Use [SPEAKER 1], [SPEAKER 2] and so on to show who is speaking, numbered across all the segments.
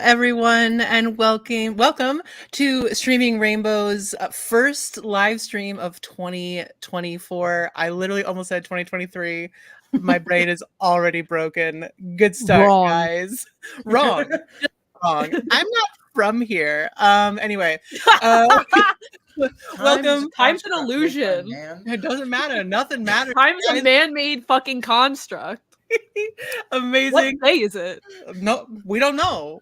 [SPEAKER 1] everyone, and welcome to Streaming Rainbow's first live stream of 2024. I literally almost said 2023. My brain is already broken. Good start,
[SPEAKER 2] Wrong.
[SPEAKER 1] guys. Wrong. Just wrong. I'm not from here. Anyway. Welcome.
[SPEAKER 3] Time's an illusion.
[SPEAKER 1] It doesn't matter. Nothing matters.
[SPEAKER 3] Time's a man-made fucking construct.
[SPEAKER 1] Amazing.
[SPEAKER 3] What day is it?
[SPEAKER 1] No, we don't know.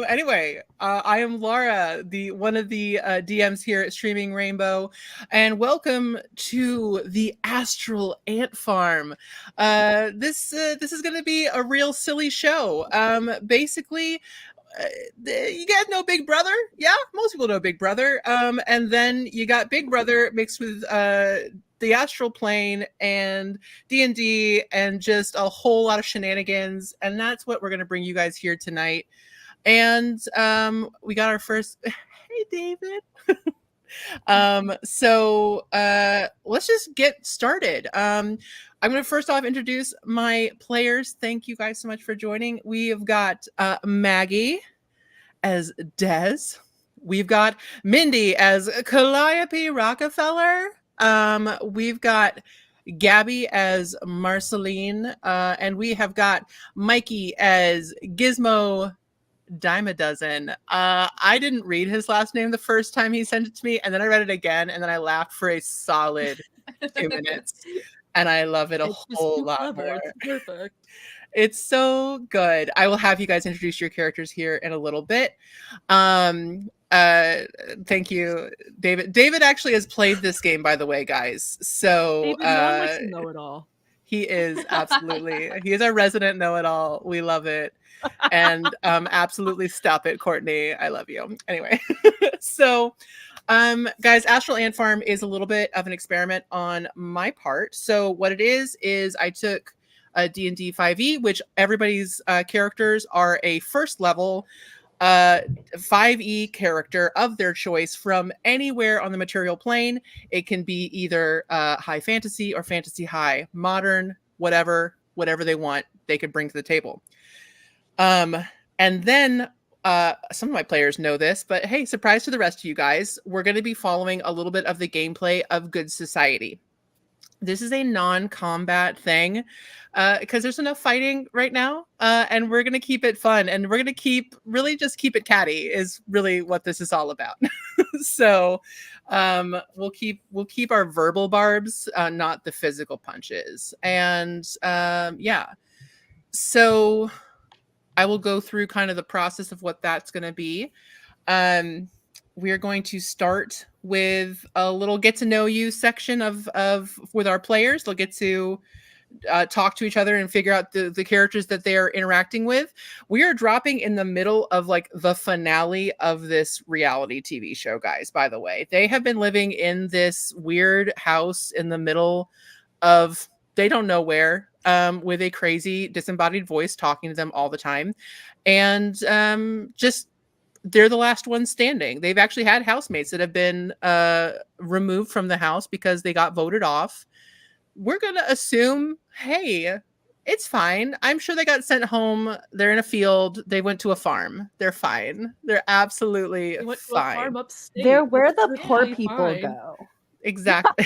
[SPEAKER 1] Anyway, I am Laura, one of the DMs here at Streaming Rainbow, and welcome to the Astral Ant Farm. This is going to be a real silly show. Basically, you guys know Big Brother? Yeah, most people know Big Brother. And then you got Big Brother mixed with the Astral Plane and D&D and just a whole lot of shenanigans. And that's what we're going to bring you guys here tonight. And we got our first... Hey, David. So let's just get started. I'm going to first off introduce my players. Thank you guys so much for joining. We have got Maggie as Des. We've got Mindy as Calliope Rockefeller. We've got Gabby as Marceline. And we have got Mikey as Gizmo Dime a Dozen. I didn't read his last name the first time he sent it to me, and then I read it again, and then I laughed for a solid 2 minutes. And I love it a whole lot more.
[SPEAKER 3] It's perfect.
[SPEAKER 1] It's so good. I will have you guys introduce your characters here in a little bit. Thank you, David. David actually has played this game, by the way, guys. So
[SPEAKER 3] David, no one likes to know it all.
[SPEAKER 1] He is absolutely. He is our resident know-it-all. We love it. And absolutely stop it, Courtney. I love you. Anyway, so guys, Astral Ant Farm is a little bit of an experiment on my part. So what it is I took a D&D 5e, which everybody's characters are a first level 5e character of their choice from anywhere on the material plane. It can be either high fantasy or fantasy high, modern, whatever they want, they could bring to the table. And then some of my players know this, but hey, surprise to the rest of you guys, we're going to be following a little bit of the gameplay of Good Society. This is a non-combat thing because there's enough fighting right now, and we're going to keep it fun, and we're going to keep it catty is really what this is all about. So we'll keep our verbal barbs, not the physical punches. And yeah, so I will go through kind of the process of what that's going to be. We're going to start with a little get to know you section with our players. They'll get to talk to each other and figure out the characters that they are interacting with. We are dropping in the middle of like the finale of this reality TV show, guys, by the way. They have been living in this weird house in the middle of, they don't know where, with a crazy disembodied voice talking to them all the time. And just, they're the last ones standing. They've actually had housemates that have been removed from the house because they got voted off. We're going to assume, hey, it's fine. I'm sure they got sent home. They're in a field. They went to a farm. They're fine. They're absolutely
[SPEAKER 3] went to
[SPEAKER 1] fine.
[SPEAKER 3] A farm upstate.
[SPEAKER 2] They're where the
[SPEAKER 3] It's
[SPEAKER 2] poor
[SPEAKER 3] really
[SPEAKER 2] people
[SPEAKER 3] fine.
[SPEAKER 2] go.
[SPEAKER 1] Exactly.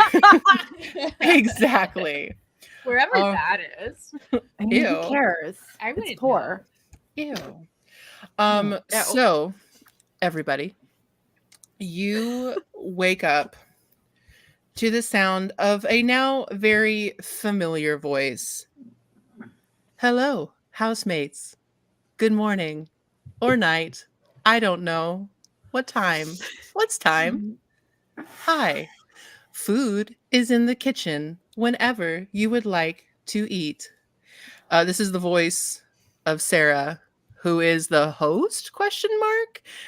[SPEAKER 1] Exactly.
[SPEAKER 4] Wherever that is.
[SPEAKER 2] I mean,
[SPEAKER 1] Ew.
[SPEAKER 2] who cares?
[SPEAKER 4] I
[SPEAKER 2] It's
[SPEAKER 4] wouldn't
[SPEAKER 2] poor.
[SPEAKER 1] Ew.
[SPEAKER 3] Yeah.
[SPEAKER 1] So everybody, you wake up to the sound of a now very familiar voice. Hello, housemates. Good morning or night. I don't know. What time? What's time? Hi. Food is in the kitchen whenever you would like to eat. This is the voice of Sarah, who is the host, ?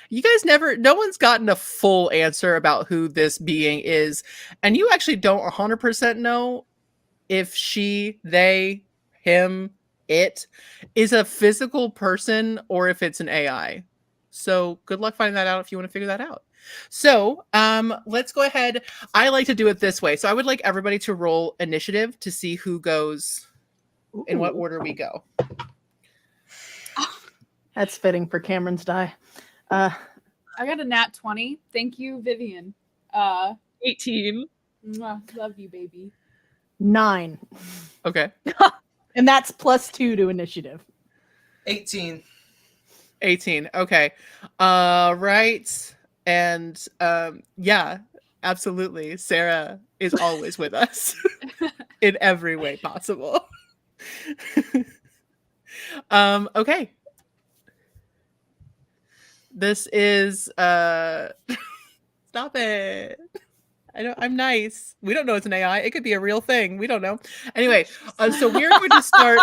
[SPEAKER 1] You guys no one's gotten a full answer about who this being is. And you actually don't 100% know if she, they, him, it is a physical person or if it's an AI. So good luck finding that out if you want to figure that out. So let's go ahead. I like to do it this way. So I would like everybody to roll initiative to see who goes in what order we go.
[SPEAKER 2] That's fitting for Cameron's die.
[SPEAKER 4] I got a nat 20. Thank you, Vivian.
[SPEAKER 3] 18.
[SPEAKER 4] Love you, baby.
[SPEAKER 2] 9.
[SPEAKER 1] Okay.
[SPEAKER 2] And that's +2 to initiative.
[SPEAKER 5] 18.
[SPEAKER 1] 18. Okay. Right. And yeah, absolutely. Sarah is always with us in every way possible. Okay. This is stop it. I'm nice. We don't know it's an AI. It could be a real thing. We don't know. Anyway, so we're going to start.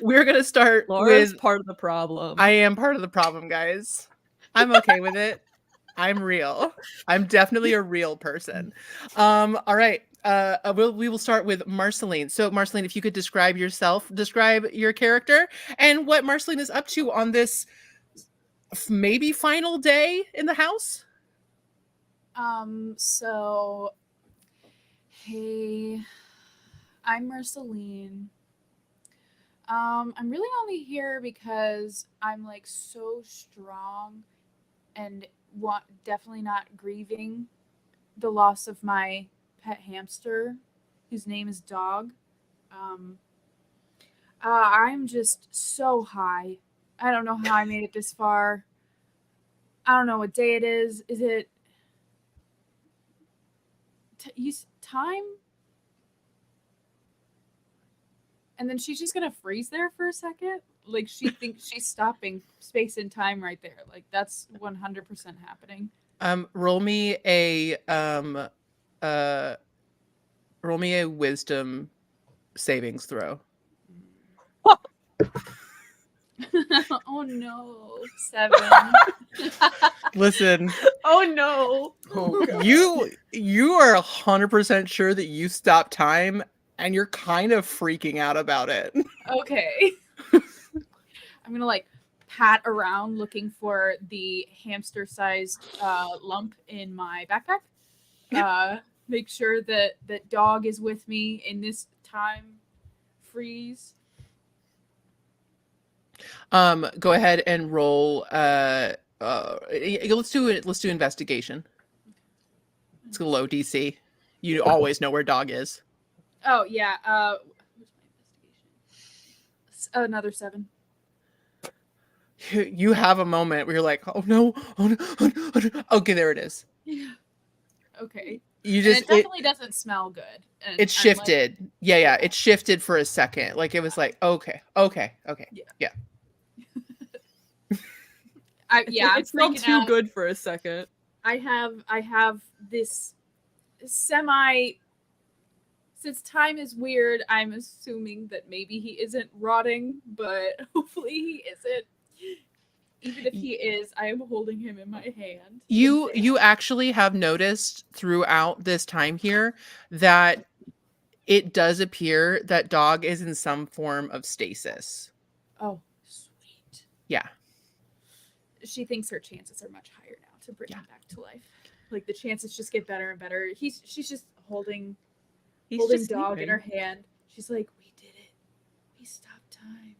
[SPEAKER 1] We're going to start
[SPEAKER 3] Laura's
[SPEAKER 1] with.
[SPEAKER 3] part of the problem.
[SPEAKER 1] I am part of the problem, guys. I'm okay with it. I'm real. I'm definitely a real person. All right. We will start with Marceline. So, Marceline, if you could describe yourself, describe your character, and what Marceline is up to on this maybe final day in the house.
[SPEAKER 4] So, hey, I'm Marceline. I'm really only here because I'm like so strong and definitely not grieving the loss of my pet hamster, whose name is Dog. I'm just so high. I don't know how I made it this far. I don't know what day it is. Is it time? And then she's just gonna freeze there for a second. Like she thinks she's stopping space and time right there. Like that's 100% happening.
[SPEAKER 1] Roll me a wisdom savings throw.
[SPEAKER 4] Oh no, 7.
[SPEAKER 1] Listen,
[SPEAKER 3] Oh no.
[SPEAKER 5] Oh, God.
[SPEAKER 1] you are 100% sure that you stopped time, and you're kind of freaking out about it.
[SPEAKER 4] Okay. I'm gonna like pat around looking for the hamster-sized lump in my backpack. Make sure that Dog is with me in this time freeze.
[SPEAKER 1] Go ahead and roll. Let's do investigation. It's a low DC. You always know where Dog is.
[SPEAKER 4] Oh yeah. Where's my investigation? Another 7.
[SPEAKER 1] You have a moment where you're like, oh no, oh no, oh no, oh no. Okay, there it is.
[SPEAKER 4] Yeah. Okay.
[SPEAKER 1] You
[SPEAKER 4] And
[SPEAKER 1] just
[SPEAKER 4] it definitely doesn't smell good. And
[SPEAKER 1] it
[SPEAKER 4] I'm like,
[SPEAKER 1] shifted. Yeah, it shifted for a second. Like it was like, okay. Yeah.
[SPEAKER 4] I'm
[SPEAKER 3] It smelled
[SPEAKER 4] freaking
[SPEAKER 3] too
[SPEAKER 4] out.
[SPEAKER 3] good for a second.
[SPEAKER 4] I have this semi. Since time is weird, I'm assuming that maybe he isn't rotting, but hopefully he isn't. Even if he is, I am holding him in my hand.
[SPEAKER 1] You actually have noticed throughout this time here that it does appear that Dog is in some form of stasis.
[SPEAKER 4] Oh, sweet.
[SPEAKER 1] Yeah.
[SPEAKER 4] She thinks her chances are much higher now to bring him back to life. Like the chances just get better and better. She's just holding
[SPEAKER 3] Just
[SPEAKER 4] Dog in
[SPEAKER 3] sleeping.
[SPEAKER 4] her hand. She's like, we did it. We stopped time.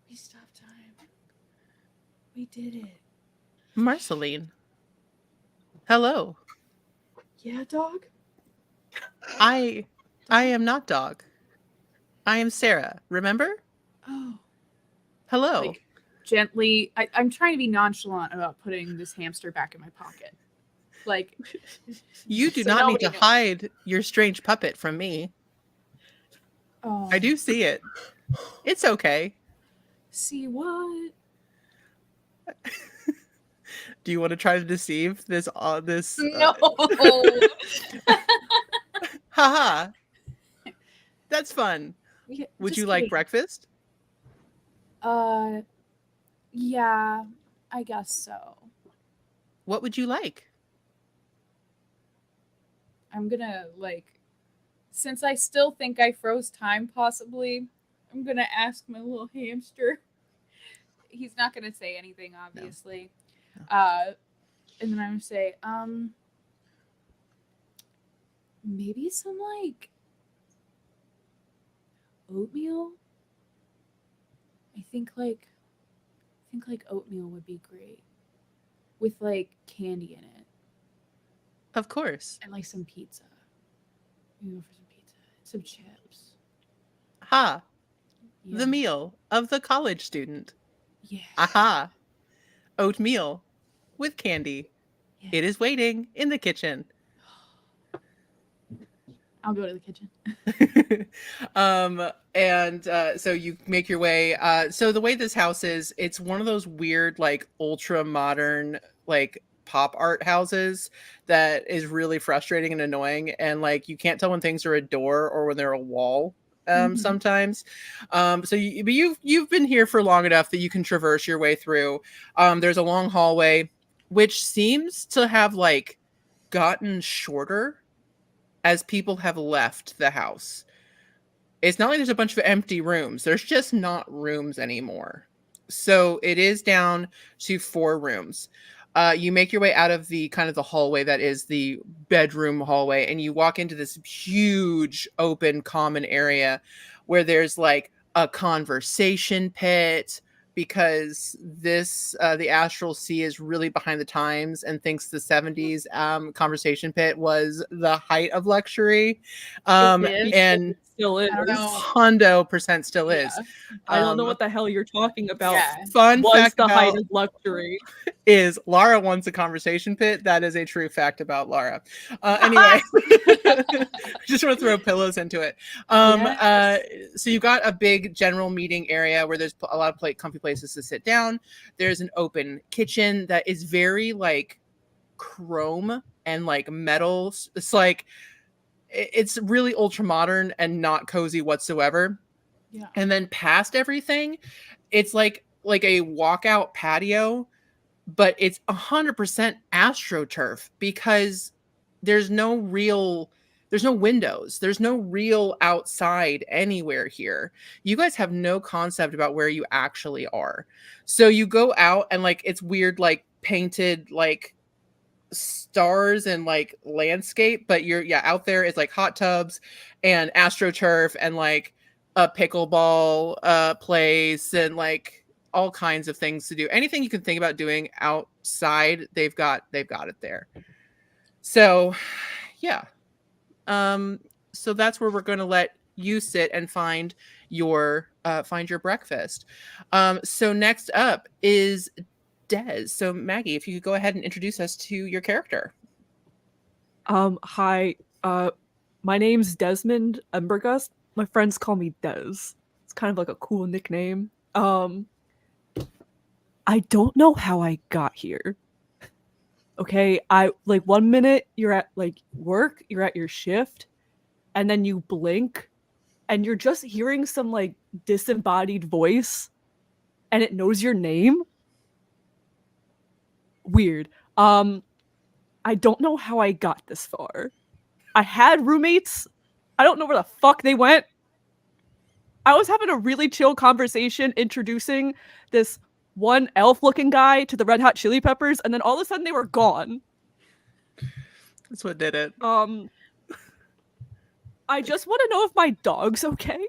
[SPEAKER 4] We stopped time. We did it.
[SPEAKER 1] Marceline. Hello.
[SPEAKER 4] Yeah, Dog?
[SPEAKER 1] I am not Dog. I am Sarah. Remember?
[SPEAKER 4] Oh.
[SPEAKER 1] Hello.
[SPEAKER 4] Like, gently. I'm trying to be nonchalant about putting this hamster back in my pocket. Like,
[SPEAKER 1] You do
[SPEAKER 4] so
[SPEAKER 1] not need
[SPEAKER 4] nobody
[SPEAKER 1] to
[SPEAKER 4] knows.
[SPEAKER 1] hide your strange puppet from me.
[SPEAKER 4] Oh,
[SPEAKER 1] I do see it. It's okay.
[SPEAKER 4] see what?
[SPEAKER 1] Do you want to try to deceive this
[SPEAKER 4] No.
[SPEAKER 1] Haha. That's fun.
[SPEAKER 4] Yeah,
[SPEAKER 1] Would
[SPEAKER 4] just
[SPEAKER 1] you like
[SPEAKER 4] kidding.
[SPEAKER 1] breakfast?
[SPEAKER 4] Yeah, I guess so.
[SPEAKER 1] What would you like?
[SPEAKER 4] I'm gonna, like, since I still think I froze time, possibly, I'm gonna ask my little hamster. He's not gonna say anything, obviously.
[SPEAKER 1] No.
[SPEAKER 4] And then I'm gonna say, maybe some, like, oatmeal? I think, like, think like oatmeal would be great with like candy in it
[SPEAKER 1] Of course.
[SPEAKER 4] and like some pizza. You go for some pizza, some chips.
[SPEAKER 1] Ha.
[SPEAKER 4] Yeah.
[SPEAKER 1] The meal of the college student.
[SPEAKER 4] Yeah.
[SPEAKER 1] Aha. Oatmeal with candy.
[SPEAKER 4] Yeah.
[SPEAKER 1] It is waiting in the kitchen.
[SPEAKER 4] I'll go to the kitchen.
[SPEAKER 1] So you make your way. So the way this house is, it's one of those weird, like ultra modern, like pop art houses that is really frustrating and annoying. And like, you can't tell when things are a door or when they're a wall.
[SPEAKER 4] Mhm.
[SPEAKER 1] Sometimes. But you've been here for long enough that you can traverse your way through. There's a long hallway, which seems to have like gotten shorter as people have left the house. It's not like there's a bunch of empty rooms. There's just not rooms anymore. So it is down to 4 rooms. You make your way out of the kind of the hallway that is the bedroom hallway, and you walk into this huge open common area where there's like a conversation pit, because the Astral Sea is really behind the times and thinks the 70s conversation pit was the height of luxury.
[SPEAKER 2] It is.
[SPEAKER 1] And
[SPEAKER 3] It still is.
[SPEAKER 4] I don't know.
[SPEAKER 1] hundo % still is.
[SPEAKER 4] Yeah.
[SPEAKER 3] I don't know what the hell you're talking about.
[SPEAKER 4] Yeah.
[SPEAKER 1] Fun
[SPEAKER 3] Was
[SPEAKER 1] fact
[SPEAKER 3] the height
[SPEAKER 1] about
[SPEAKER 3] of luxury.
[SPEAKER 1] is Lara wants a conversation pit. That is a true fact about Lara. Anyway, just want to throw pillows into it. So you've got a big general meeting area where there's a lot of comfy places to sit down. There's an open kitchen that is very like chrome and like metal. It's like, it's really ultra modern and not cozy whatsoever.
[SPEAKER 4] Yeah.
[SPEAKER 1] And then past everything, it's like a walkout patio, but it's 100% astroturf, because there's no windows. There's no real outside anywhere here. You guys have no concept about where you actually are. So you go out and like, it's weird, like painted, like stars and like landscape, but you're out there. It's like hot tubs and astroturf and like a pickleball place and like all kinds of things to do. Anything you can think about doing outside, they've got it there. So yeah. So that's where we're going to let you sit and find your breakfast. So next up is Des. So Maggie, if you could go ahead and introduce us to your character.
[SPEAKER 3] Hi. My name's Desmond Embergust. My friends call me Des. It's kind of like a cool nickname. I don't know how I got here. Okay, I like 1 minute you're at like work, you're at your shift, and then you blink and you're just hearing some like disembodied voice and it knows your name. Weird. I don't know how I got this far. I had roommates. I don't know where the fuck they went. I was having a really chill conversation introducing this one elf-looking guy to the Red Hot Chili Peppers, and then all of a sudden they were gone.
[SPEAKER 1] That's what did it.
[SPEAKER 3] I just want to know if my dog's okay.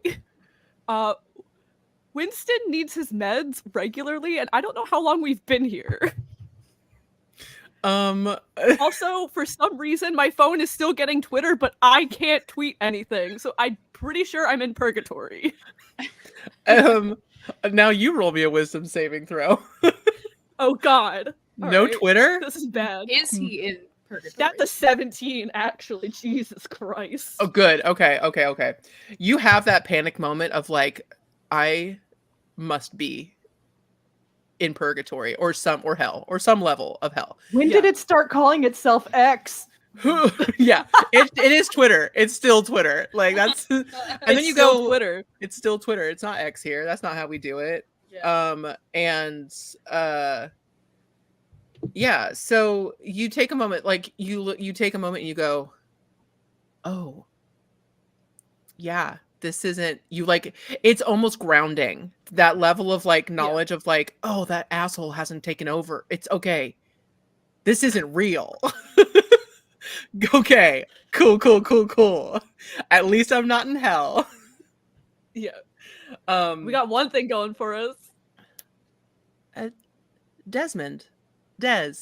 [SPEAKER 3] Winston needs his meds regularly, and I don't know how long we've been here. Also, for some reason, my phone is still getting Twitter, but I can't tweet anything, so I'm pretty sure I'm in purgatory.
[SPEAKER 1] Now you roll me a wisdom saving throw.
[SPEAKER 3] Oh god.
[SPEAKER 1] No
[SPEAKER 3] Alright.
[SPEAKER 1] Twitter?
[SPEAKER 3] This is bad.
[SPEAKER 4] Is he in purgatory?
[SPEAKER 3] That's a 17, actually. Jesus Christ.
[SPEAKER 1] Oh, good. Okay. You have that panic moment of like, I must be in purgatory or hell or some level of hell.
[SPEAKER 2] When did it start calling itself X?
[SPEAKER 1] Yeah, it is Twitter. It's still Twitter. Like that's, and then you go
[SPEAKER 3] Twitter.
[SPEAKER 1] It's still Twitter. It's not X here. That's not how we do it.
[SPEAKER 3] Yeah.
[SPEAKER 1] Yeah. So you take a moment, like you take a moment and you go, oh, yeah, this isn't you. Like it's almost grounding, that level of like knowledge of like, oh, that asshole hasn't taken over. It's okay. This isn't real. Okay, cool. At least I'm not in hell.
[SPEAKER 3] Yeah. We got one thing going for us.
[SPEAKER 1] Desmond. Des.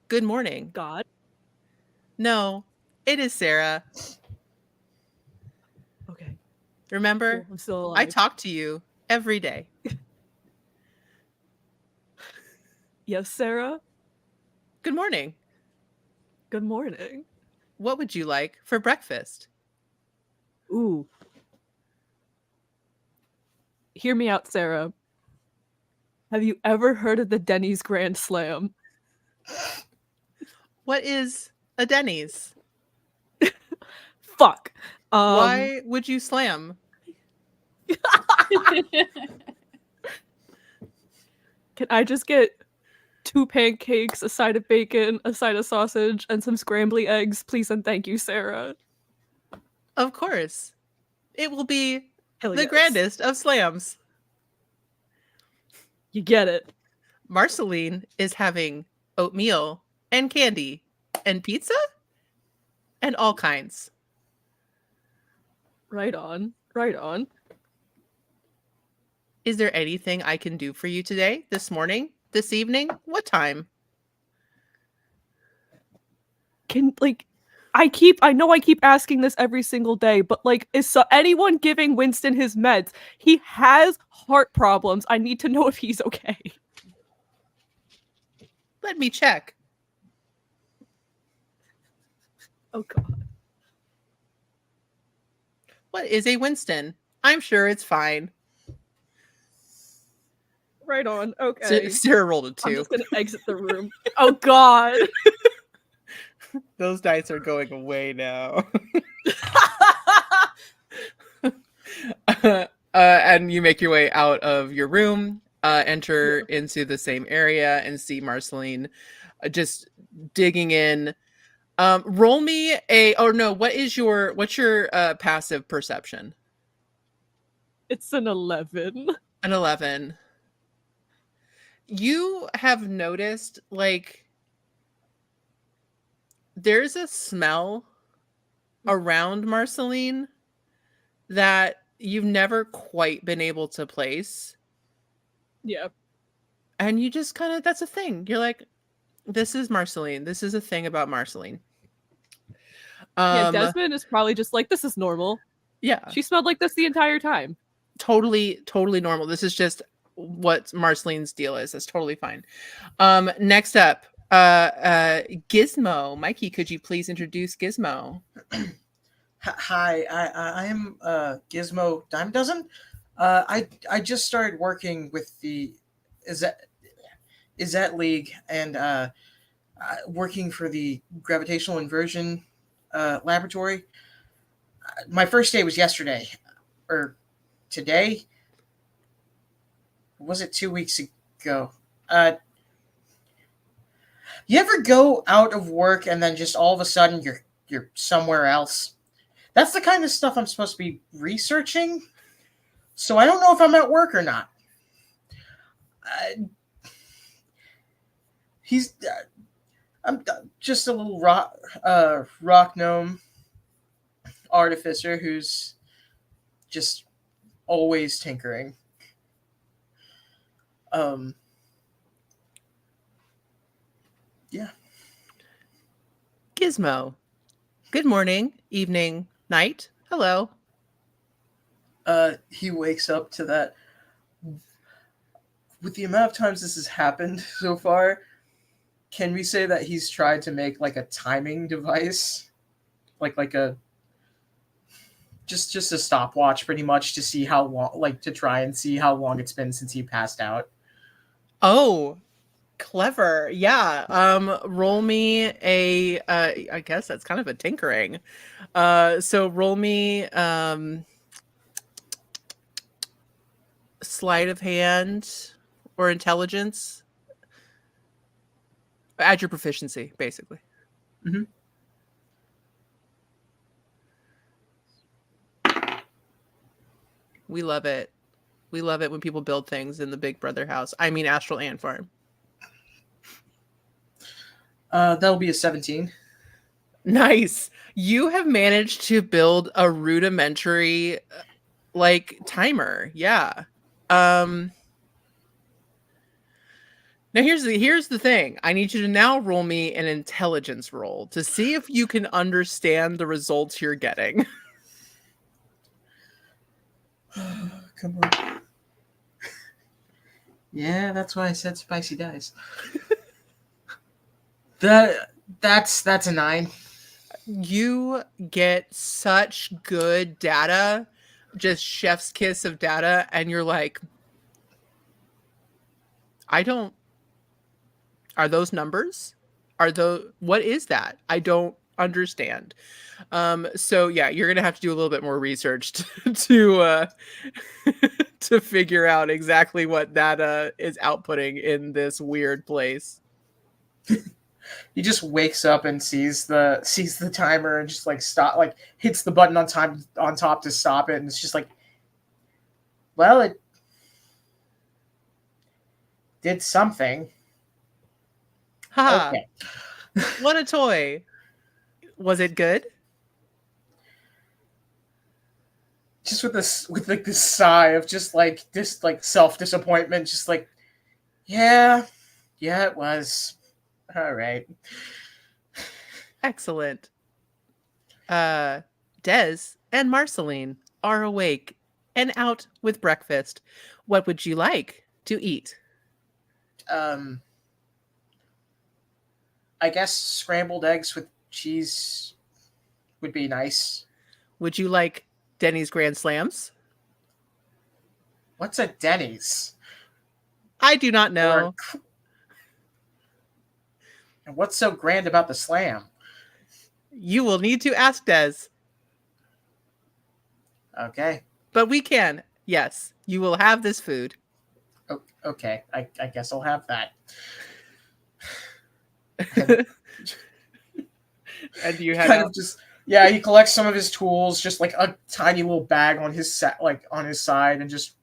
[SPEAKER 1] Good morning.
[SPEAKER 3] God.
[SPEAKER 1] No, it is Sarah.
[SPEAKER 3] Okay.
[SPEAKER 1] Remember?
[SPEAKER 3] Cool. I'm still
[SPEAKER 1] I
[SPEAKER 3] alive.
[SPEAKER 1] talk to you every day.
[SPEAKER 3] Yes, Sarah.
[SPEAKER 1] Good morning.
[SPEAKER 3] Good morning.
[SPEAKER 1] What would you like for breakfast?
[SPEAKER 3] Ooh. Hear me out, Sarah. Have you ever heard of the Denny's Grand Slam?
[SPEAKER 1] What is a Denny's?
[SPEAKER 3] Fuck.
[SPEAKER 1] Why would you slam?
[SPEAKER 3] Can I just get 2 pancakes, a side of bacon, a side of sausage, and some scrambly eggs, please and thank you, Sarah?
[SPEAKER 1] Of course. It will be
[SPEAKER 3] Hell
[SPEAKER 1] the
[SPEAKER 3] yes.
[SPEAKER 1] grandest of slams.
[SPEAKER 3] You get it.
[SPEAKER 1] Marceline is having oatmeal and candy and pizza and all kinds.
[SPEAKER 3] Right on. Right on.
[SPEAKER 1] Is there anything I can do for you today, this morning, this evening? What time?
[SPEAKER 3] Can, like, I know I keep asking this every single day, but like, is anyone giving Winston his meds? He has heart problems. I need to know if he's okay.
[SPEAKER 1] Let me check.
[SPEAKER 3] Oh god.
[SPEAKER 1] What is a Winston? I'm sure it's fine.
[SPEAKER 3] Right on. Okay.
[SPEAKER 1] Sarah rolled a
[SPEAKER 3] I'm
[SPEAKER 1] 2.
[SPEAKER 3] just gonna exit the room. Oh god.
[SPEAKER 1] Those dice are going away now. And you make your way out of your room, enter into the same area, and see Marceline just digging in. Roll me a. Oh no! What's your passive perception?
[SPEAKER 3] It's an 11.
[SPEAKER 1] An 11. You have noticed, like, there's a smell around Marceline that you've never quite been able to place.
[SPEAKER 3] Yeah.
[SPEAKER 1] And you just kind of, that's a thing. You're like, this is Marceline. This is a thing about Marceline.
[SPEAKER 3] Yeah, Desmond is probably just like, this is normal.
[SPEAKER 1] Yeah.
[SPEAKER 3] She smelled like this the entire time.
[SPEAKER 1] Totally normal. This is just what Marceline's deal is. That's totally fine. Next up, Gizmo. Mikey, could you please introduce Gizmo?
[SPEAKER 5] Hi, I am Gizmo Dime Dozen. I just started working with the is that League and working for the gravitational inversion laboratory. My first day was yesterday, or today. Was it 2 weeks ago? You ever go out of work and then just all of a sudden you're somewhere else? That's the kind of stuff I'm supposed to be researching. So I don't know if I'm at work or not. I'm just a little rock gnome artificer who's just always tinkering. Yeah.
[SPEAKER 1] Gizmo. Good morning, evening, night. Hello.
[SPEAKER 5] He wakes up to that. With the amount of times this has happened so far, can we say that he's tried to make like a timing device, like a just a stopwatch, pretty much, to see how long, like to try and see how long it's been since he passed out.
[SPEAKER 1] Oh, clever. Yeah. Roll me a I guess that's kind of a tinkering. So roll me sleight of hand or intelligence. Add your proficiency, basically.
[SPEAKER 5] Mm-hmm.
[SPEAKER 1] We love it. We love it when people build things in the Big Brother house. I mean, Astral Ant Farm.
[SPEAKER 5] That'll be a 17.
[SPEAKER 1] Nice. You have managed to build a rudimentary, like, timer. Yeah. Now here's the thing. I need you to now roll me an intelligence roll to see if you can understand the results you're getting.
[SPEAKER 5] Come on. Yeah, that's why I said spicy dice. That's a 9.
[SPEAKER 1] You get such good data, just chef's kiss of data, and you're like, are those numbers? What is that? I don't understand. So yeah, you're gonna have to do a little bit more research to to figure out exactly what that is outputting in this weird place.
[SPEAKER 5] He just wakes up and sees the timer and just like hits the button on top to stop it, and it's just like, well, it did something.
[SPEAKER 1] Ha!
[SPEAKER 5] Okay.
[SPEAKER 1] What a toy! Was it good?
[SPEAKER 5] Just with this sigh of just like this like self disappointment, just like, yeah, it was. All right.
[SPEAKER 1] Excellent. Des and Marceline are awake and out with breakfast. What would you like to eat?
[SPEAKER 5] I guess scrambled eggs with cheese would be nice.
[SPEAKER 1] Would you like Denny's Grand Slams?
[SPEAKER 5] What's a Denny's?
[SPEAKER 1] I do not know.
[SPEAKER 5] And what's so grand about the slam?
[SPEAKER 1] You will need to ask Des.
[SPEAKER 5] Okay.
[SPEAKER 1] But we can. Yes, you will have this food.
[SPEAKER 5] Okay. I guess I'll have that.
[SPEAKER 1] And you head
[SPEAKER 5] Kind
[SPEAKER 1] out.
[SPEAKER 5] of just he collects some of his tools, just like a tiny little bag on his on his side, and just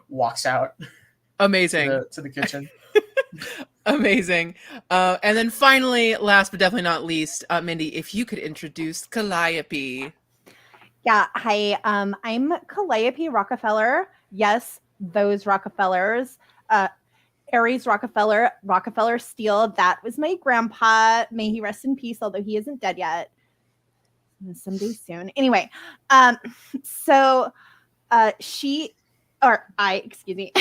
[SPEAKER 5] walks out
[SPEAKER 1] Amazing.
[SPEAKER 5] to the kitchen.
[SPEAKER 1] Amazing. And then finally, last but definitely not least, Mindy, if you could introduce Calliope.
[SPEAKER 2] Yeah, hi. I'm Calliope Rockefeller. Yes, those Rockefellers. Aries Rockefeller Steele. That was my grandpa. May he rest in peace, although he isn't dead yet. Someday soon. Anyway, so excuse me,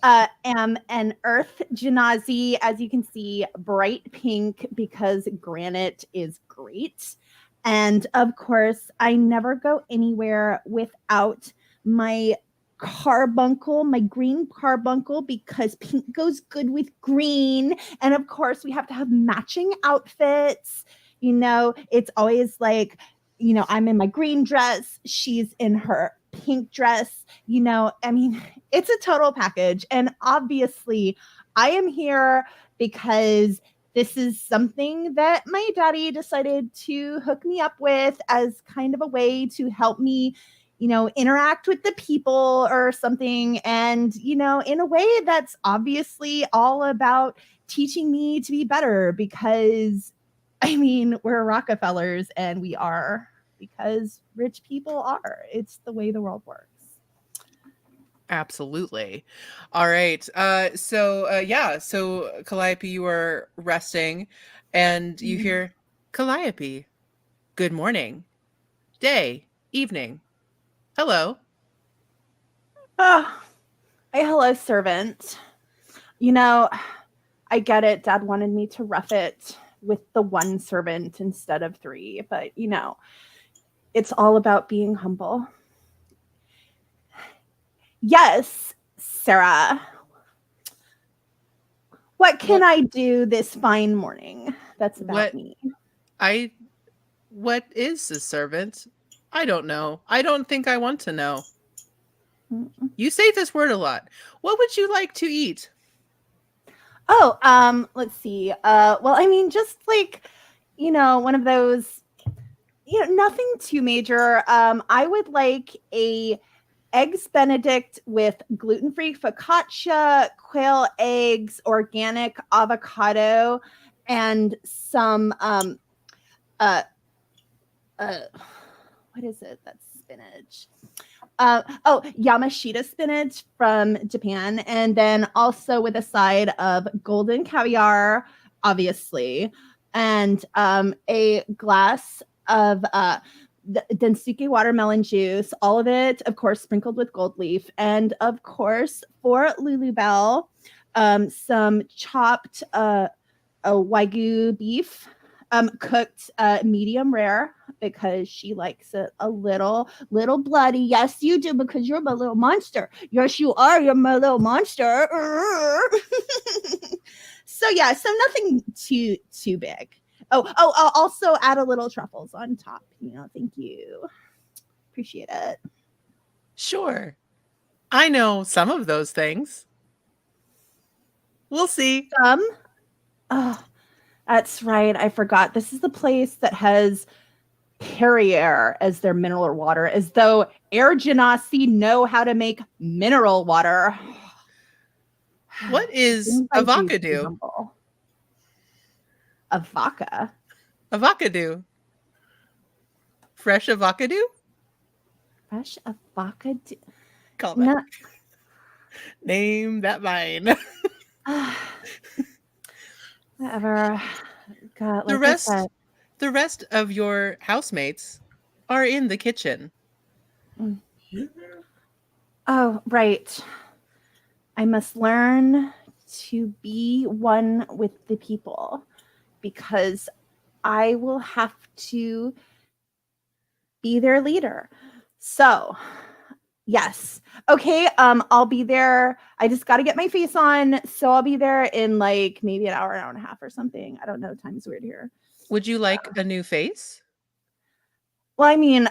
[SPEAKER 2] am an Earth Genasi, as you can see, bright pink because granite is great. And of course, I never go anywhere without my carbuncle, my green carbuncle, because pink goes good with green. And of course, we have to have matching outfits. You know, it's always like, you know, I'm in my green dress, she's in her pink dress. You know, I mean, it's a total package. And obviously, I am here because this is something that my daddy decided to hook me up with as kind of a way to help me, you know, interact with the people or something. And, you know, in a way that's obviously all about teaching me to be better, because I mean, we're Rockefellers and we are because rich people are. It's the way the world works.
[SPEAKER 1] Absolutely. All right. So Calliope, you are resting and you hear, Calliope, good morning, day, evening. Hello.
[SPEAKER 2] Oh, hello, servant. You know, I get it. Dad wanted me to rough it with the one servant instead of 3, but you know, it's all about being humble. Yes, Sarah. What can I do this fine morning that's about me?
[SPEAKER 1] What is a servant? I don't know. I don't think I want to know. You say this word a lot. What would you like to eat?
[SPEAKER 2] Oh, let's see. Well, I mean, just like, you know, one of those, you know, nothing too major. I would like a eggs Benedict with gluten-free focaccia, quail eggs, organic avocado, and some what is it? That's spinach. Yamashita spinach from Japan, and then also with a side of golden caviar, obviously, and a glass of Densuke watermelon juice. All of it, of course, sprinkled with gold leaf, and of course, for Lulu Bell, some chopped wagyu beef, cooked medium rare because she likes it a little bloody. Yes, you do, because you're my little monster. Yes, you are. You're my little monster. So yeah, so nothing too big. I'll also add a little truffles on top. Thank you. Appreciate it.
[SPEAKER 1] Sure. I know some of those things. We'll see.
[SPEAKER 2] Oh, that's right. I forgot. This is the place that has Perrier as their mineral water, as though Air Genasi know how to make mineral water.
[SPEAKER 1] What is
[SPEAKER 2] Things I do to be
[SPEAKER 1] avocado?
[SPEAKER 2] humble. Avocado?
[SPEAKER 1] Avocado. Fresh avocado?
[SPEAKER 2] Fresh avocado?
[SPEAKER 1] Call that.
[SPEAKER 2] No.
[SPEAKER 1] Name that vine.
[SPEAKER 2] Whatever. God,
[SPEAKER 1] The
[SPEAKER 2] like I said.
[SPEAKER 1] the rest of your housemates are in the kitchen.
[SPEAKER 2] Oh, right. I must learn to be one with the people, because I will have to be their leader. So, yes. Okay, I'll be there. I just got to get my face on, so I'll be there in like maybe an hour and a half or something. I don't know. Time's weird here.
[SPEAKER 1] Would you like a new face?
[SPEAKER 2] Well, I mean,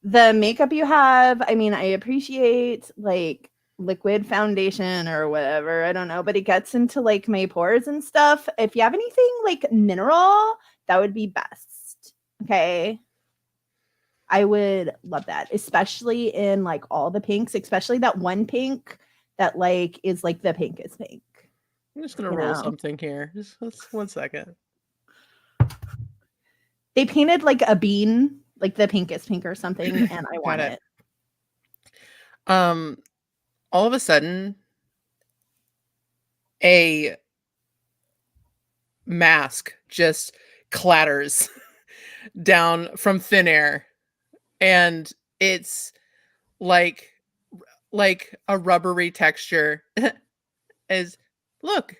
[SPEAKER 2] the makeup you have, I mean, I appreciate like liquid foundation or whatever. I don't know, but it gets into like my pores and stuff. If you have anything like mineral, that would be best. Okay. I would love that, especially in like all the pinks, especially that one pink that like is like the pinkest pink.
[SPEAKER 1] I'm just gonna roll something here. Just 1 second.
[SPEAKER 2] They painted like a bean, like the pinkest pink or something, and I want it.
[SPEAKER 1] All of a sudden, a mask just clatters down from thin air, and it's like a rubbery texture. Is, look,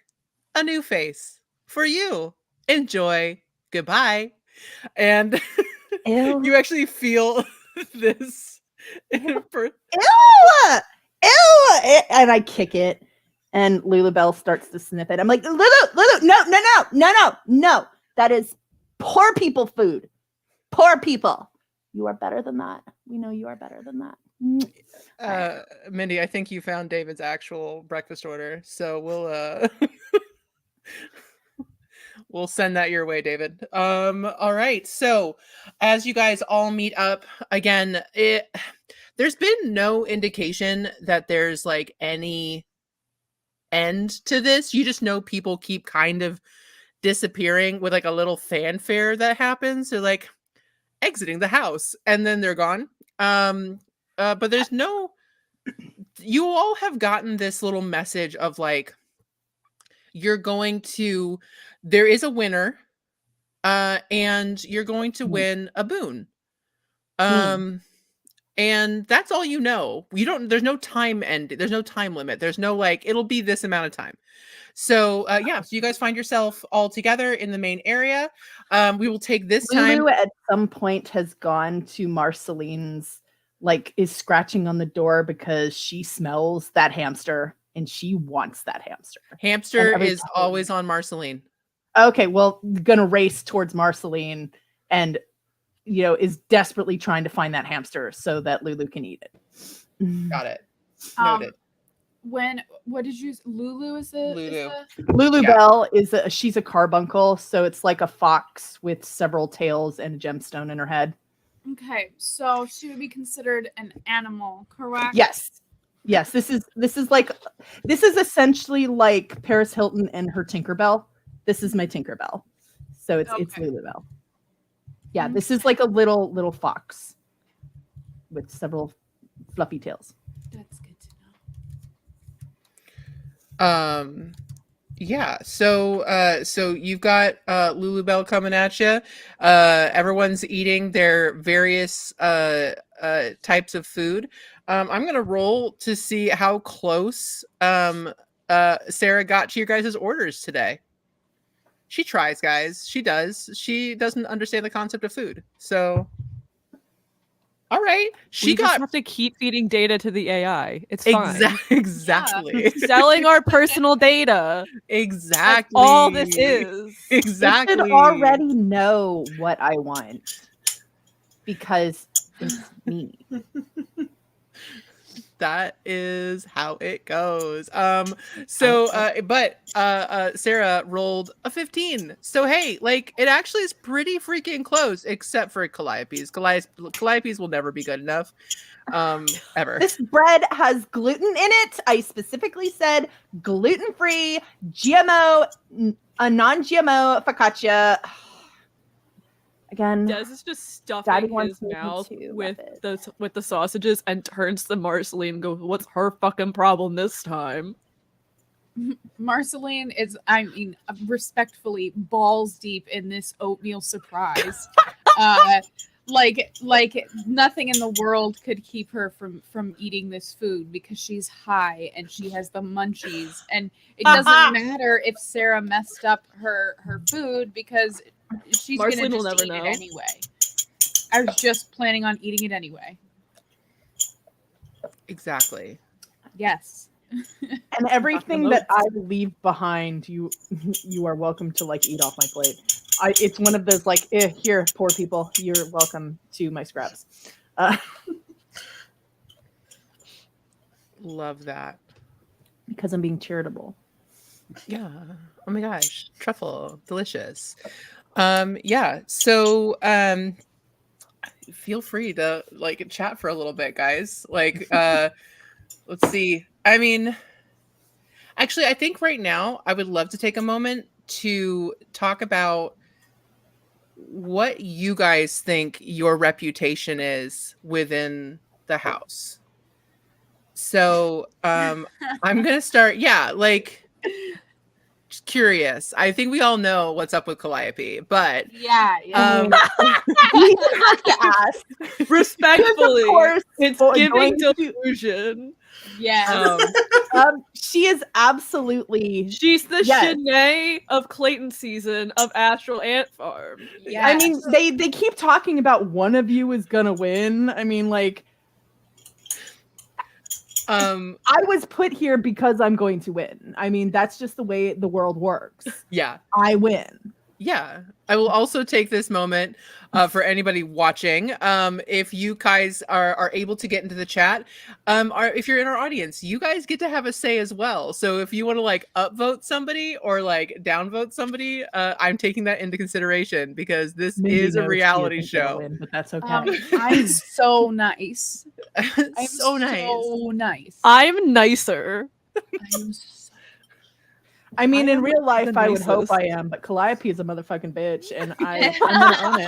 [SPEAKER 1] a new face for you. Enjoy. Goodbye. And you actually feel this.
[SPEAKER 2] Ew! And I kick it, and Lulabelle starts to sniff it. I'm like, Lulu, no. That is poor people food. Poor people. You are better than that. We know you are better than that.
[SPEAKER 1] Mindy, I think you found David's actual breakfast order, so we'll we'll send that your way, David. All right. So as you guys all meet up again, there's been no indication that there's like any end to this. You just know people keep kind of disappearing with like a little fanfare that happens. They're like exiting the house and then they're gone. But there's no, you all have gotten this little message of like, there is a winner, and you're going to win a boon. And that's all you know. There's no time end. There's no time limit. There's no like, it'll be this amount of time. So so you guys find yourself all together in the main area. We will take this time.
[SPEAKER 2] Lulu at some point has gone to Marceline's, like is scratching on the door because she smells that hamster and she wants that hamster.
[SPEAKER 1] Hamster is always on Marceline.
[SPEAKER 2] Okay, well, gonna race towards Marceline and is desperately trying to find that hamster so that Lulu can eat it.
[SPEAKER 1] Got it. Noted.
[SPEAKER 4] What did you? Lulu is it?
[SPEAKER 1] Lulu.
[SPEAKER 2] Lulu Bell she's a carbuncle, so it's like a fox with several tails and a gemstone in her head.
[SPEAKER 4] Okay, so she would be considered an animal, correct?
[SPEAKER 2] Yes. This is essentially like Paris Hilton and her Tinkerbell. This is my Tinkerbell. So it's Lulu Bell. Yeah, this is like a little fox with several fluffy tails.
[SPEAKER 4] That's good to know.
[SPEAKER 1] Yeah, so you've got Lulu Bell coming at you. Everyone's eating their various types of food. I'm gonna roll to see how close Sarah got to your guys' orders today. She tries, guys. She does. She doesn't understand the concept of food. So all right. She
[SPEAKER 3] We just
[SPEAKER 1] got
[SPEAKER 3] have to keep feeding data to the AI. It's fine.
[SPEAKER 1] exactly.
[SPEAKER 3] Selling our personal data.
[SPEAKER 1] Exactly.
[SPEAKER 3] That's all this is.
[SPEAKER 1] Exactly.
[SPEAKER 2] They should already know what I want because it's me.
[SPEAKER 1] That is how it goes. But Sarah rolled a 15. So hey, like it actually is pretty freaking close, except for Calliopes. Calliopes will never be good enough. Ever.
[SPEAKER 2] This bread has gluten in it. I specifically said gluten-free, GMO, a non-GMO focaccia. Again,
[SPEAKER 3] Des is just
[SPEAKER 2] Daddy
[SPEAKER 3] stuffing
[SPEAKER 2] wants
[SPEAKER 3] his
[SPEAKER 2] me
[SPEAKER 3] mouth
[SPEAKER 2] to
[SPEAKER 3] with
[SPEAKER 2] love
[SPEAKER 3] the sausages and turns to Marceline and goes, "What's her fucking problem this time?"
[SPEAKER 4] Marceline is, I mean, respectfully balls deep in this oatmeal surprise. Like nothing in the world could keep her from eating this food because she's high and she has the munchies, and it doesn't matter if Sarah messed up her food because she's
[SPEAKER 3] Marceline
[SPEAKER 4] gonna
[SPEAKER 3] will
[SPEAKER 4] just
[SPEAKER 3] never
[SPEAKER 4] eat
[SPEAKER 3] know.
[SPEAKER 4] it anyway. I was just planning on eating it anyway.
[SPEAKER 1] Exactly.
[SPEAKER 4] Yes.
[SPEAKER 2] And everything that I leave behind, you are welcome to like eat off my plate. It's one of those like, here, poor people, you're welcome to my scraps.
[SPEAKER 1] Love that.
[SPEAKER 2] Because I'm being charitable.
[SPEAKER 1] Yeah. Oh my gosh. Truffle. Delicious. Yeah. So feel free to like chat for a little bit, guys. Like let's see. I mean, actually, I think right now I would love to take a moment to talk about what you guys think your reputation is within the house. So I'm gonna start. Yeah, like just curious. I think we all know what's up with Calliope, but
[SPEAKER 4] Yeah.
[SPEAKER 2] We even have to ask.
[SPEAKER 3] Respectfully,
[SPEAKER 2] Of course,
[SPEAKER 3] it's
[SPEAKER 2] going
[SPEAKER 3] giving
[SPEAKER 2] to-
[SPEAKER 3] delusion.
[SPEAKER 4] Yes.
[SPEAKER 2] she is absolutely.
[SPEAKER 3] She's the
[SPEAKER 2] Yes.
[SPEAKER 3] Shanae of Clayton season of Astral Ant Farm.
[SPEAKER 4] Yes.
[SPEAKER 2] I mean, they keep talking about one of you is gonna win. I mean, like, I was put here because I'm going to win. I mean, that's just the way the world works.
[SPEAKER 1] yeah.
[SPEAKER 2] I win.
[SPEAKER 1] Yeah. I will also take this moment for anybody watching. If you guys are able to get into the chat, if you're in our audience, you guys get to have a say as well. So if you want to like upvote somebody or like downvote somebody, I'm taking that into consideration because this
[SPEAKER 2] Mindy
[SPEAKER 1] is a
[SPEAKER 2] knows she
[SPEAKER 1] reality
[SPEAKER 2] isn't gonna
[SPEAKER 1] show.
[SPEAKER 2] win, but that's okay.
[SPEAKER 4] I'm so nice. I'm
[SPEAKER 1] So nice.
[SPEAKER 4] So nice.
[SPEAKER 3] I'm nicer.
[SPEAKER 4] I'm so...
[SPEAKER 2] I mean,
[SPEAKER 3] I
[SPEAKER 2] in
[SPEAKER 3] am
[SPEAKER 2] real life,
[SPEAKER 3] the
[SPEAKER 2] I would hope
[SPEAKER 3] nicest.
[SPEAKER 2] I am, but Calliope is a motherfucking bitch, and I'm gonna own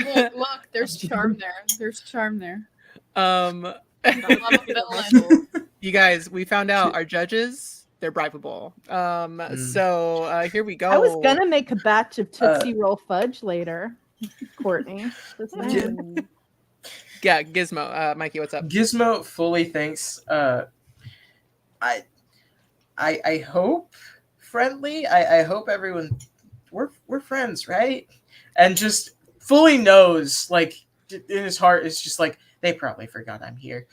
[SPEAKER 2] it.
[SPEAKER 4] Look, there's charm there. There's charm there.
[SPEAKER 1] Um,
[SPEAKER 4] I love a villain.
[SPEAKER 1] you guys, we found out our judges, they're bribable. So here we go.
[SPEAKER 2] I was gonna make a batch of Tootsie Roll fudge later, Courtney. Just
[SPEAKER 5] Yeah.
[SPEAKER 2] saying.
[SPEAKER 1] Yeah, Gizmo. Mikey, what's up?
[SPEAKER 5] Gizmo fully thinks I hope friendly. I hope everyone we're friends, right? And just fully knows, like in his heart, it's just like they probably forgot I'm here.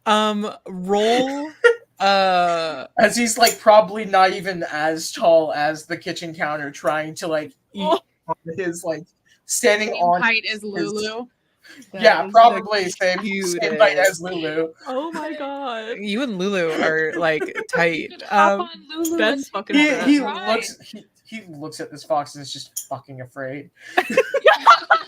[SPEAKER 1] Roll.
[SPEAKER 5] As he's like probably not even as tall as the kitchen counter, trying to like eat on his like standing
[SPEAKER 4] Same
[SPEAKER 5] on
[SPEAKER 4] height as Lulu.
[SPEAKER 5] yeah,
[SPEAKER 1] is
[SPEAKER 5] probably
[SPEAKER 1] the
[SPEAKER 5] same
[SPEAKER 1] cutest.
[SPEAKER 5] height as Lulu.
[SPEAKER 3] Oh my god.
[SPEAKER 1] You and Lulu are like tight.
[SPEAKER 4] Hop on Lulu
[SPEAKER 3] that's
[SPEAKER 4] and
[SPEAKER 3] fucking
[SPEAKER 4] take
[SPEAKER 3] fair.
[SPEAKER 4] a
[SPEAKER 5] He
[SPEAKER 4] ride.
[SPEAKER 5] looks at this fox and is just fucking afraid.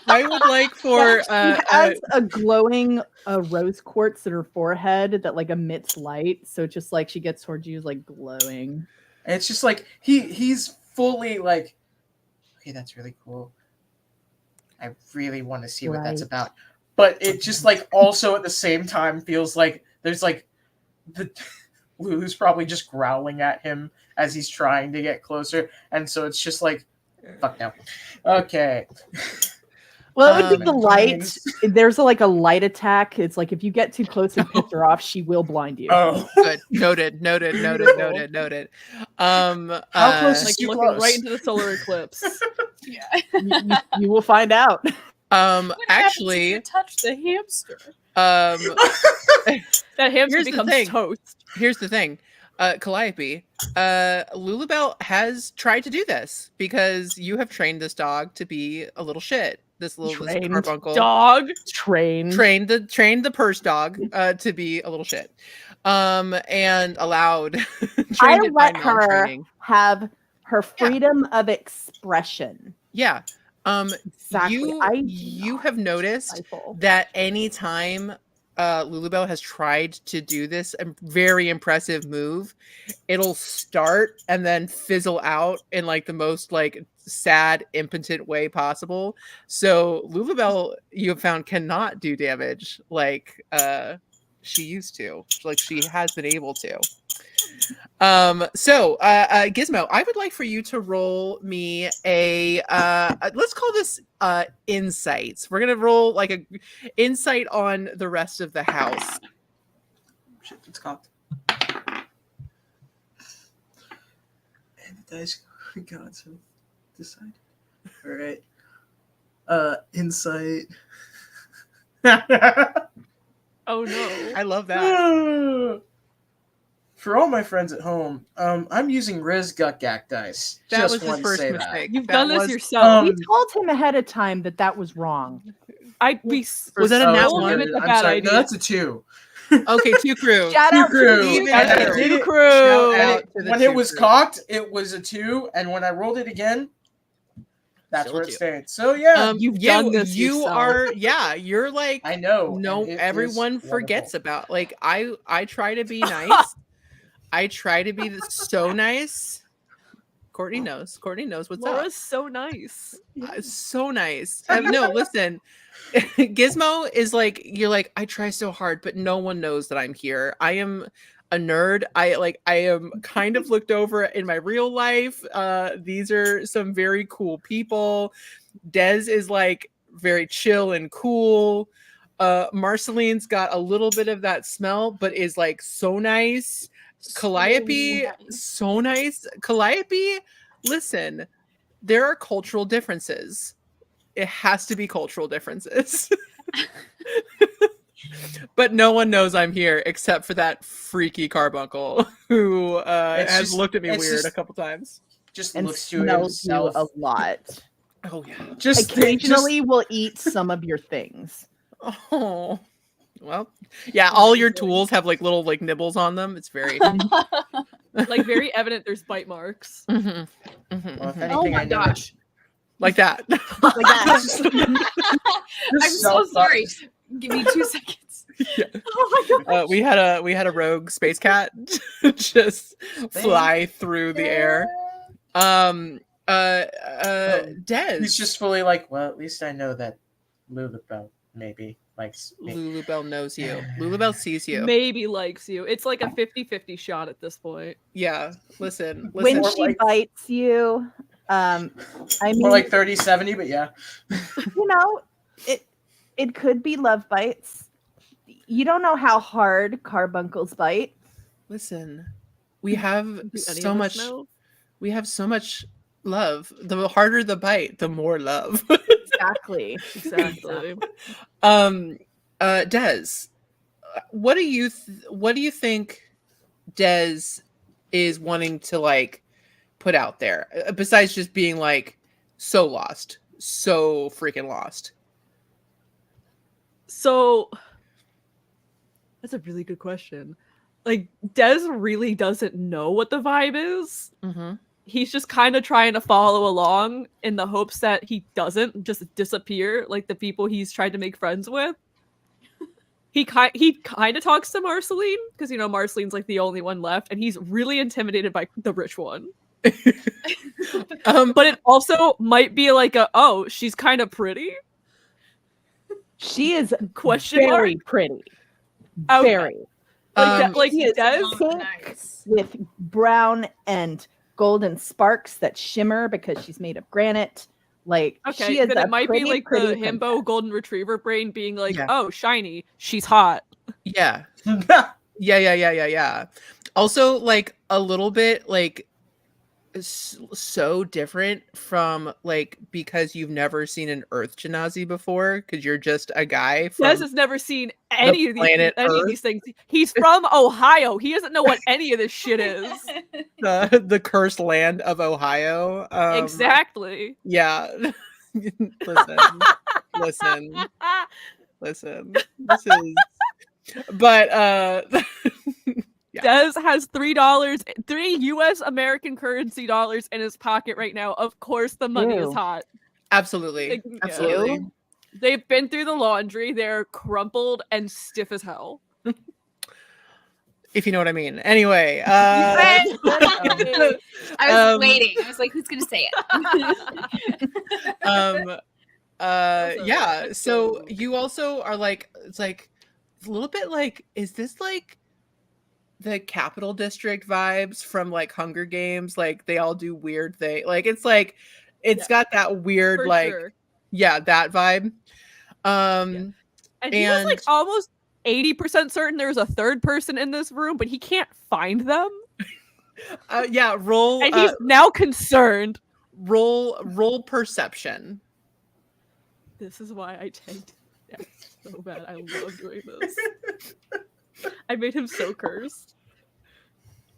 [SPEAKER 1] I would like for
[SPEAKER 2] She has a glowing rose quartz at her forehead that like emits light, so just like she gets towards you is like glowing.
[SPEAKER 5] And it's just like he's fully like, okay, that's really cool. I really want to see what that's
[SPEAKER 2] Right.
[SPEAKER 5] about. but it just like also at the same time feels like there's like the Lulu's probably just growling at him as he's trying to get closer, and so it's just like, fuck no. Okay.
[SPEAKER 2] Well, it would be the
[SPEAKER 5] Um,
[SPEAKER 2] light. There's like a light attack. It's like if you get too close and piss her off, she will blind you.
[SPEAKER 5] Oh,
[SPEAKER 1] Good. Noted.
[SPEAKER 5] How close
[SPEAKER 3] Like
[SPEAKER 5] is too
[SPEAKER 3] looking
[SPEAKER 5] close?
[SPEAKER 3] right into the solar eclipse.
[SPEAKER 4] Yeah.
[SPEAKER 2] You will find out.
[SPEAKER 4] What happens if
[SPEAKER 1] Actually,
[SPEAKER 4] you touch the hamster?
[SPEAKER 3] That hamster
[SPEAKER 1] Here's the
[SPEAKER 3] becomes
[SPEAKER 1] thing.
[SPEAKER 3] toast.
[SPEAKER 1] here's the thing. Calliope, Lulubelle has tried to do this because you have trained this dog to be a little shit. This
[SPEAKER 2] Trained
[SPEAKER 1] carbuncle
[SPEAKER 3] Dog.
[SPEAKER 2] Trained.
[SPEAKER 1] trained the purse dog to be a little shit. And allowed
[SPEAKER 2] I
[SPEAKER 1] trained it by
[SPEAKER 2] let her
[SPEAKER 1] non-training.
[SPEAKER 2] have her freedom of expression.
[SPEAKER 1] Yeah.
[SPEAKER 2] Exactly.
[SPEAKER 1] You have noticed
[SPEAKER 2] Stifle.
[SPEAKER 1] that anytime Lulubelle has tried to do this very impressive move, it'll start and then fizzle out in like the most like sad, impotent way possible. So Lulubelle, you have found, cannot do damage like she used to, like she has been able to. Gizmo, I would like for you to roll me a let's call this insights. We're gonna roll like a insight on the rest of the house.
[SPEAKER 5] Shit, it's cocked. And the dice got so decide. Alright. Insight.
[SPEAKER 3] Oh no.
[SPEAKER 1] I love that.
[SPEAKER 5] For all my friends at home, I'm using Riz Gutgak dice.
[SPEAKER 1] That
[SPEAKER 5] Just
[SPEAKER 1] was his
[SPEAKER 5] wanted to
[SPEAKER 1] first
[SPEAKER 5] say that.
[SPEAKER 1] mistake.
[SPEAKER 3] You've
[SPEAKER 1] That
[SPEAKER 3] done this
[SPEAKER 1] was-
[SPEAKER 3] yourself.
[SPEAKER 2] We told him ahead of time that was wrong.
[SPEAKER 3] I'd be.
[SPEAKER 1] Was that a nat
[SPEAKER 5] that's
[SPEAKER 1] one?
[SPEAKER 5] good.
[SPEAKER 3] It's a
[SPEAKER 5] I'm
[SPEAKER 3] bad
[SPEAKER 5] sorry.
[SPEAKER 3] idea.
[SPEAKER 5] No, that's a 2.
[SPEAKER 1] Okay, two crew.
[SPEAKER 2] Shout
[SPEAKER 5] Two
[SPEAKER 2] out
[SPEAKER 5] crew.
[SPEAKER 2] to
[SPEAKER 1] Even
[SPEAKER 2] you.
[SPEAKER 5] And I
[SPEAKER 1] better.
[SPEAKER 5] did it-
[SPEAKER 3] Crew.
[SPEAKER 1] Shout
[SPEAKER 5] and
[SPEAKER 1] out
[SPEAKER 5] it-
[SPEAKER 1] to the
[SPEAKER 5] when
[SPEAKER 1] two
[SPEAKER 5] it was
[SPEAKER 1] crew.
[SPEAKER 5] cocked, it was a 2, and when I rolled it again, that's
[SPEAKER 1] Still
[SPEAKER 5] where
[SPEAKER 1] a
[SPEAKER 5] it
[SPEAKER 1] 2.
[SPEAKER 5] stayed. So yeah,
[SPEAKER 3] You've done this
[SPEAKER 1] You
[SPEAKER 3] yourself.
[SPEAKER 1] are, yeah. You're like,
[SPEAKER 5] I know.
[SPEAKER 1] no,
[SPEAKER 5] and it
[SPEAKER 1] everyone
[SPEAKER 5] was
[SPEAKER 1] forgets
[SPEAKER 5] wonderful.
[SPEAKER 1] about. Like I try to be nice. I try to be so nice. Courtney knows what's
[SPEAKER 3] Laura's
[SPEAKER 1] up.
[SPEAKER 3] so nice.
[SPEAKER 1] So nice. No, listen. Gizmo is like, you're like, I try so hard, but no one knows that I'm here. I am a nerd. I am kind of looked over in my real life. These are some very cool people. Dez is like very chill and cool. Marceline's got a little bit of that smell, but is like so nice. Calliope, so nice. Calliope, listen, there are cultural differences. It has to be cultural differences. But no one knows I'm here except for that freaky carbuncle who has
[SPEAKER 5] just-
[SPEAKER 1] looked at me
[SPEAKER 5] it's
[SPEAKER 1] weird
[SPEAKER 5] just-
[SPEAKER 1] a couple times.
[SPEAKER 5] Just
[SPEAKER 2] And
[SPEAKER 5] looks to
[SPEAKER 2] smells you
[SPEAKER 5] himself.
[SPEAKER 2] a lot.
[SPEAKER 1] Oh yeah.
[SPEAKER 5] Just
[SPEAKER 2] Occasionally will eat some of your things.
[SPEAKER 1] Oh. Well, yeah, all your tools have like little like nibbles on them. It's very
[SPEAKER 3] Like very evident. There's bite marks.
[SPEAKER 1] Mhm,
[SPEAKER 5] Well, if
[SPEAKER 1] mhm.
[SPEAKER 5] anything,
[SPEAKER 4] Oh my
[SPEAKER 5] I know
[SPEAKER 4] gosh.
[SPEAKER 1] Like that.
[SPEAKER 2] Like that.
[SPEAKER 4] I'm so sorry. Give me 2 seconds.
[SPEAKER 3] Oh my god.
[SPEAKER 1] We had a rogue space cat just fly through the air. Dez.
[SPEAKER 5] He's just fully like, well, at least I know that Lulubelle maybe likes me.
[SPEAKER 1] Lulubelle knows you. Lulubelle sees you.
[SPEAKER 3] Maybe likes you. It's like a 50-50 shot at this point.
[SPEAKER 1] Yeah. Listen.
[SPEAKER 2] When
[SPEAKER 5] Or
[SPEAKER 2] she
[SPEAKER 5] like-
[SPEAKER 2] bites you, I mean,
[SPEAKER 5] More like 30-70, but yeah.
[SPEAKER 2] you know, it could be love bites. You don't know how hard carbuncles bite.
[SPEAKER 1] Listen. We have
[SPEAKER 3] Do any
[SPEAKER 1] so
[SPEAKER 3] of us
[SPEAKER 1] much.
[SPEAKER 3] know?
[SPEAKER 1] We have so much love. The harder the bite, the more love.
[SPEAKER 2] Exactly.
[SPEAKER 3] Exactly.
[SPEAKER 1] Des, what do you think Des is wanting to like put out there besides just being like so lost, so freaking lost?
[SPEAKER 3] So that's a really good question. Like Des really doesn't know what the vibe is.
[SPEAKER 1] Mm-hmm.
[SPEAKER 3] He's just kind of trying to follow along in the hopes that he doesn't just disappear like the people he's tried to make friends with. He kind of talks to Marceline because you know Marceline's like the only one left, and he's really intimidated by the rich one. But it also might be like she's kind of pretty.
[SPEAKER 2] She is
[SPEAKER 3] Question
[SPEAKER 2] very
[SPEAKER 3] mark?
[SPEAKER 2] pretty.
[SPEAKER 3] Okay.
[SPEAKER 2] Very.
[SPEAKER 3] Like
[SPEAKER 2] she is
[SPEAKER 3] Des?
[SPEAKER 2] pink
[SPEAKER 4] Nice.
[SPEAKER 2] with brown and golden sparks that shimmer because she's made of granite. Like
[SPEAKER 3] Okay,
[SPEAKER 2] she is
[SPEAKER 3] then
[SPEAKER 2] a
[SPEAKER 3] it might be
[SPEAKER 2] pretty,
[SPEAKER 3] like
[SPEAKER 2] pretty
[SPEAKER 3] the himbo
[SPEAKER 2] princess.
[SPEAKER 3] golden retriever brain being like,
[SPEAKER 1] Yeah.
[SPEAKER 3] oh, shiny, she's hot.
[SPEAKER 1] Yeah. Yeah. Also, like a little bit like so different from like because you've never seen an Earth Genasi before because you're just a guy from
[SPEAKER 3] Des has never seen any of
[SPEAKER 1] planet
[SPEAKER 3] these things. He's from Ohio. He doesn't know what any of this shit is.
[SPEAKER 1] the cursed land of Ohio.
[SPEAKER 3] Exactly.
[SPEAKER 1] Yeah. listen. This is but yeah.
[SPEAKER 3] Des has $3, 3 US American currency dollars in his pocket right now. Of course the money is
[SPEAKER 2] Ew.
[SPEAKER 3] hot.
[SPEAKER 1] Absolutely.
[SPEAKER 3] Like, yeah.
[SPEAKER 1] Absolutely.
[SPEAKER 2] Ew.
[SPEAKER 3] They've been through the laundry. They're crumpled and stiff as hell.
[SPEAKER 1] If you know what I mean. Anyway,
[SPEAKER 4] I was
[SPEAKER 1] Um,
[SPEAKER 4] waiting. I was like, who's gonna say it?
[SPEAKER 1] yeah, so you also are like it's like it's a little bit like is this like the Capital District vibes from like Hunger Games? Like they all do weird thing. Like it's got that weird
[SPEAKER 3] For
[SPEAKER 1] like
[SPEAKER 3] sure.
[SPEAKER 1] yeah, that vibe.
[SPEAKER 3] And he was like
[SPEAKER 1] and-
[SPEAKER 3] almost 80% certain there was a third person in this room, but he can't find them.
[SPEAKER 1] yeah, roll
[SPEAKER 3] And he's now concerned.
[SPEAKER 1] roll perception.
[SPEAKER 3] This is why I tanked Dex so bad. I love doing this. I made him so cursed.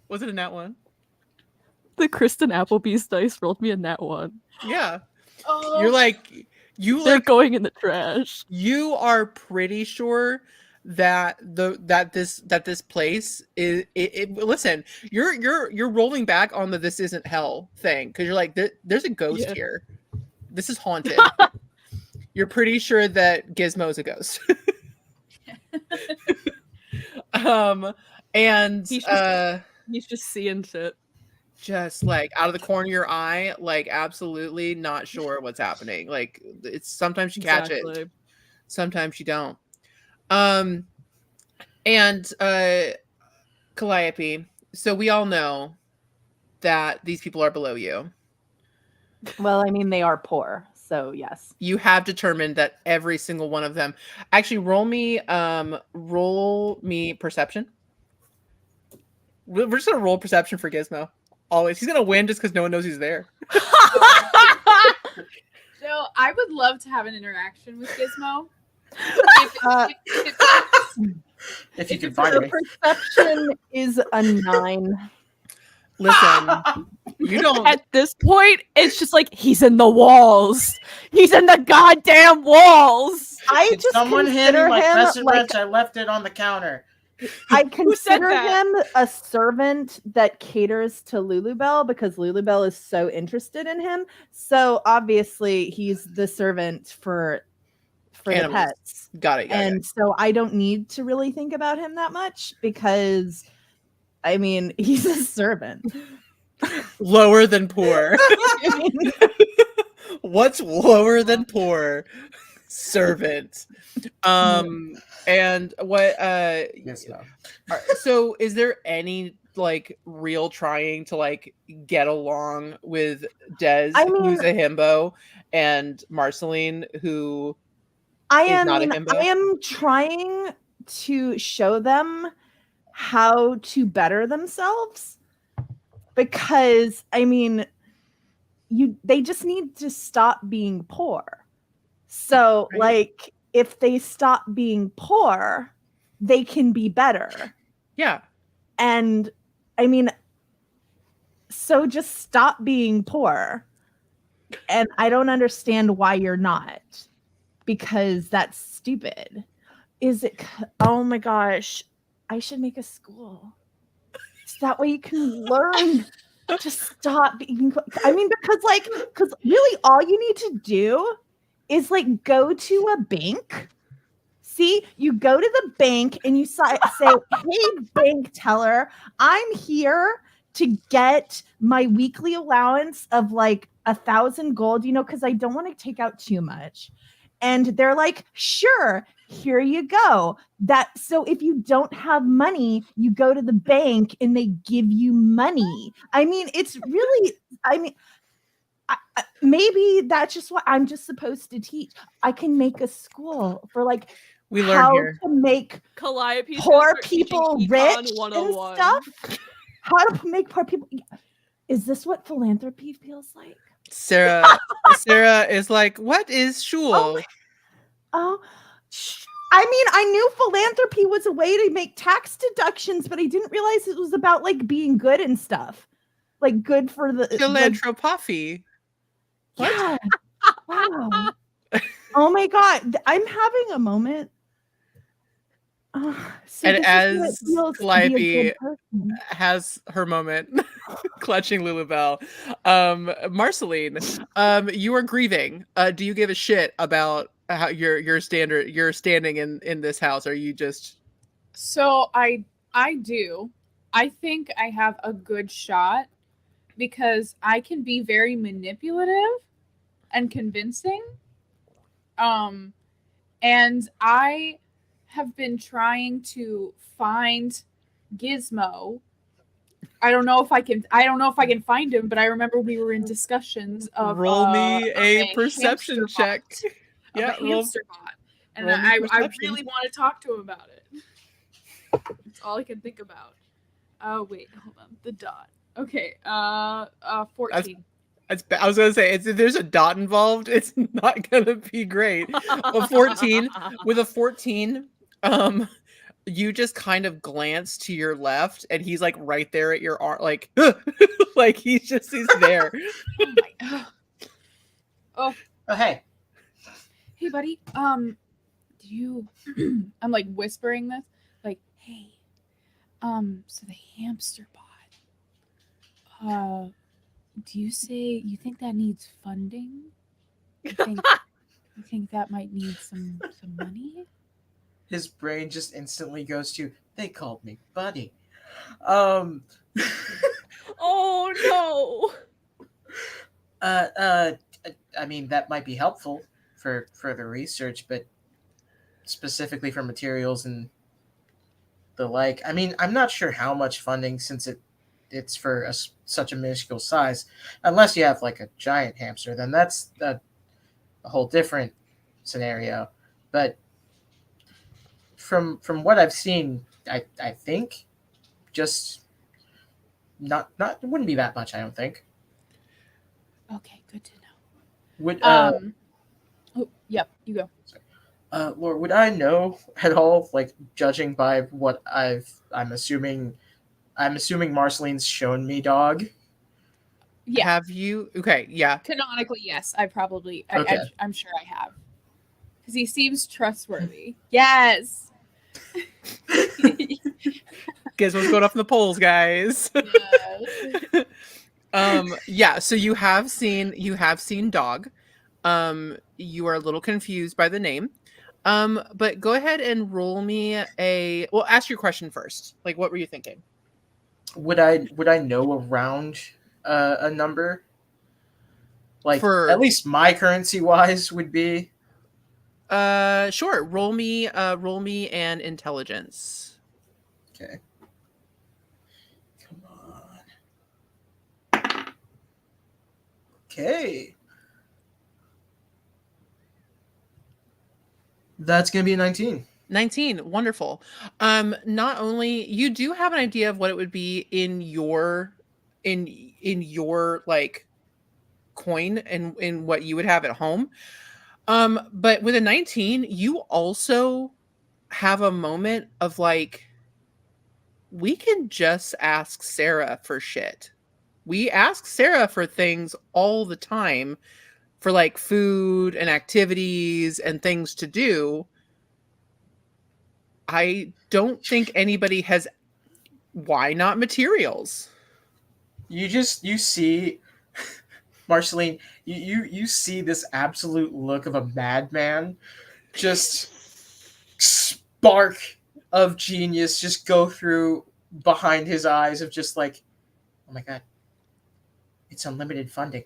[SPEAKER 1] Was it a nat one?
[SPEAKER 3] The Kristen Applebee's dice rolled me a nat 1.
[SPEAKER 1] Yeah.
[SPEAKER 4] Oh,
[SPEAKER 1] You're like
[SPEAKER 3] They're going in the trash.
[SPEAKER 1] you are pretty sure that this place is listen, you're rolling back on the this isn't hell thing because you're like there's a ghost
[SPEAKER 3] Yeah.
[SPEAKER 1] here. This is haunted. You're pretty sure that Gizmo's a ghost. And
[SPEAKER 3] He's just seeing shit.
[SPEAKER 1] just like out of the corner of your eye, like absolutely not sure what's happening. Like it's sometimes you catch it, sometimes you don't. And Calliope, so we all know that these people are below you.
[SPEAKER 2] Well, I mean, they are poor, so yes.
[SPEAKER 1] You have determined that every single one of them. Actually, roll me perception. We're just gonna roll perception for Gizmo. Always, he's gonna win just because no one knows he's there.
[SPEAKER 4] So I would love to have an interaction with Gizmo.
[SPEAKER 5] If you can find me.
[SPEAKER 2] Perception is a 9.
[SPEAKER 1] Listen, you don't.
[SPEAKER 3] At this point, it's just like he's in the walls. He's in the goddamn walls.
[SPEAKER 2] I
[SPEAKER 5] Did
[SPEAKER 2] just
[SPEAKER 5] someone hand
[SPEAKER 2] consider
[SPEAKER 5] me my
[SPEAKER 2] him
[SPEAKER 5] crescent
[SPEAKER 2] like
[SPEAKER 5] wrench? I left it on the counter.
[SPEAKER 2] I
[SPEAKER 3] Who said
[SPEAKER 2] consider
[SPEAKER 3] that?
[SPEAKER 2] him a servant that caters to Lulubelle because Lulubelle is so interested in him. So obviously he's the servant for the
[SPEAKER 1] Animals.
[SPEAKER 2] pets.
[SPEAKER 1] Got it.
[SPEAKER 2] And so I don't need to really think about him that much because I mean he's a servant.
[SPEAKER 1] Lower than poor. What's lower than poor? Servant. And what
[SPEAKER 5] Yes, no.
[SPEAKER 1] so is there any like real trying to like get along with Des,
[SPEAKER 2] I mean-
[SPEAKER 1] who's a himbo, and Marceline, who
[SPEAKER 2] I
[SPEAKER 1] He's not a himbo?
[SPEAKER 2] am trying to show them how to better themselves because I mean they just need to stop being poor. So
[SPEAKER 1] Right.
[SPEAKER 2] like if they stop being poor, they can be better.
[SPEAKER 1] yeah.
[SPEAKER 2] And I mean so just stop being poor. And I don't understand why you're not. Because that's stupid. Is it? Oh my gosh. I should make a school. So that way you can learn to stop being. I mean, because really all you need to do is like go to a bank. See, you go to the bank and you say, hey, bank teller, I'm here to get my weekly allowance of like 1,000 gold, because I don't want to take out too much. And they're like, sure, here you go. So if you don't have money, you go to the bank and they give you money. I mean, it's really, maybe that's just what I'm just supposed to teach. I can make a school for like
[SPEAKER 1] We learn
[SPEAKER 2] how
[SPEAKER 1] here.
[SPEAKER 2] to make
[SPEAKER 3] Calliope's
[SPEAKER 2] poor
[SPEAKER 3] gonna start teaching
[SPEAKER 2] people
[SPEAKER 3] Econ
[SPEAKER 2] rich and
[SPEAKER 3] 101.
[SPEAKER 2] stuff. How to make poor people. Is this what philanthropy feels like?
[SPEAKER 1] Sarah is like, what is shul?
[SPEAKER 2] Oh, I mean, I knew philanthropy was a way to make tax deductions, but I didn't realize it was about like being good and stuff. Like good for the
[SPEAKER 1] Philanthropy. What?
[SPEAKER 2] Yeah. Wow. Oh my God. I'm having a moment. So
[SPEAKER 1] And
[SPEAKER 2] this is what it
[SPEAKER 1] as
[SPEAKER 2] feels to be a
[SPEAKER 1] Calliope
[SPEAKER 2] good person.
[SPEAKER 1] has her moment, clutching Lulubelle, Marceline, you are grieving. Do you give a shit about how your standing in this house? Are you just
[SPEAKER 4] So I do. I think I have a good shot because I can be very manipulative and convincing. And I have been trying to find Gizmo. I don't know if I can find him, but I remember we were in discussions of
[SPEAKER 1] roll me a
[SPEAKER 4] hamster
[SPEAKER 1] perception
[SPEAKER 4] bot.
[SPEAKER 1] check?
[SPEAKER 4] Of
[SPEAKER 1] Yeah,
[SPEAKER 4] a hamster bot. And
[SPEAKER 1] roll me
[SPEAKER 4] I
[SPEAKER 1] perception.
[SPEAKER 4] really want to talk to him about it. That's all I can think about. Oh wait, hold on. The dot. Okay. 14.
[SPEAKER 1] I was gonna say, if there's a dot involved, it's not gonna be great. A 14 with a 14, you just kind of glance to your left, and he's like right there at your arm, like, like he's there.
[SPEAKER 4] Oh my. Oh,
[SPEAKER 5] Oh, hey.
[SPEAKER 4] hey, buddy. Do you? I'm like whispering this, like, hey. So the hamster bot. Do you think that needs funding? You think that might need some money?
[SPEAKER 5] His brain just instantly goes to, they called me buddy. Um
[SPEAKER 3] Oh
[SPEAKER 5] I mean, that might be helpful for further research, but specifically for materials and the like. I mean, I'm not sure how much funding, since it's for such a minuscule size. Unless you have like a giant hamster, then that's a whole different scenario. But from what I've seen, I think just not it wouldn't be that much. I don't think.
[SPEAKER 4] Okay, good to know.
[SPEAKER 5] Would
[SPEAKER 4] Oh, yep, you go.
[SPEAKER 5] Laura, would I know at all? Like, judging by what I'm assuming Marceline's shown me dog.
[SPEAKER 4] Yeah.
[SPEAKER 1] Have you? Okay, yeah.
[SPEAKER 4] Canonically, yes. I probably.
[SPEAKER 5] Okay.
[SPEAKER 4] I'm sure I have. Because he seems trustworthy. Yes.
[SPEAKER 1] Guess what's going off in the polls, guys?
[SPEAKER 4] Yes.
[SPEAKER 1] Yeah. So you have seen dog. You are a little confused by the name. But go ahead and roll me well, ask your question first. Like, what were you thinking?
[SPEAKER 5] Would I know around a number? Like, at least my currency wise would be.
[SPEAKER 1] Sure. Roll me an intelligence.
[SPEAKER 5] Okay. Come on. Okay. That's gonna be a 19.
[SPEAKER 1] 19. Wonderful. Not only you do have an idea of what it would be in your like coin and in what you would have at home. But with a 19, you also have a moment of like, we can just ask Sarah for shit. We ask Sarah for things all the time, for like food and activities and things to do. I don't think anybody has. Why not materials?
[SPEAKER 5] You see, Marceline, you see this absolute look of a madman, just spark of genius just go through behind his eyes of just like, oh my god, it's unlimited funding.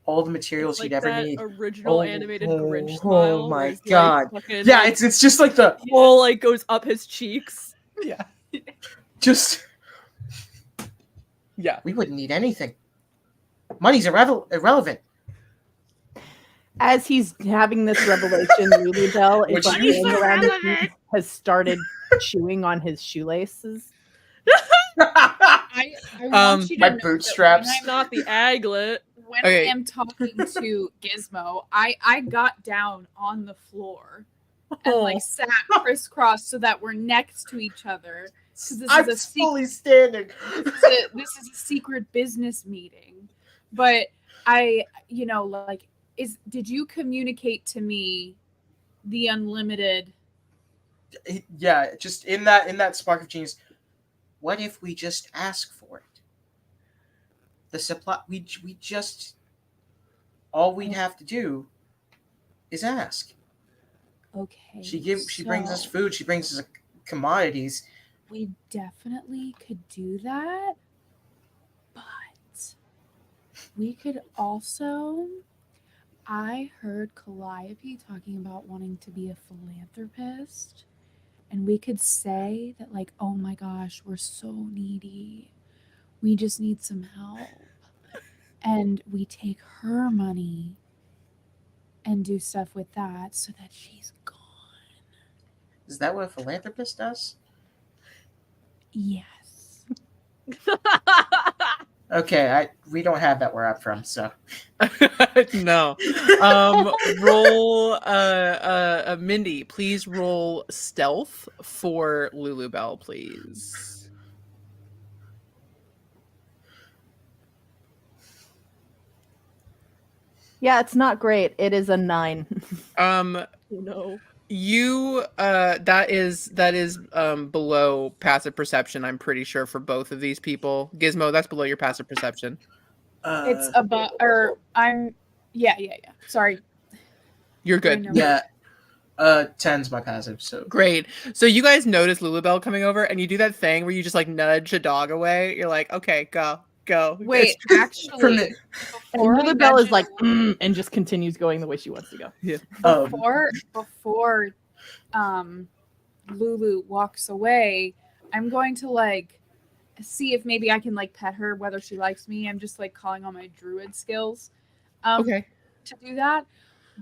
[SPEAKER 5] all the materials
[SPEAKER 3] It's like
[SPEAKER 5] he'd ever
[SPEAKER 3] that
[SPEAKER 5] need.
[SPEAKER 3] original animated Grinch
[SPEAKER 5] Oh
[SPEAKER 3] smile.
[SPEAKER 5] my
[SPEAKER 3] where his,
[SPEAKER 5] god!
[SPEAKER 3] Like, fucking,
[SPEAKER 5] Yeah,
[SPEAKER 3] like,
[SPEAKER 5] it's just like the
[SPEAKER 3] whole like goes up his cheeks.
[SPEAKER 1] Yeah.
[SPEAKER 5] just
[SPEAKER 1] Yeah.
[SPEAKER 5] we wouldn't need anything. Money's irrelevant.
[SPEAKER 2] As he's having this revelation, Lulu Bell is
[SPEAKER 5] Which
[SPEAKER 2] like
[SPEAKER 5] you-
[SPEAKER 2] laying around his feet, has started chewing on his shoelaces.
[SPEAKER 4] I want you to
[SPEAKER 5] My
[SPEAKER 4] know that
[SPEAKER 5] bootstraps.
[SPEAKER 4] when I'm-
[SPEAKER 3] Not the aglet.
[SPEAKER 4] When
[SPEAKER 1] Okay.
[SPEAKER 4] I am talking to Gizmo, I got down on the floor and like sat crisscross so that we're next to each other. Because this
[SPEAKER 5] I'm
[SPEAKER 4] is a
[SPEAKER 5] fully standing.
[SPEAKER 4] this is a secret business meeting. But did you communicate to me the unlimited?
[SPEAKER 5] Yeah, just in that spark of genius. What if we just ask for it? The supply. We just all we'd have to do is ask.
[SPEAKER 4] Okay.
[SPEAKER 5] She brings us
[SPEAKER 4] so
[SPEAKER 5] food. She brings us commodities.
[SPEAKER 4] We definitely could do that, but we could also. I heard Calliope talking about wanting to be a philanthropist, and we could say that, like, oh my gosh, we're so needy. We just need some help. And we take her money and do stuff with that so that she's gone.
[SPEAKER 5] Is that what a philanthropist does?
[SPEAKER 4] Yes.
[SPEAKER 5] Okay, we don't have that where I'm from, so
[SPEAKER 1] No. Roll Mindy, please roll stealth for Lulu Bell, please.
[SPEAKER 2] Yeah, it's not great. It is a 9.
[SPEAKER 3] Oh no.
[SPEAKER 1] You that is below passive perception, I'm pretty sure, for both of these people. Gizmo, that's below your passive perception.
[SPEAKER 4] It's about, or I'm, yeah. Sorry.
[SPEAKER 1] You're good.
[SPEAKER 4] No.
[SPEAKER 5] yeah. 10's my passive, so
[SPEAKER 1] Great. So you guys notice Lulu Bell coming over, and you do that thing where you just like nudge a dog away. You're like, okay, go.
[SPEAKER 4] Wait,
[SPEAKER 5] from
[SPEAKER 4] actually,
[SPEAKER 5] the
[SPEAKER 2] And
[SPEAKER 4] before I
[SPEAKER 2] Lulu Bell is
[SPEAKER 4] mention-
[SPEAKER 2] like, and just continues going the way she wants to go.
[SPEAKER 4] before Lulu walks away, I'm going to like see if maybe I can like pet her, whether she likes me. I'm just like calling on my druid skills
[SPEAKER 1] Okay.
[SPEAKER 4] to do that.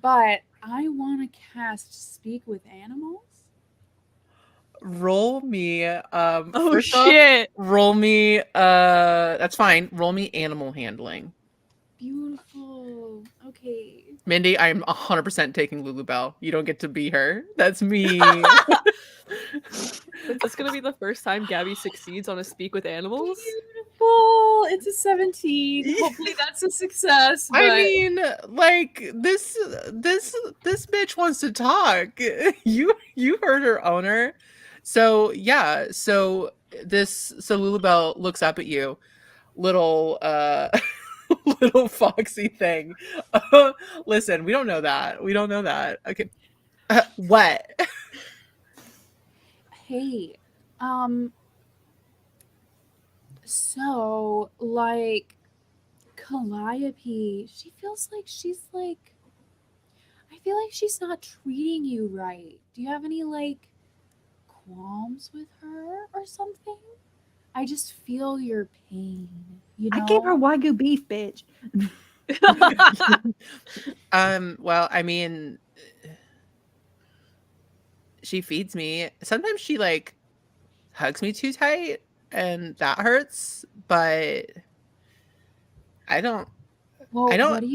[SPEAKER 4] But I want to cast Speak with Animals.
[SPEAKER 1] Roll me.
[SPEAKER 3] Oh
[SPEAKER 1] First off,
[SPEAKER 3] shit.
[SPEAKER 1] roll me. That's fine. Roll me animal handling.
[SPEAKER 4] Beautiful. Okay.
[SPEAKER 1] Mindy, I'm 100% taking Lulu Bell. You don't get to be her. That's me.
[SPEAKER 3] Is this gonna be the first time Gabby succeeds on a speak with animals?
[SPEAKER 4] Beautiful. It's a 17. Hopefully that's a success. But
[SPEAKER 1] I mean, like this bitch wants to talk. You heard her owner. So yeah. So Lulu Bell looks up at you, little little foxy thing. Listen, we don't know that. Okay. What?
[SPEAKER 4] hey, so like Calliope, she feels like she's like, I feel like she's not treating you right. Do you have any like qualms with her or something? I just feel your pain. You know?
[SPEAKER 2] I gave her Wagyu beef, bitch.
[SPEAKER 1] Well, I mean, she feeds me. Sometimes she like hugs me too tight, and that hurts. But I don't.
[SPEAKER 4] Well,
[SPEAKER 1] I don't-
[SPEAKER 4] what do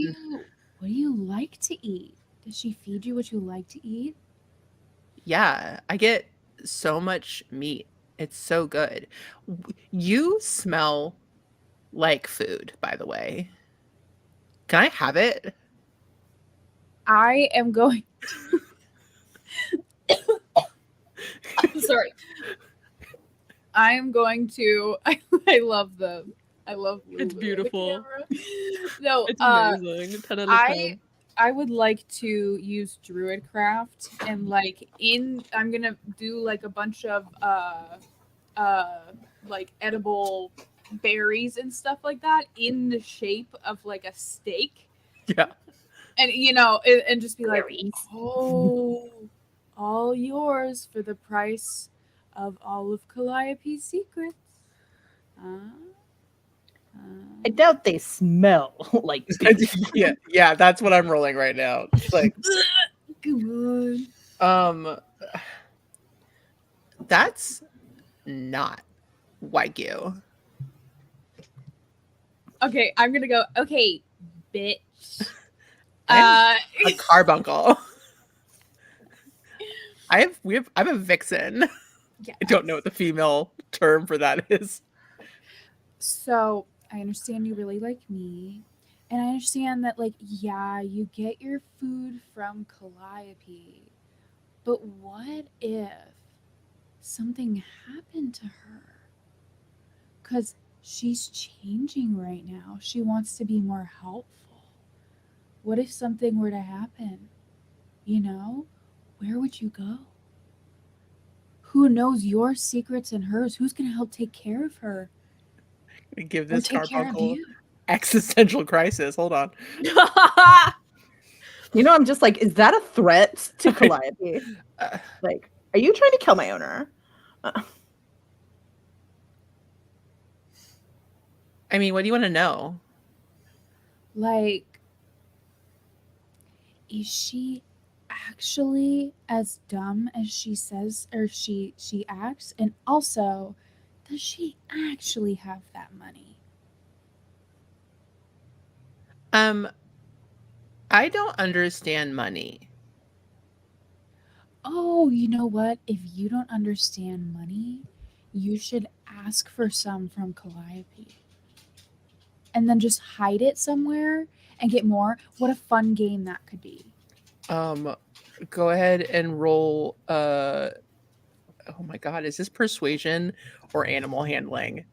[SPEAKER 4] you like to eat? Does she feed you what you like to eat?
[SPEAKER 1] Yeah, I get so much meat. It's so good. You smell like food, by the way. Can I have it?
[SPEAKER 4] I am going. I'm sorry. I am going to. I love the. I love. Lulu
[SPEAKER 3] It's
[SPEAKER 4] in the
[SPEAKER 3] beautiful.
[SPEAKER 4] camera. No,
[SPEAKER 3] It's amazing. 10 out of 10.
[SPEAKER 4] I would like to use Druidcraft and I'm gonna do like a bunch of like edible berries and stuff like that in the shape of like a steak,
[SPEAKER 1] Yeah.
[SPEAKER 4] And and just be like, oh, all yours for the price of all of Calliope's secrets.
[SPEAKER 2] I doubt they smell like beef.
[SPEAKER 1] yeah, that's what I'm rolling right now. It's like,
[SPEAKER 4] Come on.
[SPEAKER 1] that's not Wagyu.
[SPEAKER 4] Okay, I'm gonna go. Okay, bitch.
[SPEAKER 1] I'm a carbuncle. I'm a vixen.
[SPEAKER 4] Yeah.
[SPEAKER 1] I don't know what the female term for that is.
[SPEAKER 4] So I understand you really like me, and I understand that, like, yeah, you get your food from Calliope, but what if something happened to her? Because she's changing right now. She wants to be more helpful. What if something were to happen? Where would you go? Who knows your secrets and hers? Who's going to help take care of her?
[SPEAKER 1] I give
[SPEAKER 4] Or
[SPEAKER 1] this
[SPEAKER 4] take care of
[SPEAKER 1] carbuncle
[SPEAKER 4] you?
[SPEAKER 1] existential crisis. Hold on.
[SPEAKER 2] I'm just like, is that a threat to Calliope? Like, are you trying to kill my owner?
[SPEAKER 1] I mean, what do you want to know?
[SPEAKER 4] Like, is she actually as dumb as she says, or she acts? And also, does she actually have that money?
[SPEAKER 1] I don't understand money.
[SPEAKER 4] Oh, you know what? If you don't understand money, you should ask for some from Calliope. And then just hide it somewhere and get more. What a fun game that could be.
[SPEAKER 1] Go ahead and roll oh my god, is this persuasion or animal handling?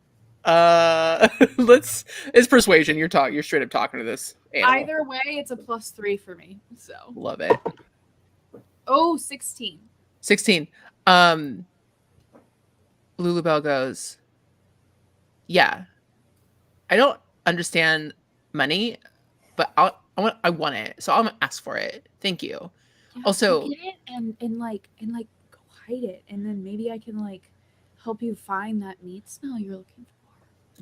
[SPEAKER 1] It's persuasion. You're straight up talking to this animal.
[SPEAKER 4] Either way, it's a +3 for me. So
[SPEAKER 1] Love it.
[SPEAKER 4] Oh, 16.
[SPEAKER 1] 16. Lulubelle goes, yeah, I don't understand money, but I want it, so I'm gonna ask for it. Thank you.
[SPEAKER 4] Yeah,
[SPEAKER 1] Also,
[SPEAKER 4] go get it and go hide it, and then maybe I can help you find that meat smell you're looking for.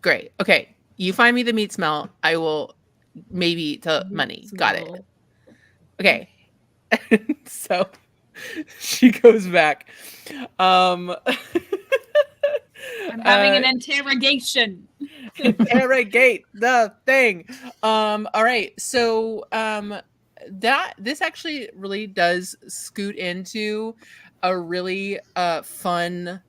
[SPEAKER 1] great. Okay, you find me the meat smell. I will maybe to money. Got it. Okay. So she goes back.
[SPEAKER 4] I'm having an interrogation.
[SPEAKER 1] Interrogate the thing. All right. So this actually really does scoot into a really fun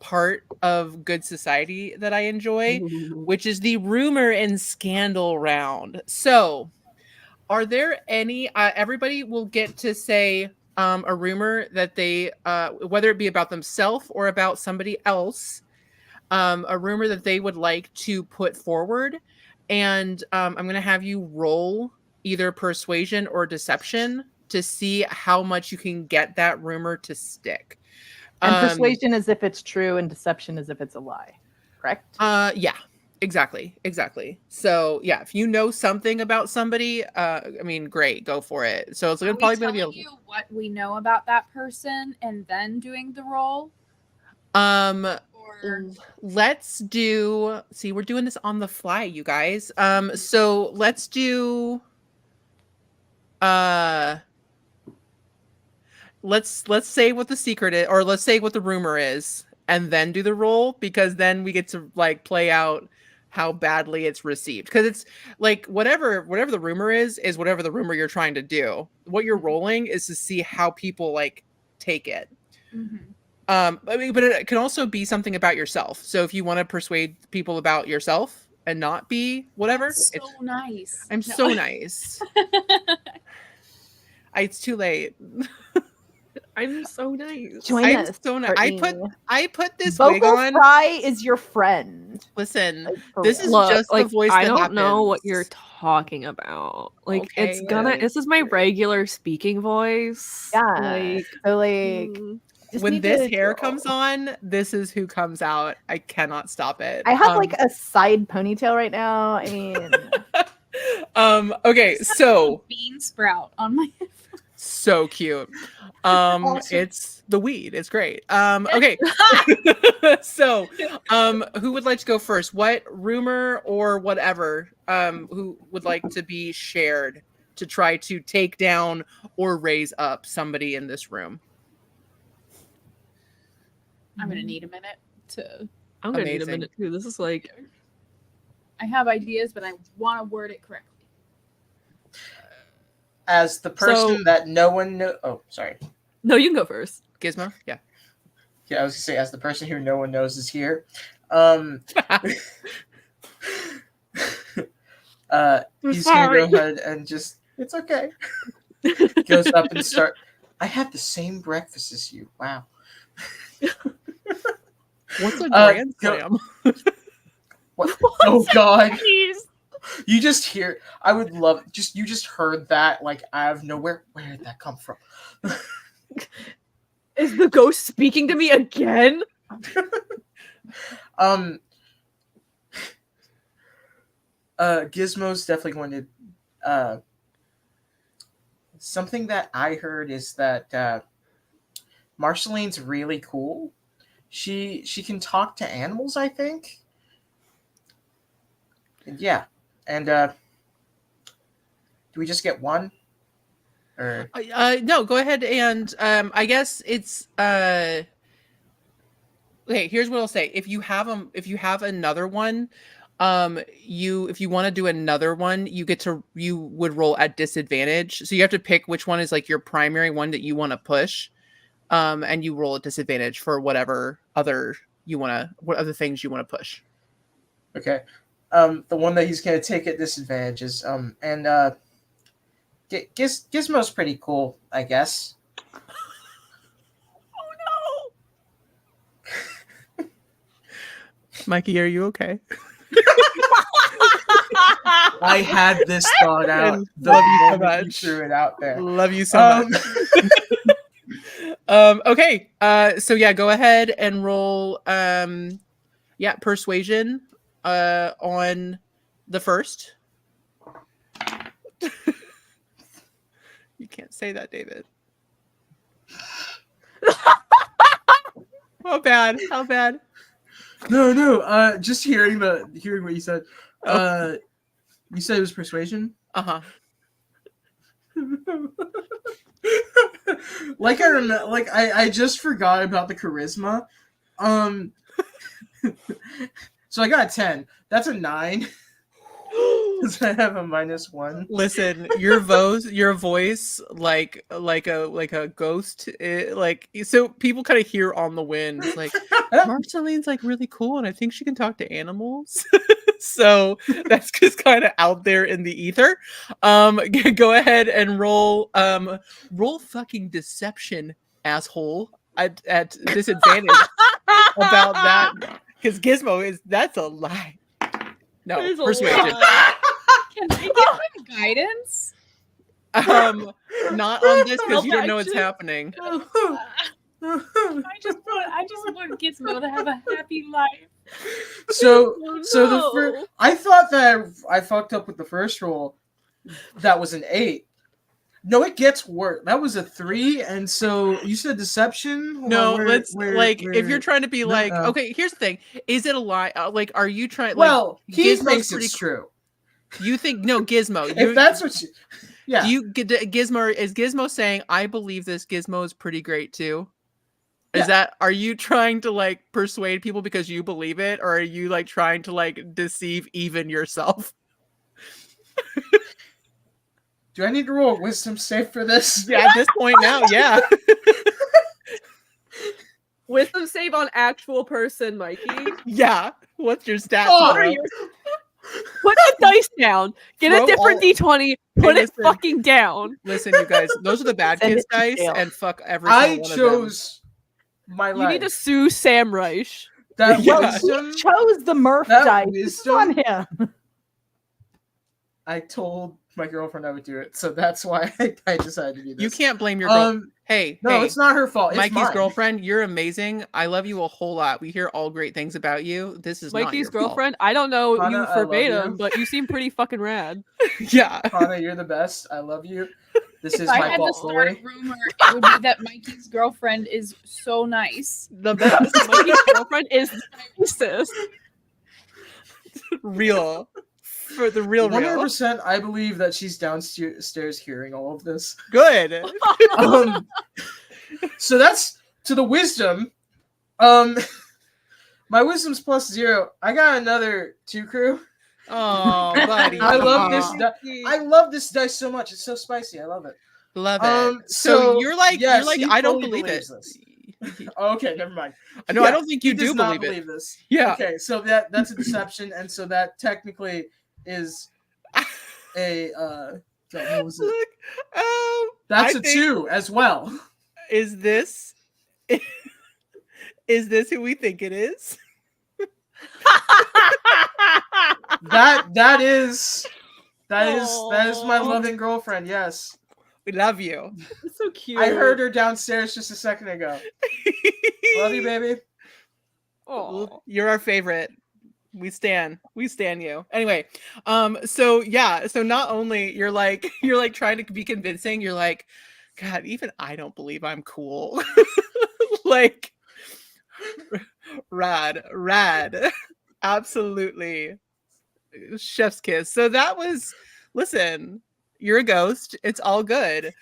[SPEAKER 1] part of good society that I enjoy, which is the rumor and scandal round. So are there any everybody will get to say a rumor that they whether it be about themselves or about somebody else, a rumor that they would like to put forward, and I'm going to have you roll either persuasion or deception to see how much you can get that rumor to stick.
[SPEAKER 2] And persuasion is if it's true, and deception is if it's a lie. Correct?
[SPEAKER 1] Yeah, exactly. So yeah, if you know something about somebody, I mean, great, go for it. So it's probably going to be
[SPEAKER 4] you what we know about that person and then doing the roll.
[SPEAKER 1] Let's do. See, we're doing this on the fly, you guys. So let's do. Let's say what the secret is, or let's say what the rumor is, and then do the roll, because then we get to play out how badly it's received, because it's whatever the rumor is whatever the rumor you're trying to do. What you're rolling is to see how people take it.
[SPEAKER 4] Mm-hmm.
[SPEAKER 1] I mean, but it can also be something about yourself. So if you want to persuade people about yourself and not be whatever,
[SPEAKER 4] that's so nice.
[SPEAKER 1] I'm so nice. It's too late.
[SPEAKER 3] I'm so nice.
[SPEAKER 2] Join us.
[SPEAKER 1] So nice. I put this
[SPEAKER 2] Vocal
[SPEAKER 1] wig on.
[SPEAKER 2] Fry is your friend.
[SPEAKER 1] Listen,
[SPEAKER 2] For
[SPEAKER 1] this
[SPEAKER 2] real.
[SPEAKER 1] is
[SPEAKER 3] Look,
[SPEAKER 1] just the voice.
[SPEAKER 3] I
[SPEAKER 1] that
[SPEAKER 3] don't know what
[SPEAKER 1] happens.
[SPEAKER 3] you're talking about.
[SPEAKER 1] Okay,
[SPEAKER 3] it's gonna. This is my regular speaking voice.
[SPEAKER 2] Yeah. So just
[SPEAKER 1] when
[SPEAKER 2] need
[SPEAKER 1] this
[SPEAKER 2] to
[SPEAKER 1] hair
[SPEAKER 2] roll.
[SPEAKER 1] comes on, this is who comes out. I cannot stop it.
[SPEAKER 2] I have a side ponytail right now. I mean,
[SPEAKER 1] Okay, so
[SPEAKER 4] bean sprout on my
[SPEAKER 1] so cute.
[SPEAKER 5] Awesome.
[SPEAKER 1] It's the weed. It's great. Okay. So, who would like to go first? What rumor or whatever? Who would like to be shared to try to take down or raise up somebody in this room?
[SPEAKER 4] I'm gonna need a minute to.
[SPEAKER 3] I'm gonna need a
[SPEAKER 1] Amazing.
[SPEAKER 3] minute too. This is like
[SPEAKER 4] I have ideas, but I want to word it correctly.
[SPEAKER 5] As the person
[SPEAKER 3] So-
[SPEAKER 5] that no one know. Oh, sorry.
[SPEAKER 3] no. You can go first.
[SPEAKER 1] Gizmo? Yeah.
[SPEAKER 5] Yeah, I was gonna say, as the person who no one knows is here. He's
[SPEAKER 3] sorry.
[SPEAKER 5] gonna go ahead and just. It's okay. Goes up and start. I had the same breakfast as you. Wow.
[SPEAKER 1] What's a
[SPEAKER 5] Uh,
[SPEAKER 1] grand
[SPEAKER 5] go-
[SPEAKER 1] slam?
[SPEAKER 5] What? Oh God.
[SPEAKER 3] Please.
[SPEAKER 5] You just hear. I would love. You just heard that like out of nowhere. Where did that come from?
[SPEAKER 3] Is the ghost speaking to me again?
[SPEAKER 5] Gizmo's definitely going to. Something that I heard is that Marceline's really cool. She can talk to animals, I think. And yeah, and do we just get one? Or
[SPEAKER 1] No, go ahead and I guess it's okay, here's what I'll say. If you have another one, if you want to do another one, you would roll at disadvantage. So you have to pick which one is like your primary one that you want to push. And you roll at disadvantage for whatever other what other things you want to push.
[SPEAKER 5] okay, the one that he's gonna take at disadvantage is Gizmo's pretty cool, I guess.
[SPEAKER 1] Mikey, are you okay?
[SPEAKER 5] I had this thought out.
[SPEAKER 1] And
[SPEAKER 5] The
[SPEAKER 1] love you so
[SPEAKER 5] moment you
[SPEAKER 1] much.
[SPEAKER 5] threw it out there.
[SPEAKER 1] Love you so much. Okay. So yeah, go ahead and roll persuasion on the first. You can't say that, David. How bad? How bad?
[SPEAKER 5] No. Just hearing what you said. You said it was persuasion.
[SPEAKER 1] Uh-huh.
[SPEAKER 5] Like I remember, like I just forgot about the charisma. So I got a 10. That's a 9. Because I have a -1.
[SPEAKER 1] Listen, your voice, like a ghost, so people kind of hear on the wind. It's like Marceline's like really cool, and I think she can talk to animals. So that's just kind of out there in the ether. Go ahead and roll fucking deception, asshole, at disadvantage about that, because Gizmo that's a lie. No,
[SPEAKER 3] There's a
[SPEAKER 1] persuasion.
[SPEAKER 3] lie.
[SPEAKER 4] Can I get some guidance?
[SPEAKER 1] Not on this because you don't know what's
[SPEAKER 3] Actually-
[SPEAKER 1] happening.
[SPEAKER 4] I just want Gizmo to have a happy life.
[SPEAKER 5] So
[SPEAKER 3] Oh,
[SPEAKER 5] so I thought that I fucked up with the first roll. That was an 8. No, it gets worse. That was a 3, and so you said deception. Hold
[SPEAKER 1] No,
[SPEAKER 5] on,
[SPEAKER 1] if you're trying to be like,
[SPEAKER 5] No.
[SPEAKER 1] okay, here's the thing: is it a lie? Like, are you trying?
[SPEAKER 5] well, he
[SPEAKER 1] Gizmo's
[SPEAKER 5] thinks
[SPEAKER 1] pretty
[SPEAKER 5] it's true.
[SPEAKER 1] you think no, Gizmo?
[SPEAKER 5] If that's what you, yeah.
[SPEAKER 1] do you get Gizmo? Is Gizmo saying, "I believe this"? Gizmo is pretty great too. Is
[SPEAKER 5] Yeah.
[SPEAKER 1] that? Are you trying to like persuade people because you believe it, or are you like trying to like deceive even yourself?
[SPEAKER 5] Do I need to roll a wisdom save for this?
[SPEAKER 1] Yeah, at this point now, yeah.
[SPEAKER 3] Wisdom save on actual person, Mikey.
[SPEAKER 1] Yeah. What's your stat?
[SPEAKER 5] Oh,
[SPEAKER 1] Laura?
[SPEAKER 3] Put the dice down. Get
[SPEAKER 1] Throw
[SPEAKER 3] a different
[SPEAKER 1] all-
[SPEAKER 3] D20. Put it
[SPEAKER 1] listen.
[SPEAKER 3] fucking down.
[SPEAKER 1] Listen, you guys, those are the bad
[SPEAKER 2] Send
[SPEAKER 1] kids
[SPEAKER 2] it to
[SPEAKER 1] dice,
[SPEAKER 2] jail.
[SPEAKER 1] and fuck every
[SPEAKER 5] I
[SPEAKER 1] single one of them.
[SPEAKER 5] chose my
[SPEAKER 3] You
[SPEAKER 5] life.
[SPEAKER 3] need to sue Sam Reich.
[SPEAKER 5] That
[SPEAKER 1] Yeah.
[SPEAKER 5] wisdom.
[SPEAKER 2] He chose the Murph
[SPEAKER 5] That
[SPEAKER 2] dice.
[SPEAKER 5] wisdom-
[SPEAKER 2] On him.
[SPEAKER 5] I told my girlfriend, I would do it. So that's why I decided to do this.
[SPEAKER 1] You can't blame your girl. Hey,
[SPEAKER 5] no,
[SPEAKER 1] hey,
[SPEAKER 5] it's not her fault. It's
[SPEAKER 1] Mikey's
[SPEAKER 5] mine.
[SPEAKER 1] girlfriend, you're amazing. I love you a whole lot. We hear all great things about you. This is not
[SPEAKER 3] Mikey's
[SPEAKER 1] your fault.
[SPEAKER 3] girlfriend. I don't know
[SPEAKER 5] Hannah,
[SPEAKER 3] you
[SPEAKER 5] I love
[SPEAKER 3] verbatim,
[SPEAKER 5] you.
[SPEAKER 3] but you seem pretty fucking rad.
[SPEAKER 1] Yeah.
[SPEAKER 5] Hannah, you're the best. I love you. This
[SPEAKER 4] If
[SPEAKER 5] is
[SPEAKER 4] I
[SPEAKER 5] my
[SPEAKER 4] had to
[SPEAKER 5] fault
[SPEAKER 4] start a
[SPEAKER 5] fully.
[SPEAKER 4] rumor, it would be that Mikey's girlfriend is so nice.
[SPEAKER 1] The best.
[SPEAKER 3] Mikey's girlfriend is nicest.
[SPEAKER 1] Real. For the real.
[SPEAKER 5] 100%, I believe that she's downstairs hearing all of this.
[SPEAKER 1] Good.
[SPEAKER 5] So that's to the wisdom. My wisdom's +0. I got another 2 crew.
[SPEAKER 1] Oh, buddy.
[SPEAKER 5] I love this. I love this dice so much. It's so spicy. I love it.
[SPEAKER 1] Love it. So you're like,
[SPEAKER 5] yes,
[SPEAKER 1] you're
[SPEAKER 5] he
[SPEAKER 1] like, I don't
[SPEAKER 5] fully
[SPEAKER 1] believe it.
[SPEAKER 5] believes this. Okay, never mind.
[SPEAKER 1] No, I don't think you
[SPEAKER 5] he
[SPEAKER 1] do
[SPEAKER 5] does not
[SPEAKER 1] believe it.
[SPEAKER 5] this.
[SPEAKER 1] Yeah.
[SPEAKER 5] Okay, so that's a deception, and so that technically is a what was it?
[SPEAKER 1] Look,
[SPEAKER 5] That's
[SPEAKER 1] I
[SPEAKER 5] a
[SPEAKER 1] think-
[SPEAKER 5] 2 as well.
[SPEAKER 1] Is this who we think it is?
[SPEAKER 5] That is my
[SPEAKER 3] Aw.
[SPEAKER 5] loving girlfriend. Yes,
[SPEAKER 1] We love you.
[SPEAKER 3] It's so cute.
[SPEAKER 5] I heard her downstairs just a second ago. Love you, baby.
[SPEAKER 3] Aw.
[SPEAKER 1] You're our favorite. We stan you. Anyway, so yeah, so not only you're like trying to be convincing, you're like, God, even I don't believe I'm cool. Like, rad, absolutely, chef's kiss. So that was, listen, you're a ghost. It's all good.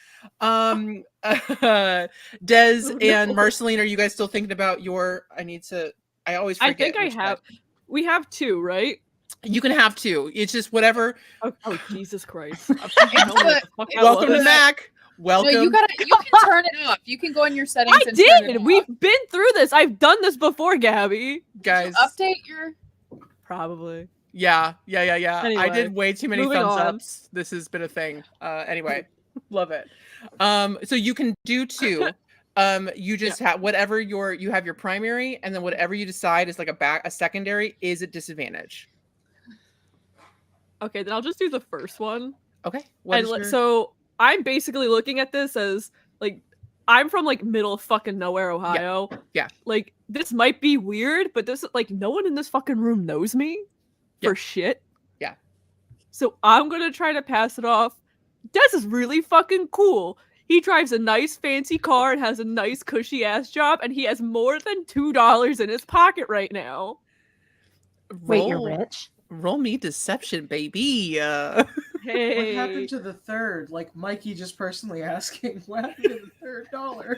[SPEAKER 1] Des and Marceline, are you guys still thinking about your? I always forget.
[SPEAKER 3] I think I
[SPEAKER 1] which
[SPEAKER 3] have.
[SPEAKER 1] guy.
[SPEAKER 3] We have 2, right?
[SPEAKER 1] You can have 2. It's just whatever.
[SPEAKER 3] Oh Jesus Christ! Welcome
[SPEAKER 1] Welcome to Mac. Welcome.
[SPEAKER 4] No, you can turn it off. You can go in your settings.
[SPEAKER 3] I
[SPEAKER 4] and turn it
[SPEAKER 3] did.
[SPEAKER 4] off.
[SPEAKER 3] We've been through this. I've done this before, Gabby.
[SPEAKER 1] guys.
[SPEAKER 4] Update your.
[SPEAKER 3] Probably.
[SPEAKER 1] Yeah. I
[SPEAKER 3] Anyway,
[SPEAKER 1] did way too many
[SPEAKER 3] moving
[SPEAKER 1] thumbs
[SPEAKER 3] on.
[SPEAKER 1] ups. This has been a thing. Anyway, love it. So you can do 2. You just have whatever you have your primary, and then whatever you decide is like a secondary is at disadvantage.
[SPEAKER 3] Okay, then I'll just do the first one.
[SPEAKER 1] Okay.
[SPEAKER 3] So I'm basically looking at this as like I'm from like middle of fucking nowhere, Ohio.
[SPEAKER 1] Yeah.
[SPEAKER 3] Like this might be weird, but this like no one in this fucking room knows me for shit.
[SPEAKER 1] Yeah.
[SPEAKER 3] So I'm gonna try to pass it off. Des is really fucking cool. He drives a nice fancy car and has a nice cushy ass job, and he has more than $2 in his pocket right now.
[SPEAKER 2] Wait, you're rich?
[SPEAKER 1] Roll me deception, baby.
[SPEAKER 3] Hey.
[SPEAKER 5] What happened to the third? Like Mikey just personally asking, what happened to the $3?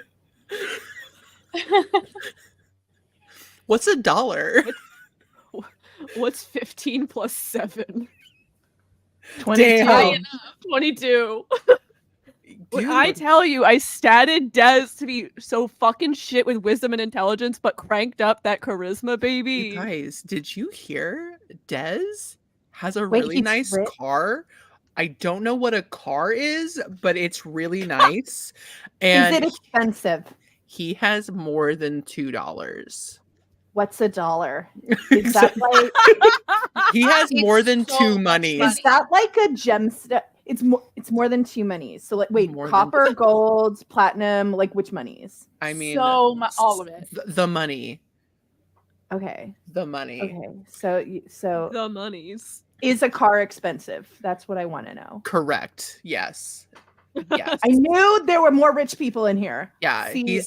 [SPEAKER 1] What's $1?
[SPEAKER 3] What's 15 plus 7?
[SPEAKER 2] 22.
[SPEAKER 1] Damn.
[SPEAKER 3] 22. When
[SPEAKER 1] Dude.
[SPEAKER 3] I tell you, I statted Des to be so fucking shit with wisdom and intelligence, but cranked up that charisma, baby.
[SPEAKER 1] You guys, did you hear Des has a
[SPEAKER 2] Wait,
[SPEAKER 1] really
[SPEAKER 2] he's
[SPEAKER 1] nice
[SPEAKER 2] rich?
[SPEAKER 1] car? I don't know what a car is, but it's really nice. And
[SPEAKER 2] Is it expensive?
[SPEAKER 1] he has more than $2.
[SPEAKER 2] What's $1? Is that like
[SPEAKER 1] He has
[SPEAKER 4] It's
[SPEAKER 1] more than
[SPEAKER 4] so
[SPEAKER 1] 2
[SPEAKER 4] much
[SPEAKER 1] monies.
[SPEAKER 4] money.
[SPEAKER 2] is that like a gemstone? It's more than 2 monies. So like wait,
[SPEAKER 1] More than-
[SPEAKER 2] copper, gold, platinum, like which monies?
[SPEAKER 1] I mean,
[SPEAKER 4] so all of it.
[SPEAKER 1] The money.
[SPEAKER 2] Okay.
[SPEAKER 1] The money.
[SPEAKER 2] Okay. So
[SPEAKER 3] The monies.
[SPEAKER 2] is a car expensive? That's what I want to know.
[SPEAKER 1] Correct. Yes. Yes.
[SPEAKER 2] I knew there were more rich people in here.
[SPEAKER 1] Yeah.
[SPEAKER 2] See,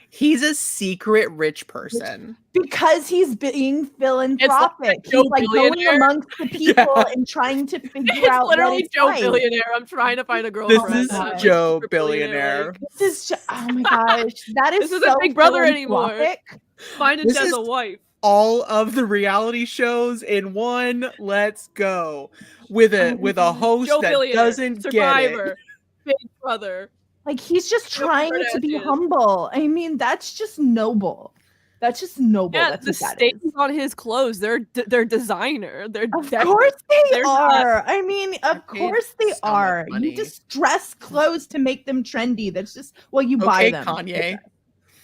[SPEAKER 1] He's a secret rich person.
[SPEAKER 2] because he's being philanthropic.
[SPEAKER 3] Joe
[SPEAKER 2] He's like going
[SPEAKER 3] Billionaire.
[SPEAKER 2] amongst the people and trying to figure
[SPEAKER 3] It's
[SPEAKER 2] out what
[SPEAKER 3] literally
[SPEAKER 2] it's
[SPEAKER 3] Joe
[SPEAKER 2] like.
[SPEAKER 3] Billionaire. I'm trying to find a
[SPEAKER 1] This
[SPEAKER 3] girlfriend.
[SPEAKER 1] is
[SPEAKER 2] God.
[SPEAKER 1] Joe
[SPEAKER 3] Super
[SPEAKER 1] Billionaire.
[SPEAKER 2] This is oh my gosh, that is
[SPEAKER 3] This isn't
[SPEAKER 2] so
[SPEAKER 3] Big Brother anymore.
[SPEAKER 2] philanthropic.
[SPEAKER 3] Finding
[SPEAKER 1] This
[SPEAKER 3] Des
[SPEAKER 1] is-
[SPEAKER 3] a wife.
[SPEAKER 1] All of the reality shows in one. Let's go with a host
[SPEAKER 3] Joe
[SPEAKER 1] that
[SPEAKER 3] Billionaire.
[SPEAKER 1] doesn't
[SPEAKER 3] Survivor. Big Brother.
[SPEAKER 2] Like he's just
[SPEAKER 3] Joe
[SPEAKER 2] trying to be
[SPEAKER 3] Kardashian.
[SPEAKER 2] humble. I mean, that's just noble. That's just noble.
[SPEAKER 3] Yeah,
[SPEAKER 2] That's
[SPEAKER 3] the
[SPEAKER 2] what that
[SPEAKER 3] stains
[SPEAKER 2] is.
[SPEAKER 3] on his clothes. They're designer. They're
[SPEAKER 2] Of
[SPEAKER 3] decorative.
[SPEAKER 2] course they
[SPEAKER 3] They're not-
[SPEAKER 2] are. I mean, of
[SPEAKER 1] paid
[SPEAKER 2] course they
[SPEAKER 1] so much
[SPEAKER 2] are.
[SPEAKER 1] money.
[SPEAKER 2] You just dress clothes to make them trendy. That's just you buy
[SPEAKER 1] Okay,
[SPEAKER 2] them.
[SPEAKER 1] Kanye.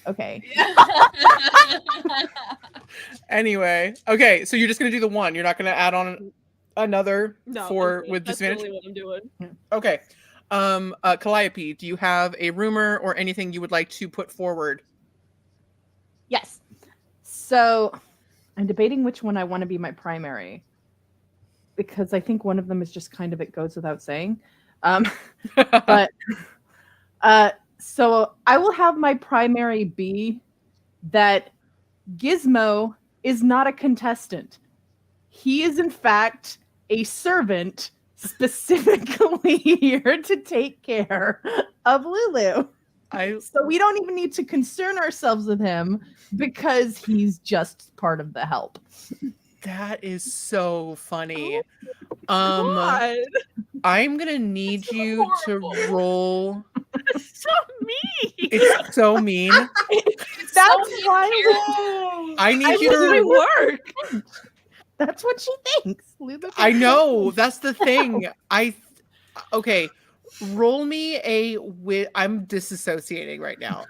[SPEAKER 2] Okay.
[SPEAKER 1] Anyway, okay, so you're just gonna do the one. You're not gonna add on. another
[SPEAKER 3] No,
[SPEAKER 1] for
[SPEAKER 3] I'm good.
[SPEAKER 1] with
[SPEAKER 3] That's
[SPEAKER 1] disadvantage?
[SPEAKER 3] really what I'm doing.
[SPEAKER 1] Okay. Calliope, do you have a rumor or anything you would like to put forward?
[SPEAKER 2] Yes. So I'm debating which one I want to be my primary because I think one of them is just kind of it goes without saying. But so I will have my primary be that Gizmo is not a contestant. He is in fact a servant specifically here to take care of Lulu. So we don't even need to concern ourselves with him because he's just part of the help.
[SPEAKER 1] That is so funny.
[SPEAKER 3] God,
[SPEAKER 1] I'm gonna need
[SPEAKER 4] so
[SPEAKER 1] you to
[SPEAKER 4] horrible.
[SPEAKER 1] roll.
[SPEAKER 3] that's so mean.
[SPEAKER 1] It's so mean.
[SPEAKER 4] It's
[SPEAKER 2] That's
[SPEAKER 4] so mean,
[SPEAKER 2] why
[SPEAKER 4] Karen.
[SPEAKER 1] I need
[SPEAKER 2] I
[SPEAKER 1] you
[SPEAKER 3] Does
[SPEAKER 1] to.
[SPEAKER 3] it work?
[SPEAKER 2] that's what she thinks. Lulu
[SPEAKER 1] I
[SPEAKER 2] thinks
[SPEAKER 1] know that's the thing. Okay. Roll me a I'm disassociating right now.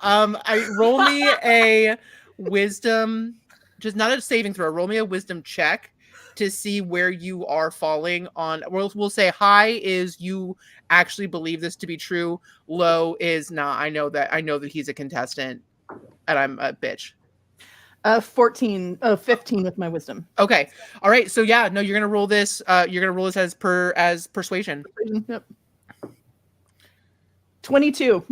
[SPEAKER 1] Roll me a wisdom, just not a saving throw. Roll me a wisdom check to see where you are falling on. We'll say high is you actually believe this to be true. Low is not. I know that he's a contestant, and I'm a bitch.
[SPEAKER 2] 15 with my wisdom.
[SPEAKER 1] Okay. All right. So yeah, no, you're gonna roll this. You're gonna roll this as persuasion.
[SPEAKER 2] Yep. 22.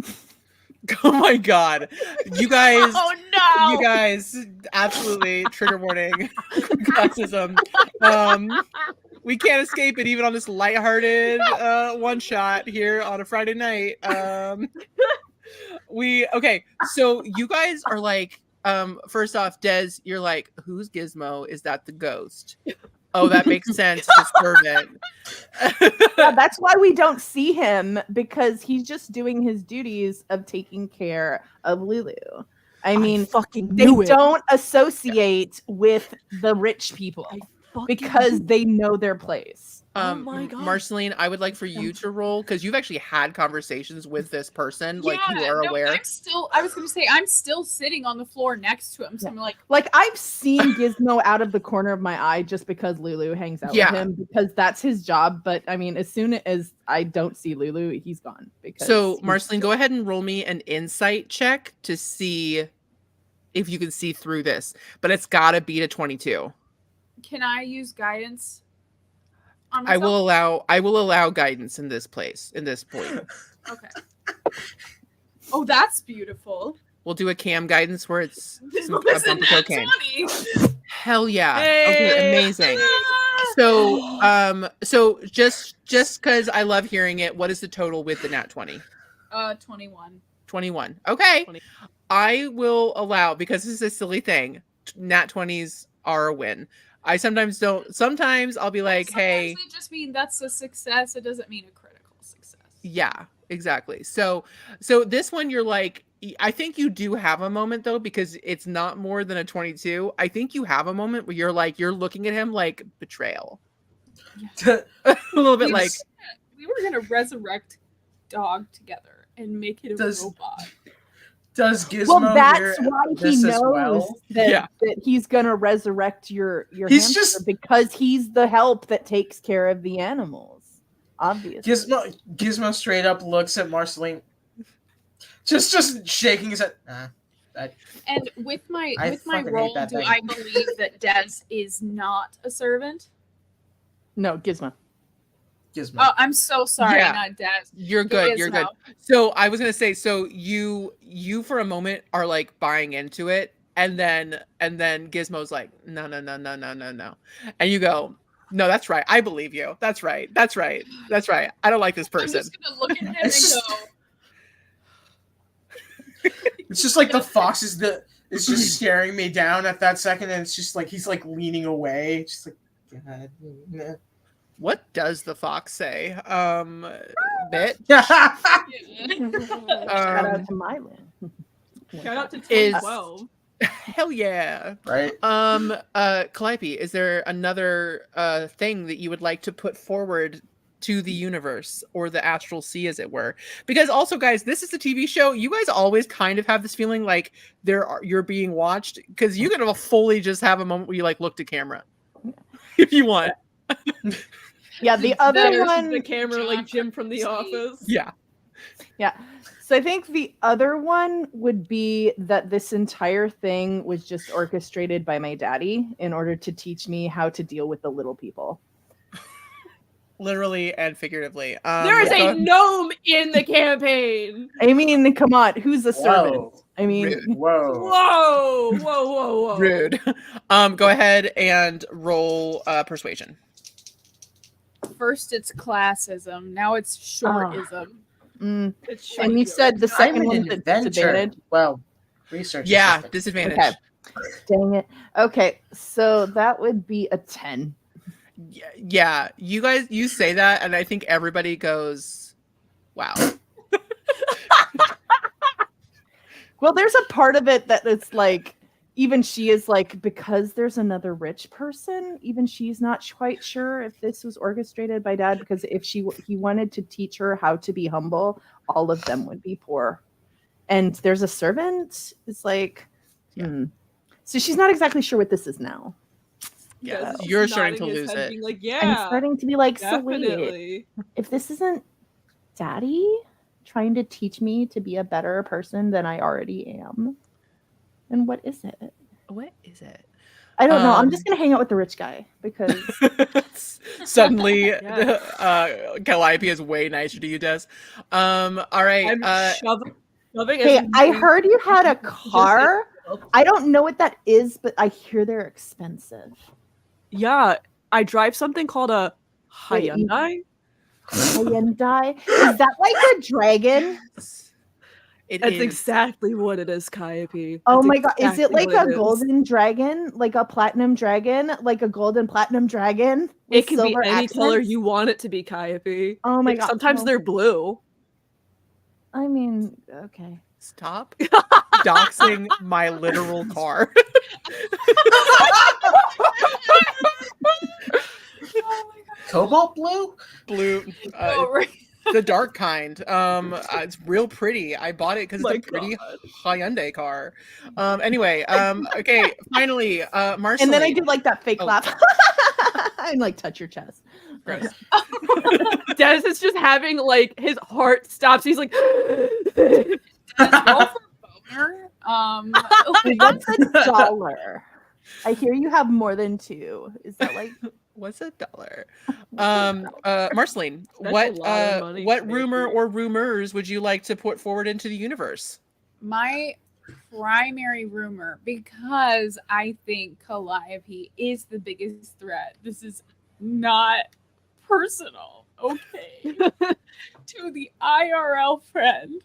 [SPEAKER 1] Oh my god, you guys!
[SPEAKER 3] Oh no!
[SPEAKER 1] You guys, absolutely trigger warning. Classism. We can't escape it even on this lighthearted one shot here on a Friday night. Okay. So you guys are like, first off, Des, you're like, who's Gizmo? Is that the ghost? Oh, that makes sense. It's a servant.
[SPEAKER 2] Yeah, that's why we don't see him because he's just doing his duties of taking care of Lulu. I mean,
[SPEAKER 3] fucking
[SPEAKER 2] they
[SPEAKER 3] knew it.
[SPEAKER 2] don't associate with the rich people
[SPEAKER 3] I fucking
[SPEAKER 2] because
[SPEAKER 3] knew
[SPEAKER 2] they know their place.
[SPEAKER 3] Oh my God.
[SPEAKER 1] Marceline, I would like for you to roll because you've actually had conversations with this person, like you are aware.
[SPEAKER 4] I was gonna say I'm still sitting on the floor next to him. So I'm like
[SPEAKER 2] I've seen Gizmo out of the corner of my eye just because Lulu hangs out with him because that's his job. But I mean, as soon as I don't see Lulu, he's gone.
[SPEAKER 1] So Marceline, go ahead and roll me an insight check to see if you can see through this, but it's got to beat a 22.
[SPEAKER 4] Can I use guidance?
[SPEAKER 1] I will allow guidance in this point.
[SPEAKER 4] Okay. Oh, that's beautiful.
[SPEAKER 1] We'll do a cam guidance where it's a bump of cocaine.
[SPEAKER 4] 20.
[SPEAKER 1] Hell yeah.
[SPEAKER 3] Hey.
[SPEAKER 1] Okay, amazing. So just because I love hearing it, what is the total with the nat 20?
[SPEAKER 4] 21.
[SPEAKER 1] 21. Okay.
[SPEAKER 3] 20.
[SPEAKER 1] I will allow, because this is a silly thing, nat 20s are a win. I sometimes I'll be like, hey,
[SPEAKER 4] they just mean that's a success. It doesn't mean a critical success.
[SPEAKER 1] yeah, exactly. So this one, you're like, I think you do have a moment though, because it's not more than a 22. I think you have a moment where you're looking at him like betrayal. A little bit like
[SPEAKER 4] we were gonna resurrect Dog together and make it a robot.
[SPEAKER 5] Does Gizmo
[SPEAKER 2] well, that's
[SPEAKER 5] hear
[SPEAKER 2] why he
[SPEAKER 5] this as
[SPEAKER 2] knows
[SPEAKER 5] well?
[SPEAKER 2] that he's gonna resurrect your
[SPEAKER 5] He's
[SPEAKER 2] hamster
[SPEAKER 5] just-
[SPEAKER 2] because he's the help that takes care of the animals. Obviously.
[SPEAKER 5] Gizmo straight up looks at Marceline, just shaking his head.
[SPEAKER 4] And with my
[SPEAKER 5] fucking hate
[SPEAKER 4] role,
[SPEAKER 5] that
[SPEAKER 4] do
[SPEAKER 5] thing.
[SPEAKER 4] I believe that Des is not a servant?
[SPEAKER 2] No, Gizmo.
[SPEAKER 5] Gizmo.
[SPEAKER 4] Oh, I'm so sorry,
[SPEAKER 1] Yeah.
[SPEAKER 4] not Des.
[SPEAKER 1] you're good.
[SPEAKER 4] is
[SPEAKER 1] You're good.
[SPEAKER 4] now.
[SPEAKER 1] So I was gonna say, so you for a moment are like buying into it, and then Gizmo's like, no, and you go, no, that's right. I believe you. That's right. I don't like this
[SPEAKER 4] I'm
[SPEAKER 1] person.
[SPEAKER 4] just gonna look at him and
[SPEAKER 5] It's
[SPEAKER 4] go,
[SPEAKER 5] It's just like the fox is just staring me down at that second, and it's just like he's like leaning away, just like, God. Nah.
[SPEAKER 1] What does the fox say? Bit.
[SPEAKER 2] Shout
[SPEAKER 1] Um,
[SPEAKER 2] out to Mylan.
[SPEAKER 3] Shout out to
[SPEAKER 1] Is-
[SPEAKER 3] 2012.
[SPEAKER 1] Hell yeah.
[SPEAKER 5] Right.
[SPEAKER 1] Calliope, is there another thing that you would like to put forward to the universe or the astral sea, as it were? Because also, guys, this is a TV show. You guys always kind of have this feeling like you're being watched, because you can fully just have a moment where you like look to camera if you want.
[SPEAKER 2] Yeah, the other
[SPEAKER 3] There's
[SPEAKER 2] one.
[SPEAKER 3] the camera like Jim from The Office.
[SPEAKER 1] Yeah.
[SPEAKER 2] Yeah. So I think the other one would be that this entire thing was just orchestrated by my daddy in order to teach me how to deal with the little people.
[SPEAKER 1] Literally and figuratively.
[SPEAKER 3] There is a gnome in the campaign.
[SPEAKER 2] I mean, come on, who's a servant?
[SPEAKER 5] Whoa.
[SPEAKER 2] I mean,
[SPEAKER 1] Rude.
[SPEAKER 5] Whoa.
[SPEAKER 3] Whoa, whoa, whoa, whoa.
[SPEAKER 1] Rude. Go ahead and roll persuasion.
[SPEAKER 4] First it's classism, now it's shortism.
[SPEAKER 3] It's short
[SPEAKER 2] and you
[SPEAKER 3] joke.
[SPEAKER 2] said the
[SPEAKER 5] I'm
[SPEAKER 2] second
[SPEAKER 5] an
[SPEAKER 2] one's at
[SPEAKER 5] inventor.
[SPEAKER 2] disadvantage.
[SPEAKER 5] Well, research.
[SPEAKER 1] Yeah,
[SPEAKER 5] assistant.
[SPEAKER 1] disadvantage.
[SPEAKER 2] Okay. Dang it. Okay, so that would be a 10.
[SPEAKER 1] Yeah, you guys, you say that, and I think everybody goes, "Wow."
[SPEAKER 2] Well, there's a part of it that it's like, even she is like, because there's another rich person, even she's not quite sure if this was orchestrated by dad, because if he wanted to teach her how to be humble, all of them would be poor. And there's a servant. It's like, So she's not exactly sure what this is now.
[SPEAKER 1] Yeah,
[SPEAKER 3] He's
[SPEAKER 1] you're starting to
[SPEAKER 3] nodding his
[SPEAKER 1] lose
[SPEAKER 3] head,
[SPEAKER 1] it.
[SPEAKER 3] being like,
[SPEAKER 2] I'm
[SPEAKER 3] yeah,
[SPEAKER 2] starting to be like, so wait,
[SPEAKER 3] definitely.
[SPEAKER 2] if this isn't daddy trying to teach me to be a better person than I already am, then what is it?
[SPEAKER 1] What is it?
[SPEAKER 2] I don't know. I'm just gonna hang out with the rich guy because
[SPEAKER 1] Suddenly,
[SPEAKER 3] Yeah.
[SPEAKER 1] Calliope is way nicer to you, Des. All right.
[SPEAKER 3] I'm shoving
[SPEAKER 2] hey,
[SPEAKER 3] as
[SPEAKER 2] I
[SPEAKER 3] many-
[SPEAKER 2] heard you had a car. I don't know what that is, but I hear they're expensive.
[SPEAKER 3] Yeah, I drive something called a
[SPEAKER 2] Wait, you-
[SPEAKER 3] Hyundai.
[SPEAKER 2] Hyundai? Is that like a dragon?
[SPEAKER 1] It
[SPEAKER 3] That's
[SPEAKER 1] is.
[SPEAKER 3] exactly what it is, Calliope.
[SPEAKER 2] Oh
[SPEAKER 3] That's
[SPEAKER 2] my god, is it
[SPEAKER 3] exactly
[SPEAKER 2] like
[SPEAKER 3] what
[SPEAKER 2] a
[SPEAKER 3] is.
[SPEAKER 2] golden dragon? Like a platinum dragon? Like a golden platinum dragon?
[SPEAKER 3] It
[SPEAKER 2] with
[SPEAKER 3] can be
[SPEAKER 2] silver
[SPEAKER 3] any color
[SPEAKER 2] accents?
[SPEAKER 3] you want it to be, Calliope.
[SPEAKER 2] Oh my
[SPEAKER 3] Like,
[SPEAKER 2] god.
[SPEAKER 3] sometimes
[SPEAKER 2] no.
[SPEAKER 3] they're blue.
[SPEAKER 2] I mean, okay.
[SPEAKER 1] Stop doxing my literal car.
[SPEAKER 4] Oh my god.
[SPEAKER 5] Cobalt blue?
[SPEAKER 1] Blue.
[SPEAKER 4] Oh, right.
[SPEAKER 1] The dark kind. It's real pretty. I bought it because it's
[SPEAKER 3] My
[SPEAKER 1] a pretty
[SPEAKER 3] God.
[SPEAKER 1] Hyundai car. Anyway, okay, finally, Marceline.
[SPEAKER 2] And then I do like that fake
[SPEAKER 1] Oh.
[SPEAKER 2] laugh. and like touch your chest.
[SPEAKER 1] Gross.
[SPEAKER 3] Dennis is just having like his heart stops. He's like,
[SPEAKER 4] Dennis, roll for boner.
[SPEAKER 2] What's a dollar? I hear you have more than 2. Is that like
[SPEAKER 1] What's $1?
[SPEAKER 2] $1?
[SPEAKER 1] Marceline,
[SPEAKER 3] That's
[SPEAKER 1] what
[SPEAKER 3] a lot of money,
[SPEAKER 1] what
[SPEAKER 3] Tracy.
[SPEAKER 1] rumor or rumors would you like to put forward into the universe?
[SPEAKER 4] My primary rumor, because I think Calliope is the biggest threat. This is not personal, okay? To the IRL friend.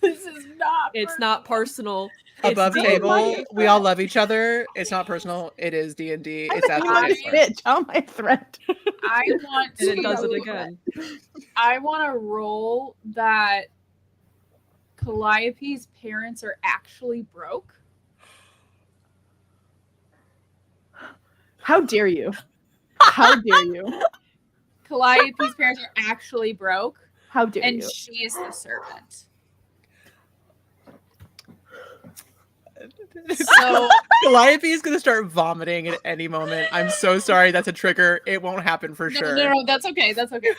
[SPEAKER 4] This is not.
[SPEAKER 3] it's not personal. It's
[SPEAKER 1] Above
[SPEAKER 3] D&D.
[SPEAKER 1] table, we all love each other. It's not personal. It is D&D. It's
[SPEAKER 2] I'm
[SPEAKER 1] absolutely
[SPEAKER 2] a bitch on my thread.
[SPEAKER 4] I want
[SPEAKER 3] And
[SPEAKER 4] to.
[SPEAKER 3] it does it again.
[SPEAKER 4] I want to roll that Calliope's parents are actually broke.
[SPEAKER 2] How dare you? How dare you?
[SPEAKER 4] Calliope's parents are actually broke,
[SPEAKER 2] How dare
[SPEAKER 4] and
[SPEAKER 2] you?
[SPEAKER 4] she is the servant. So
[SPEAKER 1] Calliope is gonna start vomiting at any moment. I'm so sorry. That's a trigger. It won't happen for
[SPEAKER 4] no,
[SPEAKER 1] sure.
[SPEAKER 4] no, that's okay. That's okay.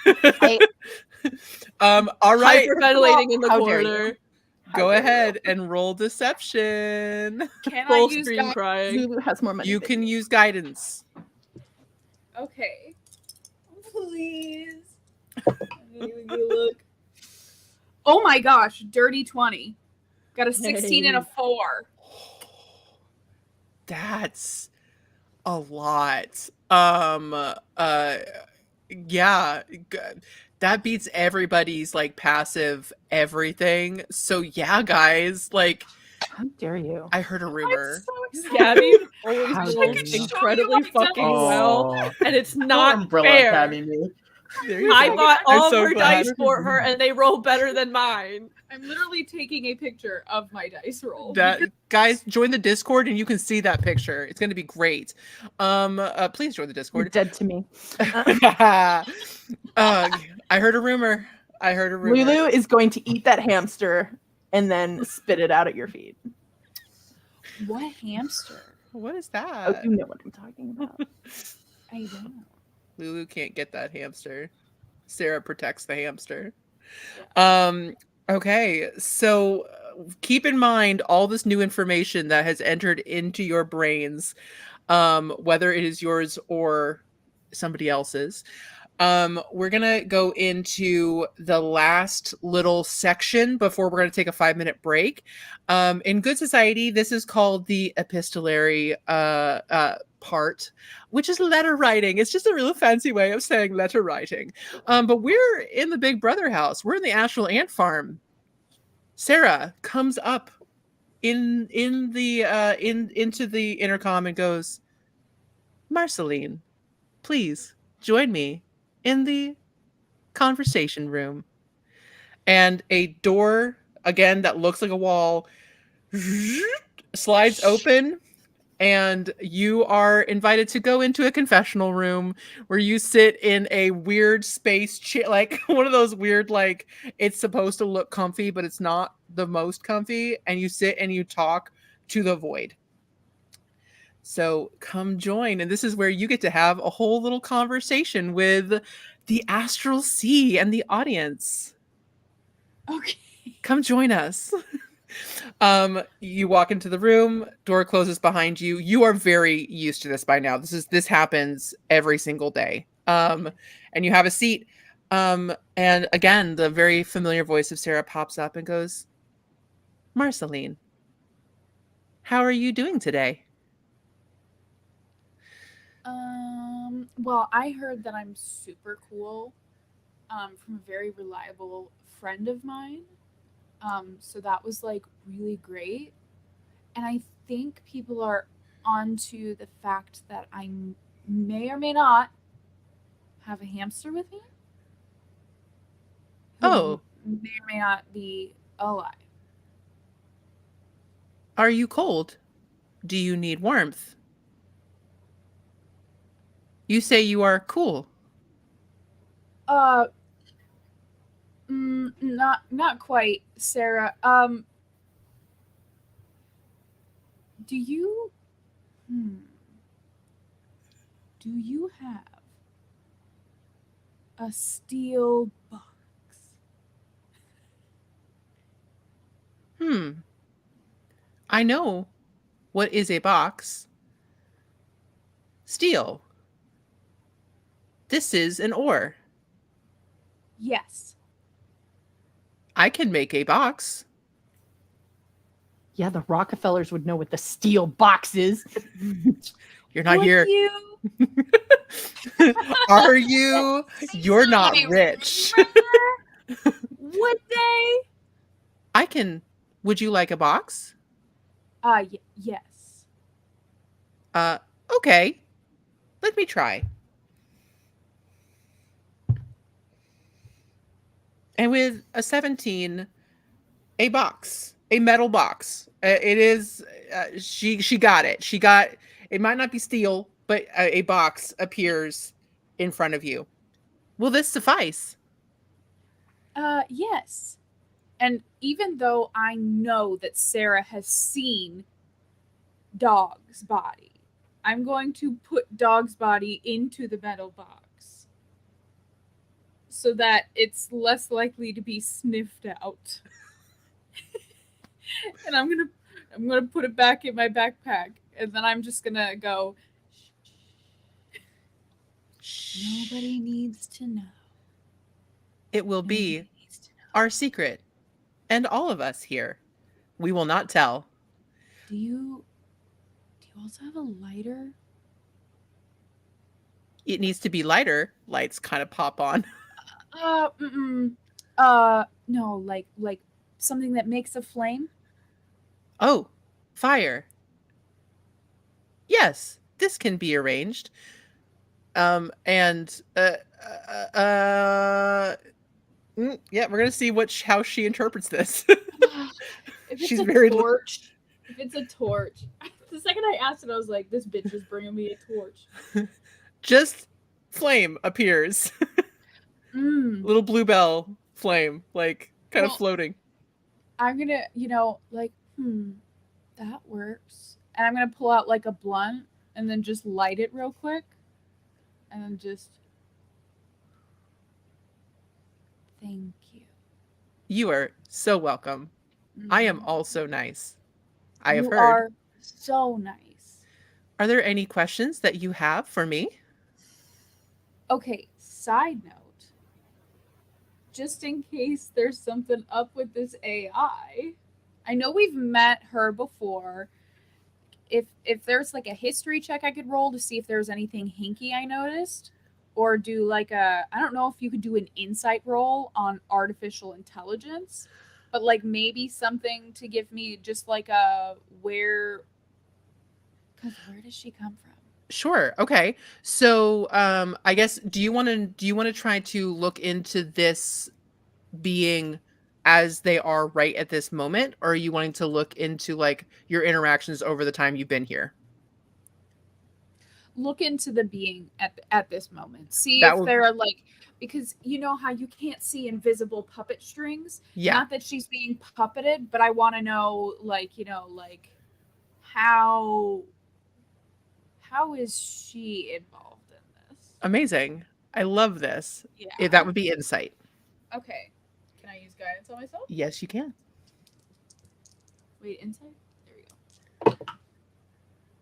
[SPEAKER 1] All right.
[SPEAKER 3] Hyperventilating in the
[SPEAKER 2] How dare
[SPEAKER 3] corner.
[SPEAKER 1] Go ahead and roll deception.
[SPEAKER 4] Can I
[SPEAKER 3] Full
[SPEAKER 4] use
[SPEAKER 3] screen
[SPEAKER 4] guide-
[SPEAKER 3] crying.
[SPEAKER 2] Zulu has more money.
[SPEAKER 1] You
[SPEAKER 2] than
[SPEAKER 1] can use guidance.
[SPEAKER 4] Okay. Please. I'm gonna give you a look. Oh my gosh, dirty 20. Got a 16 and a 4.
[SPEAKER 1] That's a lot. Yeah, that beats everybody's like passive everything. So yeah, guys, like
[SPEAKER 2] How dare you?
[SPEAKER 1] I heard a rumor.
[SPEAKER 4] I'm so excited.
[SPEAKER 3] Gabby
[SPEAKER 2] How
[SPEAKER 3] always
[SPEAKER 2] dare
[SPEAKER 3] rolls
[SPEAKER 2] you.
[SPEAKER 3] incredibly fucking well, and it's not
[SPEAKER 5] umbrella
[SPEAKER 3] fair.
[SPEAKER 5] academy me.
[SPEAKER 1] There you
[SPEAKER 3] I
[SPEAKER 1] go.
[SPEAKER 3] bought
[SPEAKER 1] I'm
[SPEAKER 3] all
[SPEAKER 1] so
[SPEAKER 3] her
[SPEAKER 1] glad.
[SPEAKER 3] dice for her, and they roll better than mine.
[SPEAKER 4] I'm literally taking a picture of my dice roll.
[SPEAKER 1] That guys, join the Discord and you can see that picture. It's gonna be great. Please join the
[SPEAKER 2] You're
[SPEAKER 1] Discord.
[SPEAKER 2] dead to me.
[SPEAKER 1] I heard a rumor. I heard a rumor.
[SPEAKER 2] Lulu is going to eat that hamster and then spit it out at your feet.
[SPEAKER 4] What hamster?
[SPEAKER 1] What is
[SPEAKER 2] Oh,
[SPEAKER 1] that?
[SPEAKER 2] you know what I'm talking about.
[SPEAKER 4] I don't know.
[SPEAKER 1] Lulu can't get that hamster. Sarah protects the hamster.
[SPEAKER 4] Yeah.
[SPEAKER 1] Okay, so keep in mind all this new information that has entered into your brains, whether it is yours or somebody else's. We're gonna go into the last little section before we're gonna take a 5-minute break. In Good Society, this is called the epistolary part, which is letter writing. It's just a real fancy way of saying letter writing. But we're in the Big Brother house. We're in the Astral Ant Farm. Sarah comes up into the intercom and goes, Marceline, please join me in the conversation room. And a door, again, that looks like a wall, slides open, and you are invited to go into a confessional room where you sit in a weird space chair, like one of those weird, like, it's supposed to look comfy, but it's not the most comfy, and you sit and you talk to the void. So come join, and this is where you get to have a whole little conversation with the Astral Sea and the audience.
[SPEAKER 4] Okay.
[SPEAKER 1] Come join us. You walk into the room, door closes behind you. You are very used to this by now. This happens every single day. And you have a seat. And again, the very familiar voice of Sarah pops up and goes, Marceline, how are you doing today?
[SPEAKER 4] Well, I heard that I'm super cool from a very reliable friend of mine. So that was like really great. And I think people are onto the fact that I may or may not have a hamster with me. Who
[SPEAKER 1] Oh,
[SPEAKER 4] may or may not be alive.
[SPEAKER 1] are you cold? Do you need warmth? You say you are cool.
[SPEAKER 4] Not quite, Sarah. Do you do you have a steel box?
[SPEAKER 1] I know what is a box. Steel. This is an ore.
[SPEAKER 4] Yes.
[SPEAKER 1] I can make a box.
[SPEAKER 2] Yeah, the Rockefellers would know what the steel box is.
[SPEAKER 1] You're not
[SPEAKER 4] Would
[SPEAKER 1] here.
[SPEAKER 4] you?
[SPEAKER 1] Are you? You're not
[SPEAKER 4] Somebody
[SPEAKER 1] rich.
[SPEAKER 4] remember? Would they?
[SPEAKER 1] I can. Would you like a box?
[SPEAKER 4] Yes.
[SPEAKER 1] Okay. Let me try. And with a 17, a box, a metal box. It is. She got it. She got. It might not be steel, but a box appears in front of you. Will this suffice?
[SPEAKER 4] Yes. And even though I know that Sarah has seen Dog's body, I'm going to put Dog's body into the metal box so that it's less likely to be sniffed out. And I'm gonna put it back in my backpack, and then I'm just gonna go. Nobody needs to know.
[SPEAKER 1] It will
[SPEAKER 4] Nobody
[SPEAKER 1] be
[SPEAKER 4] needs to know.
[SPEAKER 1] our secret, and all of us here. We will not tell.
[SPEAKER 4] Do you also have a lighter?
[SPEAKER 1] It needs to be lighter. Lights kind of pop on.
[SPEAKER 4] No, like something that makes a flame.
[SPEAKER 1] Oh, fire. Yes, this can be arranged. Yeah, we're gonna see how she interprets this.
[SPEAKER 4] If
[SPEAKER 1] She's
[SPEAKER 4] it's a
[SPEAKER 1] very
[SPEAKER 4] torch, if it's a torch. The second I asked it, I was like, "This bitch is bringing me a torch."
[SPEAKER 1] just flame appears. Little bluebell flame, like kind of
[SPEAKER 4] Well,
[SPEAKER 1] floating.
[SPEAKER 4] I'm gonna, that works. And I'm gonna pull out like a blunt and then just light it real quick, and then just Thank you.
[SPEAKER 1] You are so welcome. I am
[SPEAKER 4] Mhm.
[SPEAKER 1] also nice. I have
[SPEAKER 4] You
[SPEAKER 1] heard.
[SPEAKER 4] are so nice.
[SPEAKER 1] Are there any questions that you have for me?
[SPEAKER 4] Okay, side note. Just in case there's something up with this AI. I know we've met her before. If there's like a history check I could roll to see if there's anything hinky I noticed, or do like a, I don't know if you could do an insight roll on artificial intelligence, but like maybe something to give me just like a where, because where does she come from?
[SPEAKER 1] Sure. Okay. So, I guess do you want to try to look into this being as they are right at this moment, or are you wanting to look into like your interactions over the time you've been here?
[SPEAKER 4] Look into the being at this moment. See
[SPEAKER 1] That
[SPEAKER 4] if
[SPEAKER 1] would,
[SPEAKER 4] there are like, because you know how you can't see invisible puppet strings.
[SPEAKER 1] yeah.
[SPEAKER 4] Not that she's being puppeted, but I want to know like like how is she involved in this?
[SPEAKER 1] Amazing. I love this. If
[SPEAKER 4] Yeah.
[SPEAKER 1] that would be insight.
[SPEAKER 4] Okay. Can I use guidance on myself?
[SPEAKER 1] Yes, you can.
[SPEAKER 4] Wait, insight. There we go.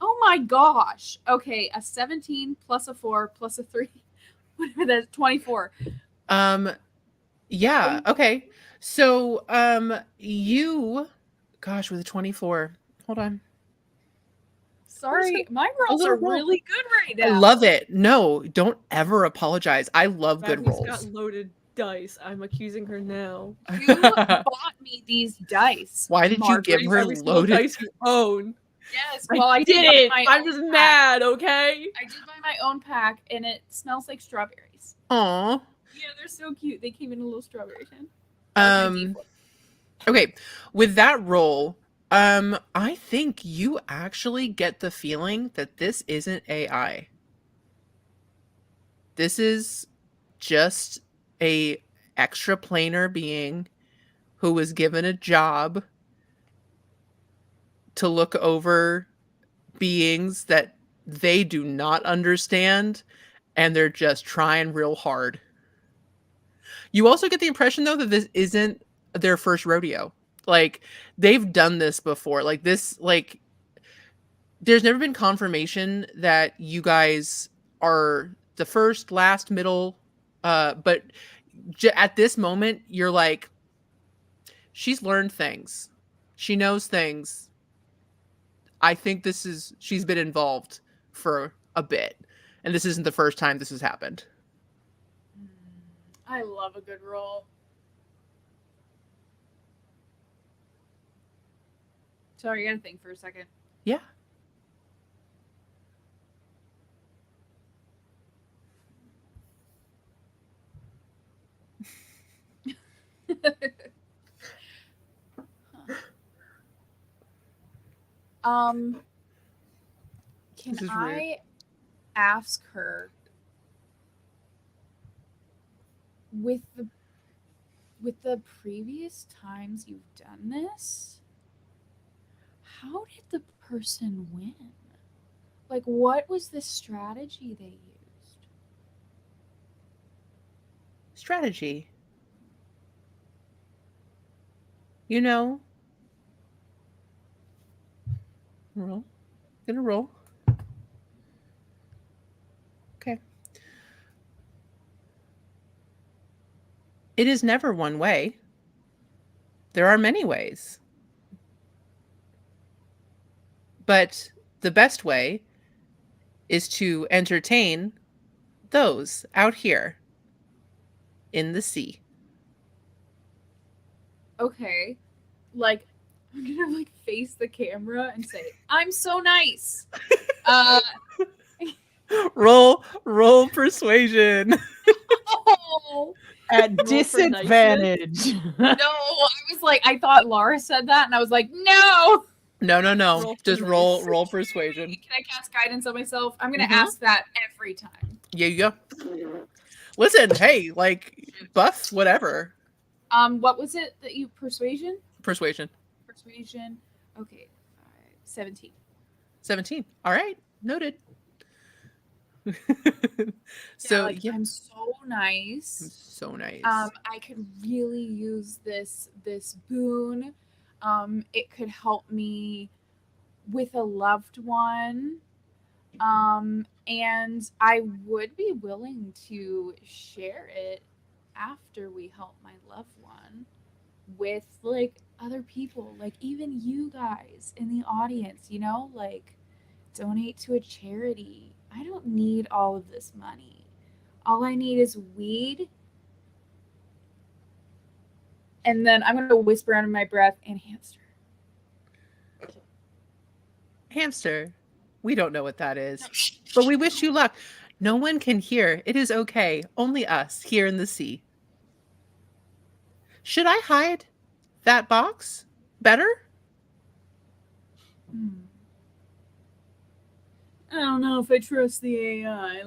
[SPEAKER 4] Oh my gosh. Okay, a 17 plus a 4 plus a 3. Whatever that's 24.
[SPEAKER 1] Um, yeah. Okay. So, you, gosh, with a 24. Hold on.
[SPEAKER 4] Sorry, my
[SPEAKER 1] A
[SPEAKER 4] rolls
[SPEAKER 1] little
[SPEAKER 4] are
[SPEAKER 1] roll.
[SPEAKER 4] really good right
[SPEAKER 1] I
[SPEAKER 4] now.
[SPEAKER 1] love it. No, don't ever apologize. I love good
[SPEAKER 3] Ravi's got
[SPEAKER 1] rolls.
[SPEAKER 3] loaded dice. I'm accusing her now.
[SPEAKER 4] You bought me these dice.
[SPEAKER 1] Why did you give
[SPEAKER 4] Margaret.
[SPEAKER 1] her
[SPEAKER 3] Every single
[SPEAKER 1] loaded?
[SPEAKER 3] dice you own.
[SPEAKER 4] Yes, well, I did buy
[SPEAKER 3] didn't.
[SPEAKER 4] my
[SPEAKER 3] I'm
[SPEAKER 4] own
[SPEAKER 3] just
[SPEAKER 4] pack.
[SPEAKER 3] mad, okay?
[SPEAKER 4] I did buy my own pack, and it smells like strawberries.
[SPEAKER 1] Aw.
[SPEAKER 4] Yeah, they're so cute. They came in a little strawberry tin. That was my
[SPEAKER 1] Um.
[SPEAKER 4] default.
[SPEAKER 1] Okay. With that roll, I think you actually get the feeling that this isn't AI. This is just a extra planar being who was given a job to look over beings that they do not understand, and they're just trying real hard. You also get the impression though that this isn't their first rodeo. Like they've done this before. Like this like there's never been confirmation that you guys are the first, last, middle, but at this moment you're like she's learned things. She knows things. I think she's been involved for a bit. And this isn't the first time this has happened.
[SPEAKER 4] I love a good roll. Sorry, I gotta think for a second.
[SPEAKER 1] Yeah.
[SPEAKER 4] Can
[SPEAKER 1] This is rude.
[SPEAKER 4] I ask her with the previous times you've done this, how did the person win? Like, what was the strategy they used?
[SPEAKER 1] Strategy. You know. Roll. Gonna roll. Okay. It is never one way. There are many ways. But the best way is to entertain those out here in the sea.
[SPEAKER 4] Okay, like I'm gonna like face the camera and say, "I'm so nice." Uh,
[SPEAKER 1] Roll persuasion.
[SPEAKER 4] oh,
[SPEAKER 2] At
[SPEAKER 3] for
[SPEAKER 2] disadvantage.
[SPEAKER 4] no, I was like, I thought Laura said that, and I was like, no.
[SPEAKER 1] No.
[SPEAKER 3] Roll for
[SPEAKER 1] Just
[SPEAKER 3] nice.
[SPEAKER 1] roll persuasion.
[SPEAKER 4] Can I cast guidance on myself? I'm gonna
[SPEAKER 1] Mhm.
[SPEAKER 4] ask that every time.
[SPEAKER 1] Yeah, you go. Listen, hey, like buff, whatever.
[SPEAKER 4] What was it that you persuasion?
[SPEAKER 1] Persuasion.
[SPEAKER 4] Persuasion. Okay, 17.
[SPEAKER 1] 17. All right. Noted. So
[SPEAKER 4] like,
[SPEAKER 1] yeah,
[SPEAKER 4] I'm so nice.
[SPEAKER 1] so nice.
[SPEAKER 4] I could really use this boon. It could help me with a loved one. And I would be willing to share it after we help my loved one with like other people, like even you guys in the audience, you know, like donate to a charity. I don't need all of this money. All I need is weed. And then I'm going to whisper under my breath, and hamster.
[SPEAKER 1] Hamster, we don't know what that is, but we wish you luck. No one can hear. It is okay. Only us here in the sea. Should I hide that box better?
[SPEAKER 4] I don't know if I trust the AI.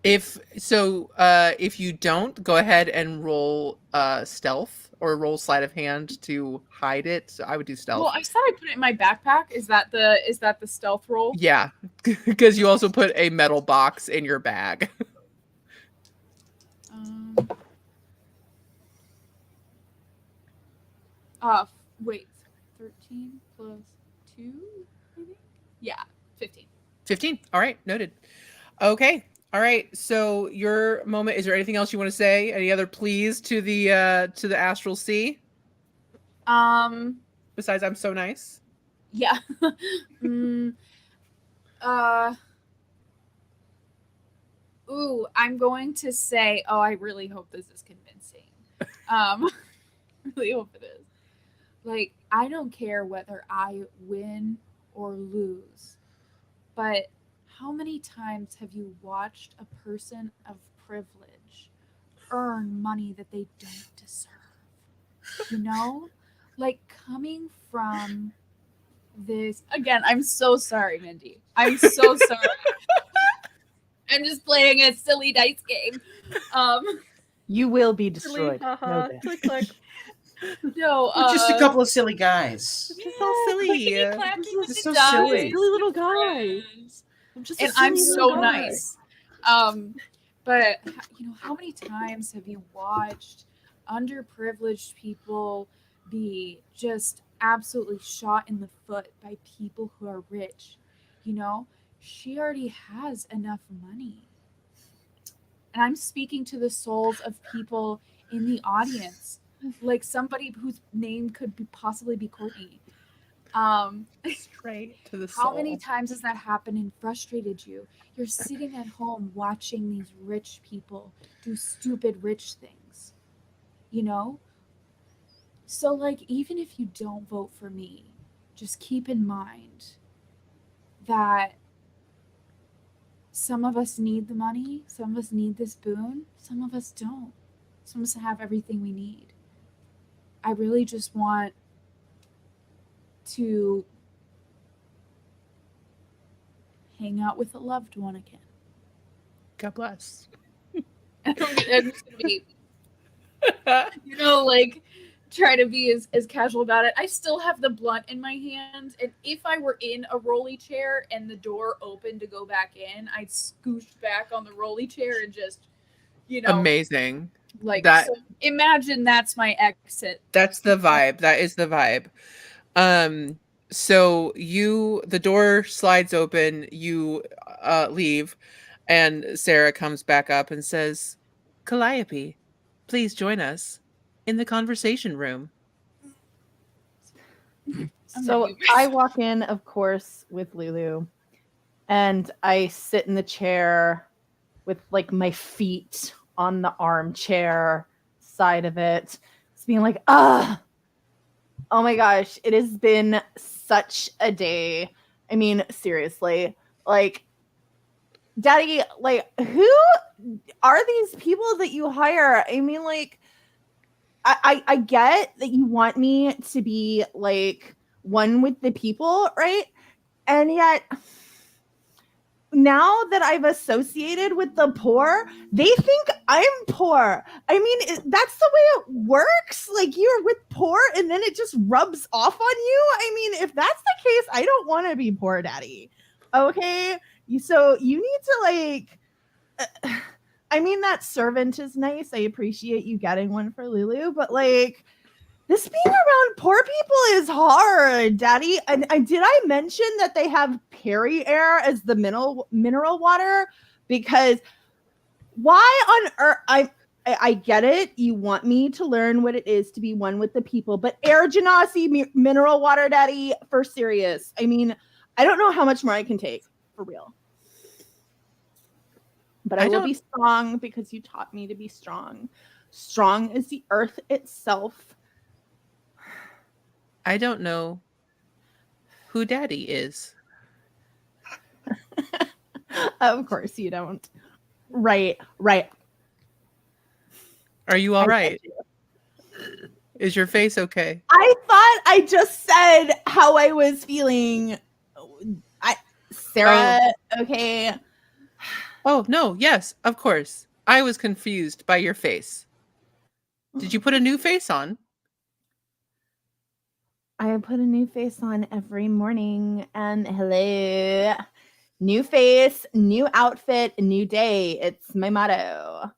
[SPEAKER 1] If you don't, go ahead and roll stealth or roll sleight of hand to hide it. So I would do stealth.
[SPEAKER 4] Well, I said I put it in my backpack. Is that the stealth roll?
[SPEAKER 1] Yeah, because you also put a metal box in your bag.
[SPEAKER 4] Wait, 13 plus 2, I think? Yeah, 15.
[SPEAKER 1] 15. All right, noted. Okay. All right. So your moment, is there anything else you want to say? Any other pleas to the astral sea? Besides I'm so nice?
[SPEAKER 4] Yeah. Ooh, I'm going to say, I really hope this is convincing. Really hope it is. Like, I don't care whether I win or lose, but how many times have you watched a person of privilege earn money that they don't deserve? You know? Like, coming from this... Again, I'm so sorry, Mindy. I'm so sorry. I'm just playing a silly dice game.
[SPEAKER 2] You will be destroyed. Know this.
[SPEAKER 3] Click, click.
[SPEAKER 4] No,
[SPEAKER 5] We're just a couple of silly guys.
[SPEAKER 1] It's all silly.
[SPEAKER 4] clickety-clacking with
[SPEAKER 5] This is
[SPEAKER 4] the
[SPEAKER 5] so silly.
[SPEAKER 4] dice.
[SPEAKER 3] Silly little guy.
[SPEAKER 4] Friends.
[SPEAKER 3] I'm just
[SPEAKER 4] And
[SPEAKER 3] a silly
[SPEAKER 4] I'm
[SPEAKER 3] little
[SPEAKER 4] so
[SPEAKER 3] guy.
[SPEAKER 4] nice. But you know, how many times have you watched underprivileged people be just absolutely shot in the foot by people who are rich? You know, she already has enough money. And I'm speaking to the souls of people in the audience, like somebody whose name could possibly be Courtney.
[SPEAKER 1] Straight to the soul.
[SPEAKER 4] How many times has that happened and frustrated you? You're sitting at home watching these rich people do stupid rich things, you know? So, like, even if you don't vote for me, just keep in mind that some of us need the money, some of us need this boon, some of us don't. Some of us have everything we need. I really just want to hang out with a loved one again.
[SPEAKER 1] God bless.
[SPEAKER 4] I'm just gonna be, you know, like, try to be as casual about it. I still have the blunt in my hand, and if I were in a rolly chair and the door opened to go back in, I'd scooch back on the rolly chair and just, you know,
[SPEAKER 1] Amazing.
[SPEAKER 4] like
[SPEAKER 1] That-
[SPEAKER 4] so imagine that's my exit.
[SPEAKER 1] That's the vibe. That is the vibe. So the door slides open, you leave, and Sarah comes back up and says, Calliope, please join us in the conversation room.
[SPEAKER 2] So I walk in, of course, with Lulu, and I sit in the chair with like my feet on the armchair side of it, just being like, oh my gosh, it has been such a day. I mean, seriously, like, Daddy, like, who are these people that you hire? I mean, like, I get that you want me to be like one with the people, right? And yet now that I've associated with the poor, they think I'm poor. I mean, that's the way it works. Like, you're with poor and then it just rubs off on you. I mean, if that's the case, I don't want to be poor, Daddy. Okay, so you need to like. I mean, that servant is nice. I appreciate you getting one for Lulu, but like, this being around poor people is hard, Daddy. And did I mention that they have Perry Air as the mineral water? Because why on earth? I get it. You want me to learn what it is to be one with the people, but Air Genasi mineral water, Daddy, for serious. I mean, I don't know how much more I can take, for real. But I will be strong because you taught me to be strong. Strong as the earth itself.
[SPEAKER 1] I don't know who Daddy is.
[SPEAKER 2] Of course you don't. Right.
[SPEAKER 1] Are you all right? Is your face okay?
[SPEAKER 2] I thought I just said how I was feeling. Sarah, okay.
[SPEAKER 1] Oh, no, yes, of course. I was confused by your face. Did you put a new face on?
[SPEAKER 2] I put a new face on every morning. And hello. New face, new outfit, new day. It's my motto.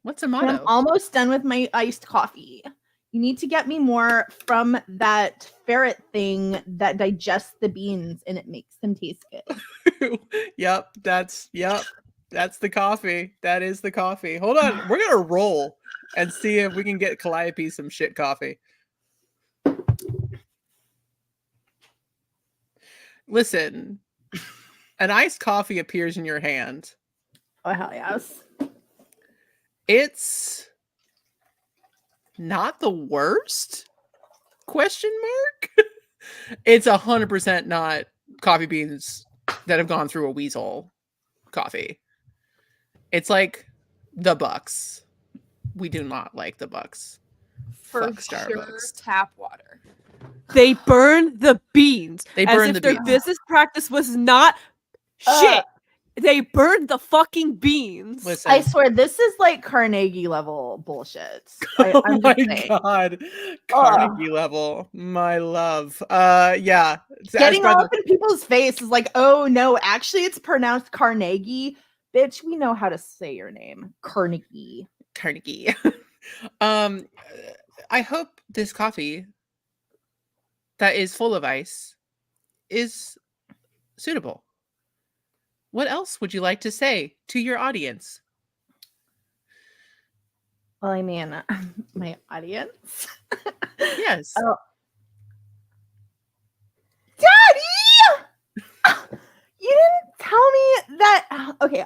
[SPEAKER 1] What's a motto?
[SPEAKER 2] And I'm almost done with my iced coffee. You need to get me more from that ferret thing that digests the beans and it makes them taste good.
[SPEAKER 1] Yep, that's the coffee. That is the coffee. Hold on, we're gonna roll and see if we can get Calliope some shit coffee. Listen, an iced coffee appears in your hand.
[SPEAKER 2] Oh, hell yes.
[SPEAKER 1] It's not the worst? Question mark? It's 100% not coffee beans that have gone through a weasel coffee. It's like the Bucks. We do not like the Bucks.
[SPEAKER 4] For
[SPEAKER 1] Fuck
[SPEAKER 4] sure,
[SPEAKER 1] Starbucks.
[SPEAKER 4] tap water.
[SPEAKER 3] They burn the beans.
[SPEAKER 1] They
[SPEAKER 3] as
[SPEAKER 1] burn
[SPEAKER 3] if
[SPEAKER 1] the
[SPEAKER 3] their
[SPEAKER 1] beans.
[SPEAKER 3] business practice was not shit. They burned the fucking beans.
[SPEAKER 1] Listen.
[SPEAKER 2] I swear, this is like Carnegie level bullshit.
[SPEAKER 1] Oh
[SPEAKER 2] I'm
[SPEAKER 1] my
[SPEAKER 2] just saying.
[SPEAKER 1] God. Carnegie level. My love. Yeah.
[SPEAKER 2] Getting all up in people's face is like, oh no, actually it's pronounced Carnegie. Bitch, we know how to say your name. Carnegie.
[SPEAKER 1] Carnegie. I hope this coffee that is full of ice is suitable. What else would you like to say to your audience?
[SPEAKER 2] Well, I mean, my audience.
[SPEAKER 1] Yes.
[SPEAKER 2] Oh. Daddy! You didn't tell me that. Okay,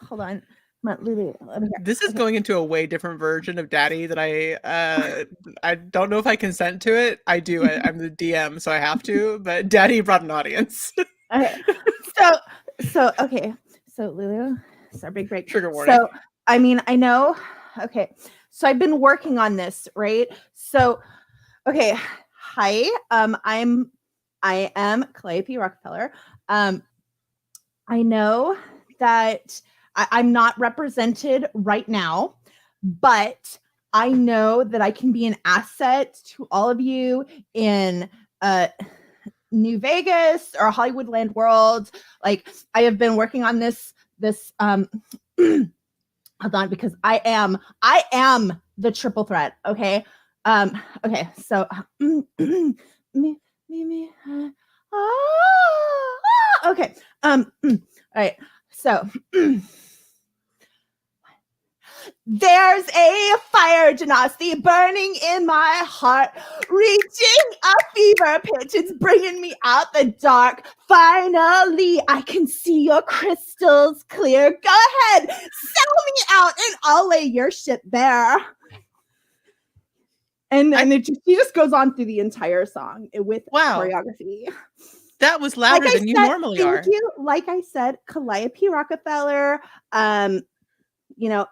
[SPEAKER 2] hold on. Lulu,
[SPEAKER 1] this is going into a way different version of Daddy that I don't know if I consent to it. I do. I'm the DM, so I have to. But Daddy brought an audience.
[SPEAKER 2] Okay. So Lulu, sorry, big break.
[SPEAKER 1] Trigger warning.
[SPEAKER 2] So I mean, I know. Okay. So I've been working on this, right? So okay. Hi. I am Calliope Rockefeller. I know that I'm not represented right now, but I know that I can be an asset to all of you in New Vegas or Hollywoodland World. Like, I have been working on this hold on, because I am the triple threat. Okay. Okay. So okay. All right. So there's a fire, Genasi, burning in my heart, reaching a fever pitch. It's bringing me out the dark. Finally, I can see your crystals clear. Go ahead, sell me out, and I'll lay your shit bare. And she just goes on through the entire song with choreography.
[SPEAKER 1] That was louder than you normally are.
[SPEAKER 2] Thank you. Like I said, Calliope Rockefeller,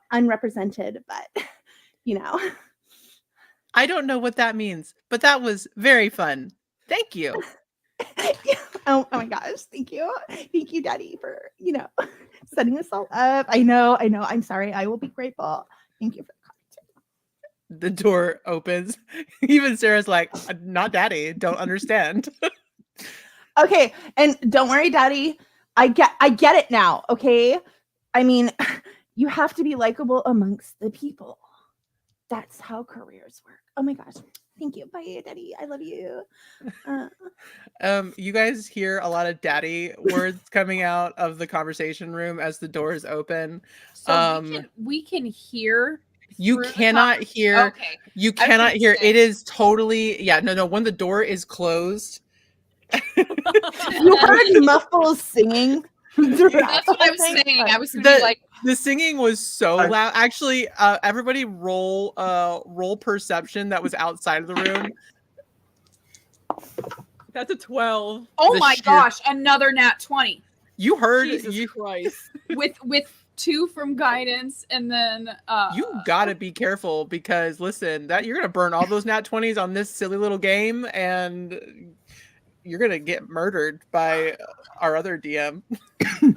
[SPEAKER 2] unrepresented, but
[SPEAKER 1] I don't know what that means, but that was very fun. Thank you.
[SPEAKER 2] Oh my gosh, thank you, Daddy, for setting us all up. I know. I'm sorry. I will be grateful. Thank you for the
[SPEAKER 1] The door opens. Even Sarah's like, "Not Daddy. Don't understand."
[SPEAKER 2] Okay, and don't worry, Daddy. I get it now. Okay, I mean, you have to be likable amongst the people. That's how careers work. Oh my gosh. Thank you. Bye, Daddy. I love you.
[SPEAKER 1] You guys hear a lot of daddy words coming out of the conversation room as the doors open.
[SPEAKER 4] So we can hear.
[SPEAKER 1] You
[SPEAKER 4] through the
[SPEAKER 1] cannot hear.
[SPEAKER 4] Okay.
[SPEAKER 1] You
[SPEAKER 4] I was
[SPEAKER 1] cannot
[SPEAKER 4] gonna
[SPEAKER 1] hear.
[SPEAKER 4] say.
[SPEAKER 1] It is totally no. When the door is closed,
[SPEAKER 2] You heard muffles singing.
[SPEAKER 4] That's what I was saying. I was gonna be like,
[SPEAKER 1] the singing was so loud. Actually, everybody roll perception that was outside of the room.
[SPEAKER 3] That's a 12.
[SPEAKER 4] oh
[SPEAKER 1] The
[SPEAKER 4] my
[SPEAKER 1] sheer-
[SPEAKER 4] gosh, another nat 20
[SPEAKER 1] You heard
[SPEAKER 3] Jesus Christ.
[SPEAKER 4] with 2 from guidance, and then
[SPEAKER 1] you gotta be careful because listen, that you're gonna burn all those nat 20s on this silly little game, and you're gonna get murdered by our other DM.
[SPEAKER 4] yeah.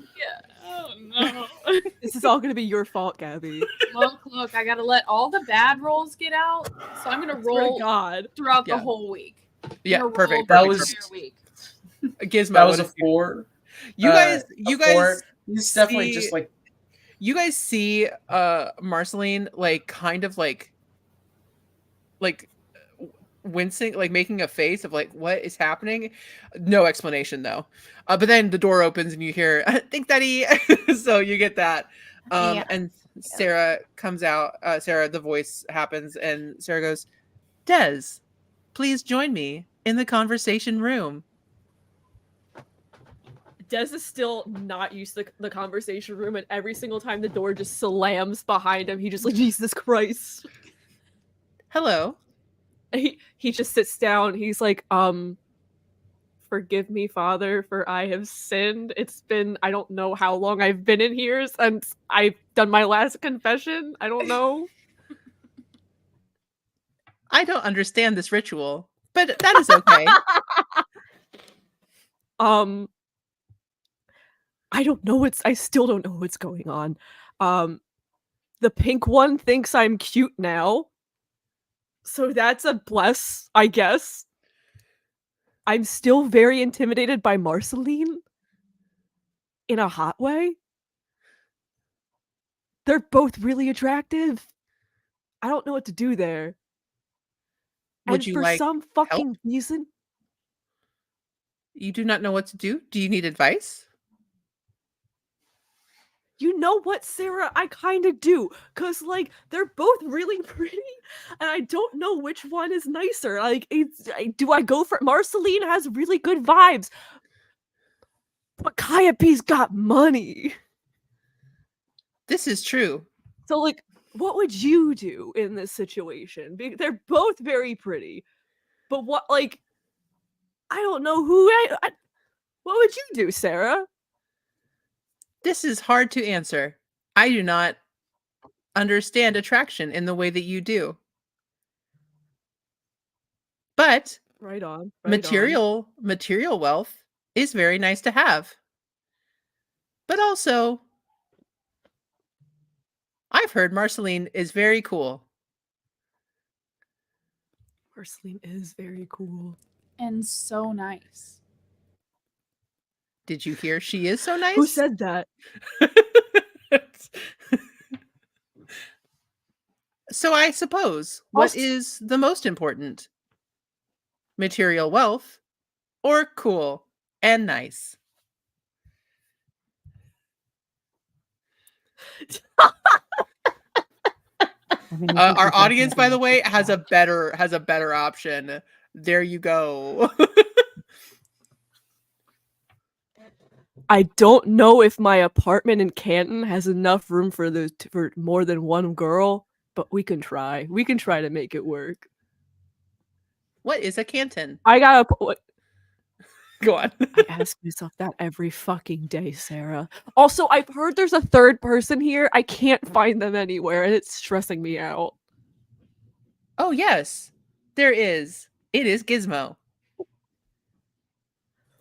[SPEAKER 4] Oh no.
[SPEAKER 3] This is all gonna be your fault, Gabby.
[SPEAKER 4] Look, I gotta let all the bad rolls get out, so I'm gonna
[SPEAKER 3] Swear to
[SPEAKER 4] roll
[SPEAKER 3] God.
[SPEAKER 4] throughout the
[SPEAKER 1] Yeah.
[SPEAKER 4] whole week.
[SPEAKER 1] Yeah,
[SPEAKER 4] I'm gonna
[SPEAKER 1] perfect.
[SPEAKER 4] roll
[SPEAKER 5] That
[SPEAKER 4] the
[SPEAKER 5] was-
[SPEAKER 4] entire week.
[SPEAKER 1] Gizmo.
[SPEAKER 5] That was
[SPEAKER 1] what
[SPEAKER 5] a
[SPEAKER 1] did you-
[SPEAKER 5] 4.
[SPEAKER 1] You guys,
[SPEAKER 5] A
[SPEAKER 1] you guys,
[SPEAKER 5] 4. He's definitely
[SPEAKER 1] see-
[SPEAKER 5] just like
[SPEAKER 1] you guys see Marceline like kind of like wincing, like making a face of like what is happening. No explanation though. But then the door opens and you hear "Thanks, Daddy." So you get that.
[SPEAKER 2] Yeah.
[SPEAKER 1] And Sarah comes out. Sarah, the voice happens, and Sarah goes, "Des, please join me in the conversation room."
[SPEAKER 3] Des is still not used to the conversation room, and every single time the door just slams behind him, he just like, Jesus Christ.
[SPEAKER 1] Hello.
[SPEAKER 3] He just sits down. He's like, forgive me, Father, for I have sinned. It's been, I don't know how long I've been in here since I've done my last confession. I don't know.
[SPEAKER 1] I don't understand this ritual, but that is okay.
[SPEAKER 3] I still don't know what's going on. The pink one thinks I'm cute now. So that's a bless, I guess. I'm still very intimidated by Marceline. In a hot way. They're both really attractive. I don't know what to do there.
[SPEAKER 1] Would
[SPEAKER 3] And
[SPEAKER 1] you
[SPEAKER 3] for
[SPEAKER 1] like
[SPEAKER 3] some fucking reason,
[SPEAKER 1] You do not know what to do? Do you need advice?
[SPEAKER 3] you know what, Sarah? I kind of do. Because, like, they're both really pretty. And I don't know which one is nicer. Like, do I go for... Marceline has really good vibes. But Kayape's got money.
[SPEAKER 1] This is true.
[SPEAKER 3] So, like, what would you do in this situation? They're both very pretty. But what, like... I don't know who... what would you do, Sarah?
[SPEAKER 1] This is hard to answer. I do not understand attraction in the way that you do. But
[SPEAKER 3] Right on.
[SPEAKER 1] material wealth is very nice to have. But also, I've heard Marceline is very cool.
[SPEAKER 3] Marceline is very cool.
[SPEAKER 4] And so nice.
[SPEAKER 1] Did you hear she is so nice?
[SPEAKER 3] Who said that?
[SPEAKER 1] So I suppose, what
[SPEAKER 3] Also-
[SPEAKER 1] is the most important? Material wealth or cool and nice? Our audience, by the way, has a better option. There you go.
[SPEAKER 3] I don't know if my apartment in Canton has enough room for for more than one girl, but we can try. We can try to make it work.
[SPEAKER 1] What is a canton?
[SPEAKER 3] I gotta.
[SPEAKER 1] Go on.
[SPEAKER 3] I ask myself that every fucking day, Sarah. Also, I've heard there's a third person here. I can't find them anywhere, and it's stressing me out.
[SPEAKER 1] Oh yes, there is. It is Gizmo.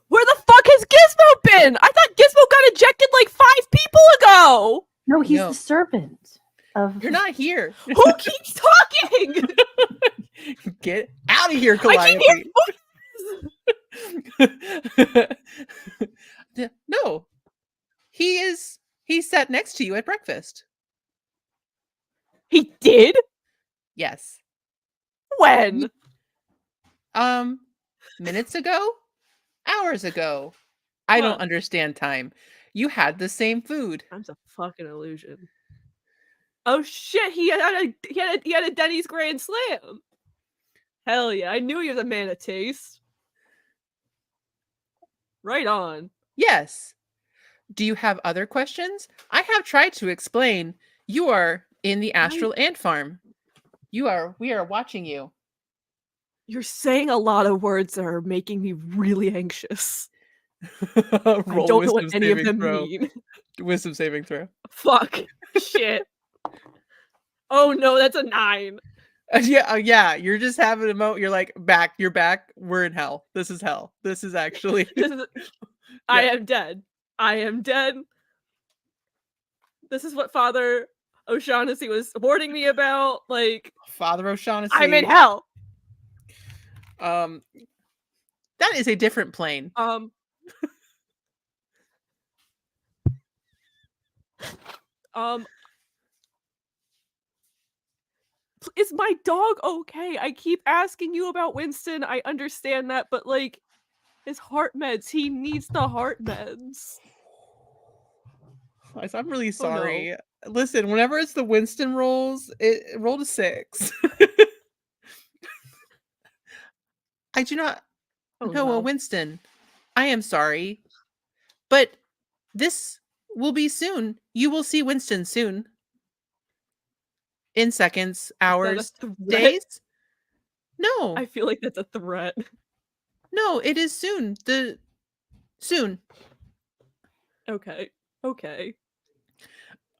[SPEAKER 3] Where the fuck has Gizmo been? I thought Gizmo got ejected like 5 people ago.
[SPEAKER 2] No, he's
[SPEAKER 1] No.
[SPEAKER 2] the servant of.
[SPEAKER 1] You're not here.
[SPEAKER 3] Who keeps talking?
[SPEAKER 1] Get out of here,
[SPEAKER 3] I keep hearing
[SPEAKER 1] Calliope. No, he sat next to you at breakfast.
[SPEAKER 3] He did?
[SPEAKER 1] Yes.
[SPEAKER 3] When?
[SPEAKER 1] Minutes ago? Hours ago. I don't
[SPEAKER 3] Well,
[SPEAKER 1] understand time. You had the same food.
[SPEAKER 3] time's a fucking illusion. Oh shit, he had a Denny's Grand Slam. Hell yeah, I knew he was a man of taste. Right on.
[SPEAKER 1] Yes. Do you have other questions? I have tried to explain. You are in the Astral Ant Farm. We are watching you.
[SPEAKER 3] You're saying a lot of words that are making me really anxious. I
[SPEAKER 1] Roll
[SPEAKER 3] don't know what
[SPEAKER 1] wisdom
[SPEAKER 3] any of
[SPEAKER 1] saving
[SPEAKER 3] them
[SPEAKER 1] throw.
[SPEAKER 3] mean.
[SPEAKER 1] Wisdom saving throw.
[SPEAKER 3] Fuck. Shit. Oh no, that's a 9.
[SPEAKER 1] Yeah. You're just having a moment. You're like, you're back. We're in hell. This is hell. This is actually.
[SPEAKER 3] I am dead. I am dead. This is what Father O'Shaughnessy was warning me about. Like,
[SPEAKER 1] Father O'Shaughnessy.
[SPEAKER 3] I'm in hell.
[SPEAKER 1] That is a different plane.
[SPEAKER 3] Is my dog okay? I keep asking you about Winston. I understand that, but like, his heart meds. He needs the heart meds.
[SPEAKER 1] I'm really
[SPEAKER 3] Oh,
[SPEAKER 1] sorry.
[SPEAKER 3] no.
[SPEAKER 1] Listen, whenever it's the Winston rolls, it rolled a 6. I do not know a Winston. I am sorry. But this will be soon. You will see Winston soon. In seconds, hours, days? No.
[SPEAKER 3] I feel like that's a threat.
[SPEAKER 1] No, it is soon. Soon.
[SPEAKER 3] Okay.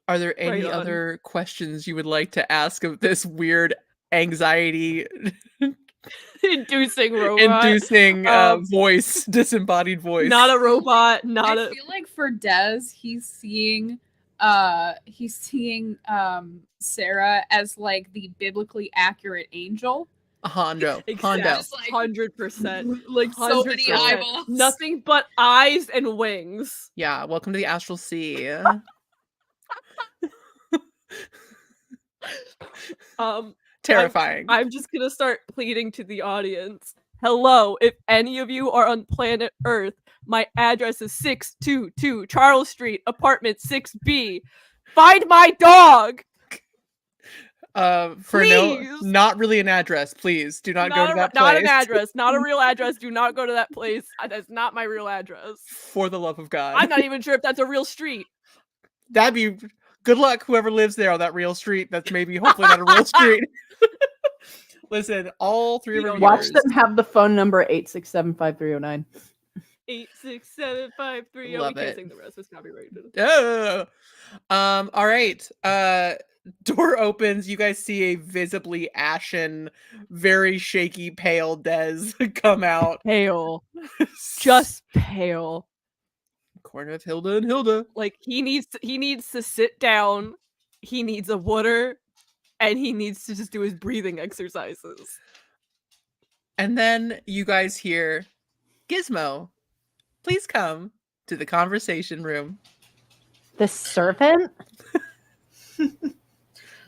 [SPEAKER 1] Are there any other questions you would like to ask of this weird anxiety
[SPEAKER 3] inducing robot?
[SPEAKER 1] Voice, disembodied voice?
[SPEAKER 3] Not a robot.
[SPEAKER 4] I feel like for Des, he's seeing Sarah as like the biblically accurate angel.
[SPEAKER 1] Hondo.
[SPEAKER 3] Exactly.
[SPEAKER 1] Hondo.
[SPEAKER 3] 100%.
[SPEAKER 4] Like so many
[SPEAKER 3] 100%.
[SPEAKER 4] eyeballs.
[SPEAKER 3] Nothing but eyes and wings.
[SPEAKER 1] Yeah, welcome to the Astral Sea. Terrifying.
[SPEAKER 3] I'm just gonna start pleading to the audience. Hello, if any of you are on planet Earth, my address is 622 Charles Street, apartment 6B. Find my dog!
[SPEAKER 1] Not really an address, please. Do not go to that place.
[SPEAKER 3] Not an address, not a real address. Do not go to that place. That's not my real address.
[SPEAKER 1] For the love of God.
[SPEAKER 3] I'm not even sure if that's a real street.
[SPEAKER 1] That'd be good luck, whoever lives there on that real street. That's maybe hopefully not a real street. Listen, all three of our
[SPEAKER 2] watch them have the phone number 8675309.
[SPEAKER 3] 86753.
[SPEAKER 1] Love
[SPEAKER 3] we can't
[SPEAKER 1] it.
[SPEAKER 3] sing the rest. It's copyrighted.
[SPEAKER 1] All right. Door opens. You guys see a visibly ashen, very shaky, pale Des come out.
[SPEAKER 3] Pale. Just pale.
[SPEAKER 1] Corner of Hilda and Hilda.
[SPEAKER 3] Like he needs to sit down. He needs a water, and he needs to just do his breathing exercises.
[SPEAKER 1] And then you guys hear, Gizmo, please come to the conversation room.
[SPEAKER 2] The servant?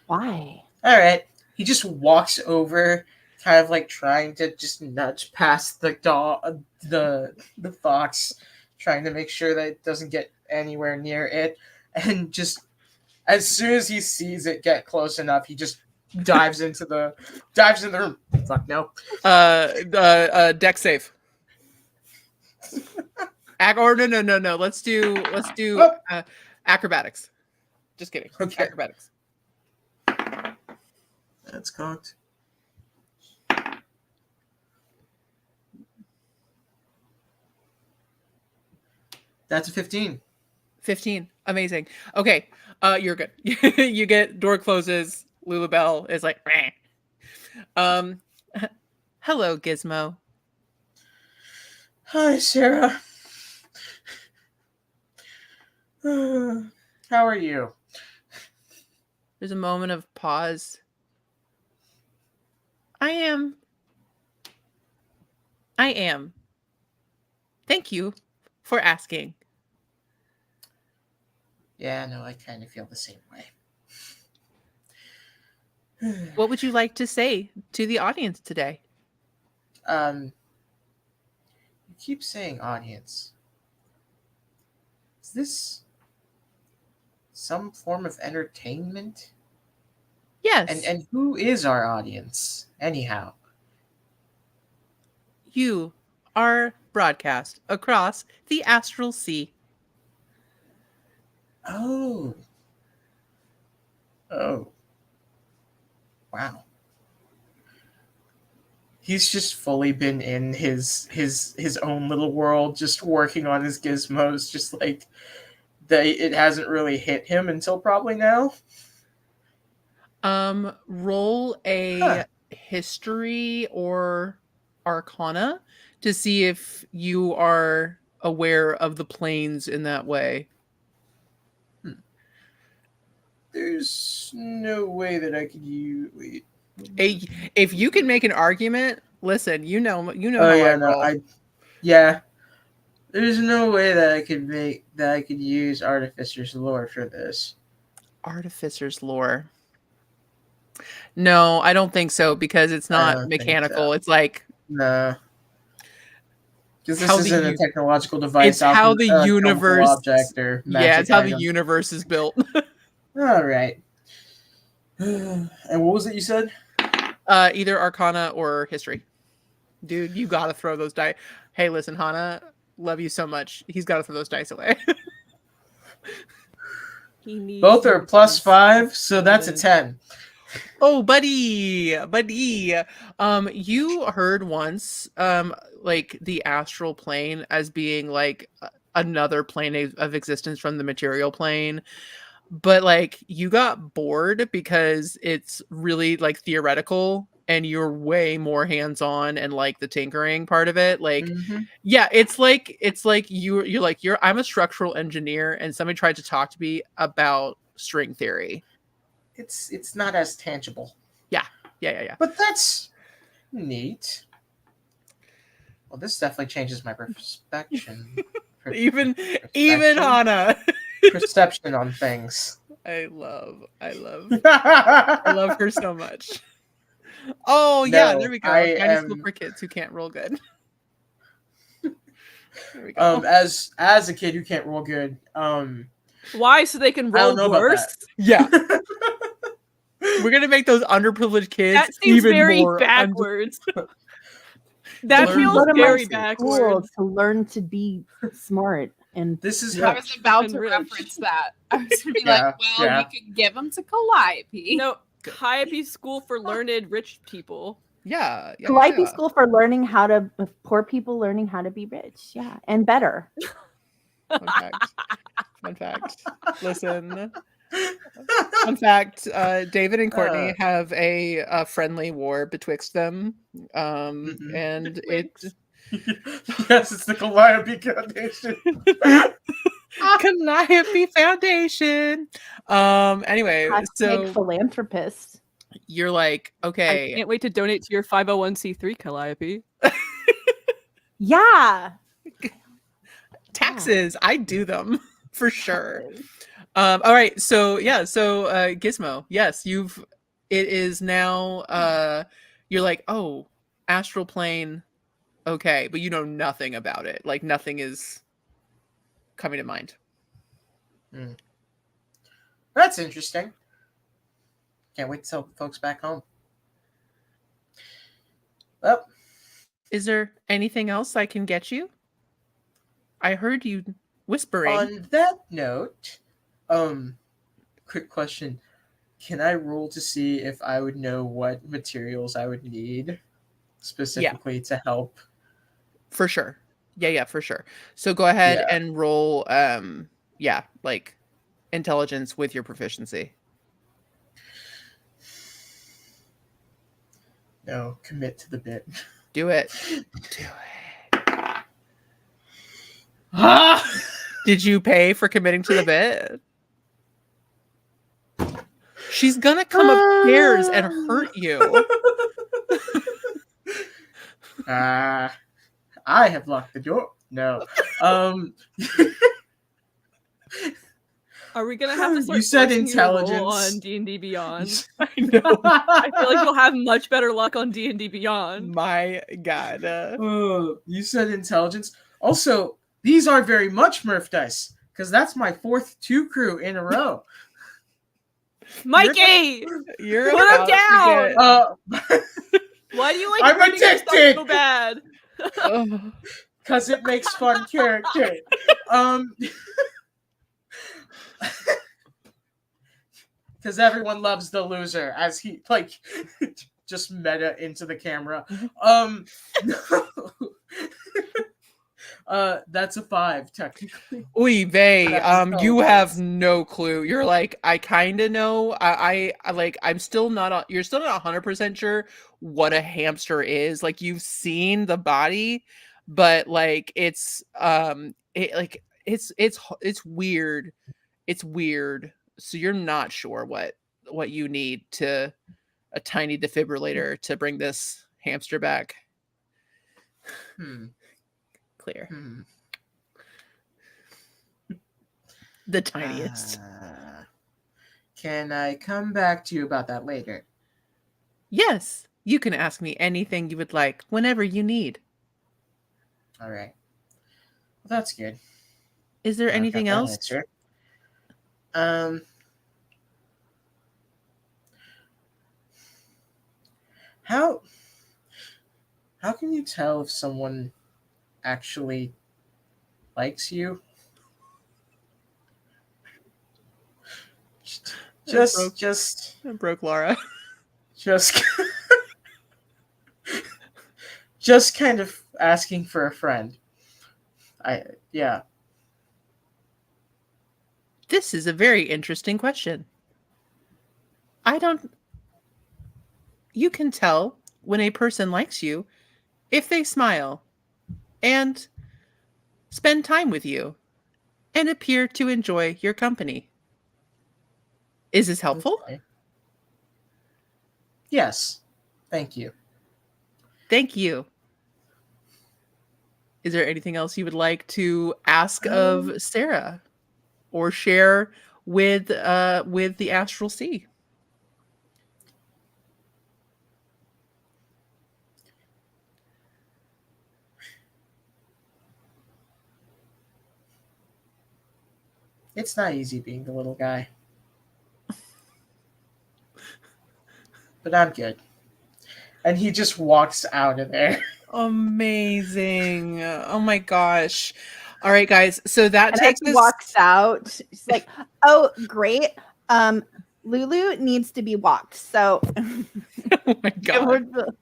[SPEAKER 2] Why?
[SPEAKER 5] All right. He just walks over, kind of like trying to just nudge past the dog, the fox, trying to make sure that it doesn't get anywhere near it, and just as soon as he sees it get close enough, he just dives into the room. Fuck no.
[SPEAKER 1] Deck save. No. Let's do acrobatics. Just kidding.
[SPEAKER 5] Okay.
[SPEAKER 1] Acrobatics.
[SPEAKER 5] That's cocked. That's a 15.
[SPEAKER 1] 15. Amazing. Okay. You're good. You get door closes. Lulabelle is like, meh. Hello, Gizmo.
[SPEAKER 5] Hi, Sarah. How are you?
[SPEAKER 1] There's a moment of pause. I am I am. Thank you for asking.
[SPEAKER 5] Yeah, no, I kind of feel the same way.
[SPEAKER 1] What would you like to say to the audience today?
[SPEAKER 5] You keep saying audience. Is this some form of entertainment?
[SPEAKER 1] Yes,
[SPEAKER 5] And who is our audience, anyhow?
[SPEAKER 1] you are broadcast across the astral sea.
[SPEAKER 5] Oh. Oh. Wow. He's just fully been in his own little world, just working on his gizmos, just like it hasn't really hit him until probably now.
[SPEAKER 1] Roll a
[SPEAKER 5] Huh.
[SPEAKER 1] history or arcana to see if you are aware of the planes in that way.
[SPEAKER 5] There's no way that I could use. Wait.
[SPEAKER 1] If you can make an argument, listen, you know
[SPEAKER 5] Oh
[SPEAKER 1] how
[SPEAKER 5] yeah,
[SPEAKER 1] I
[SPEAKER 5] no,
[SPEAKER 1] roll.
[SPEAKER 5] yeah. There's no way that I could use Artificer's lore for this.
[SPEAKER 1] Artificer's lore. No, I don't think so because it's
[SPEAKER 5] I
[SPEAKER 1] not
[SPEAKER 5] don't think
[SPEAKER 1] mechanical.
[SPEAKER 5] so.
[SPEAKER 1] It's like
[SPEAKER 5] No. Because this
[SPEAKER 1] how the
[SPEAKER 5] isn't a
[SPEAKER 1] u-
[SPEAKER 5] technological device,
[SPEAKER 1] it's how the
[SPEAKER 5] alchemical
[SPEAKER 1] universe.
[SPEAKER 5] object, or
[SPEAKER 1] Yeah,
[SPEAKER 5] magic
[SPEAKER 1] it's how the
[SPEAKER 5] item.
[SPEAKER 1] universe is built.
[SPEAKER 5] All right. And what was it you said?
[SPEAKER 1] Either arcana or history. Dude, you gotta throw those dice. Hey, listen, Hana, love you so much. He's gotta throw those dice away.
[SPEAKER 3] He needs
[SPEAKER 5] Both are
[SPEAKER 3] more
[SPEAKER 5] plus
[SPEAKER 3] than
[SPEAKER 5] 5, so that's a 10.
[SPEAKER 1] Oh, buddy. You heard once, like the astral plane as being like another plane of existence from the material plane. But like you got bored because it's really like theoretical and you're way more hands-on and like the tinkering part of it. Like,
[SPEAKER 5] Mm-hmm.
[SPEAKER 1] yeah, it's like you're I'm a structural engineer and somebody tried to talk to me about string theory.
[SPEAKER 5] It's not as tangible.
[SPEAKER 1] Yeah.
[SPEAKER 5] But that's neat. Well, this definitely changes my perception.
[SPEAKER 1] Even
[SPEAKER 5] Perception?
[SPEAKER 1] Hana.
[SPEAKER 5] Perception on things.
[SPEAKER 1] I love her so much. Oh yeah,
[SPEAKER 5] No,
[SPEAKER 1] there we go.
[SPEAKER 5] I
[SPEAKER 1] Guidance school
[SPEAKER 5] am
[SPEAKER 1] for kids who can't roll good. There we go.
[SPEAKER 5] as a kid who can't roll good.
[SPEAKER 3] Why? So they can
[SPEAKER 5] I don't
[SPEAKER 3] roll
[SPEAKER 5] know about
[SPEAKER 3] worse?
[SPEAKER 1] Yeah. We're gonna make those underprivileged kids
[SPEAKER 3] That seems
[SPEAKER 1] even
[SPEAKER 3] very
[SPEAKER 1] more
[SPEAKER 3] backwards. That
[SPEAKER 1] Learn
[SPEAKER 3] feels
[SPEAKER 2] Go to my
[SPEAKER 3] very
[SPEAKER 2] school
[SPEAKER 3] backwards.
[SPEAKER 2] to learn to be smart and
[SPEAKER 5] This is
[SPEAKER 4] I
[SPEAKER 5] how
[SPEAKER 4] was about
[SPEAKER 3] And
[SPEAKER 4] to
[SPEAKER 3] rich.
[SPEAKER 4] reference that. I was going to be
[SPEAKER 5] Yeah,
[SPEAKER 4] like, well,
[SPEAKER 5] yeah.
[SPEAKER 4] you could give them to Calliope.
[SPEAKER 3] No, Calliope School for Learned Rich People.
[SPEAKER 1] Yeah.
[SPEAKER 2] Calliope School for learning how to poor people learning how to be rich. Yeah, and better.
[SPEAKER 1] Fun fact. Listen. Fun fact, David and Courtney have a friendly war betwixt them. And it
[SPEAKER 5] yes, it's the Calliope Foundation.
[SPEAKER 1] Calliope Foundation. Anyway,
[SPEAKER 2] Hashtag
[SPEAKER 1] so
[SPEAKER 2] philanthropist.
[SPEAKER 1] you're like,
[SPEAKER 3] I
[SPEAKER 1] okay,
[SPEAKER 3] can't wait to donate to your 501c3, Calliope.
[SPEAKER 2] Yeah.
[SPEAKER 1] taxes, I do them for sure. All right, so yeah, so Gizmo, yes, it is now you're like, oh, astral plane, okay, but you know nothing about it. Like nothing is coming to mind.
[SPEAKER 5] That's interesting. Can't wait to tell the folks back home. Well,
[SPEAKER 1] Is there anything else I can get you? I heard you whispering.
[SPEAKER 5] on that note, quick question. Can I roll to see if I would know what materials I would need specifically to help?
[SPEAKER 1] For sure. Yeah, for sure. So go ahead
[SPEAKER 5] Yeah.
[SPEAKER 1] and roll like intelligence with your proficiency.
[SPEAKER 5] No, commit to the bit.
[SPEAKER 1] Do it.
[SPEAKER 5] Ah!
[SPEAKER 1] Did you pay for committing to the bit? She's gonna come upstairs and hurt you.
[SPEAKER 5] I have locked the door. No.
[SPEAKER 3] Are we gonna have to start
[SPEAKER 5] You said
[SPEAKER 3] forcing you to roll
[SPEAKER 5] intelligence.
[SPEAKER 3] on D&D Beyond?
[SPEAKER 1] I know.
[SPEAKER 3] I feel like you'll have much better luck on D&D Beyond.
[SPEAKER 1] My God.
[SPEAKER 5] You said intelligence. Also, these are very much Murph dice, because that's my 4th 2 crew in a row.
[SPEAKER 3] Mikey!
[SPEAKER 1] You're
[SPEAKER 3] Put him
[SPEAKER 1] about to
[SPEAKER 3] down!
[SPEAKER 1] get-
[SPEAKER 3] Why do you like
[SPEAKER 5] I'm
[SPEAKER 3] hurting yourself
[SPEAKER 5] addicted!
[SPEAKER 3] so bad?
[SPEAKER 1] Oh.
[SPEAKER 5] Because it makes fun character. Because everyone loves the loser, as he like just meta into the camera. That's a 5 technically.
[SPEAKER 1] Oy vey.
[SPEAKER 5] That
[SPEAKER 1] You have
[SPEAKER 5] intelligence.
[SPEAKER 1] no clue. You're like, I kind of know. I like. I'm still not. You're still not 100% sure what a hamster is. Like you've seen the body, but like it's it's weird. It's weird. So you're not sure what you need to a tiny defibrillator to bring this hamster back
[SPEAKER 5] Hmm.
[SPEAKER 1] clear.
[SPEAKER 5] Hmm.
[SPEAKER 1] The tiniest.
[SPEAKER 5] Can I come back to you about that later?
[SPEAKER 1] Yes, you can ask me anything you would like whenever you need.
[SPEAKER 5] All right. Well, that's good.
[SPEAKER 1] Is there
[SPEAKER 5] I've got
[SPEAKER 1] anything
[SPEAKER 5] that
[SPEAKER 1] else?
[SPEAKER 5] answer. How can you tell if someone actually likes you?
[SPEAKER 1] It broke Laura.
[SPEAKER 5] just just kind of asking for a friend. Yeah.
[SPEAKER 1] This is a very interesting question. You can tell when a person likes you if they smile and spend time with you and appear to enjoy your company. Is this helpful?
[SPEAKER 5] Okay. Yes. Thank you.
[SPEAKER 1] Thank you. Is there anything else you would like to ask of Sarah or share with the Astral Sea?
[SPEAKER 5] It's not easy being the little guy. But I'm good. And he just walks out of there.
[SPEAKER 1] Amazing. Oh my gosh. All right, guys. So that
[SPEAKER 2] And as
[SPEAKER 1] takes
[SPEAKER 2] he
[SPEAKER 1] us.
[SPEAKER 2] walks out, she's like, "Oh, great. Lulu needs to be walked. So
[SPEAKER 1] Oh my
[SPEAKER 2] give her
[SPEAKER 1] god.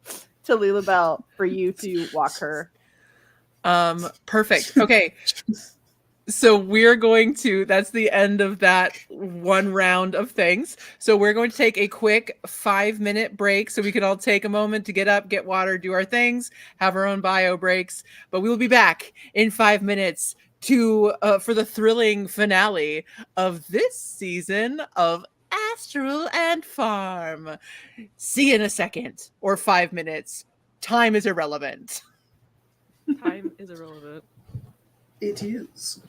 [SPEAKER 2] to Lulu Bell for you to walk her."
[SPEAKER 1] Perfect. Okay. So we're going to, that's the end of that one round of things. So we're going to take a quick 5-minute break so we can all take a moment to get up, get water, do our things, have our own bio breaks. But we will be back in 5 minutes to for the thrilling finale of this season of Astral Ant Farm. See you in a second or 5 minutes. Time is irrelevant.
[SPEAKER 3] Time is irrelevant.
[SPEAKER 5] It is.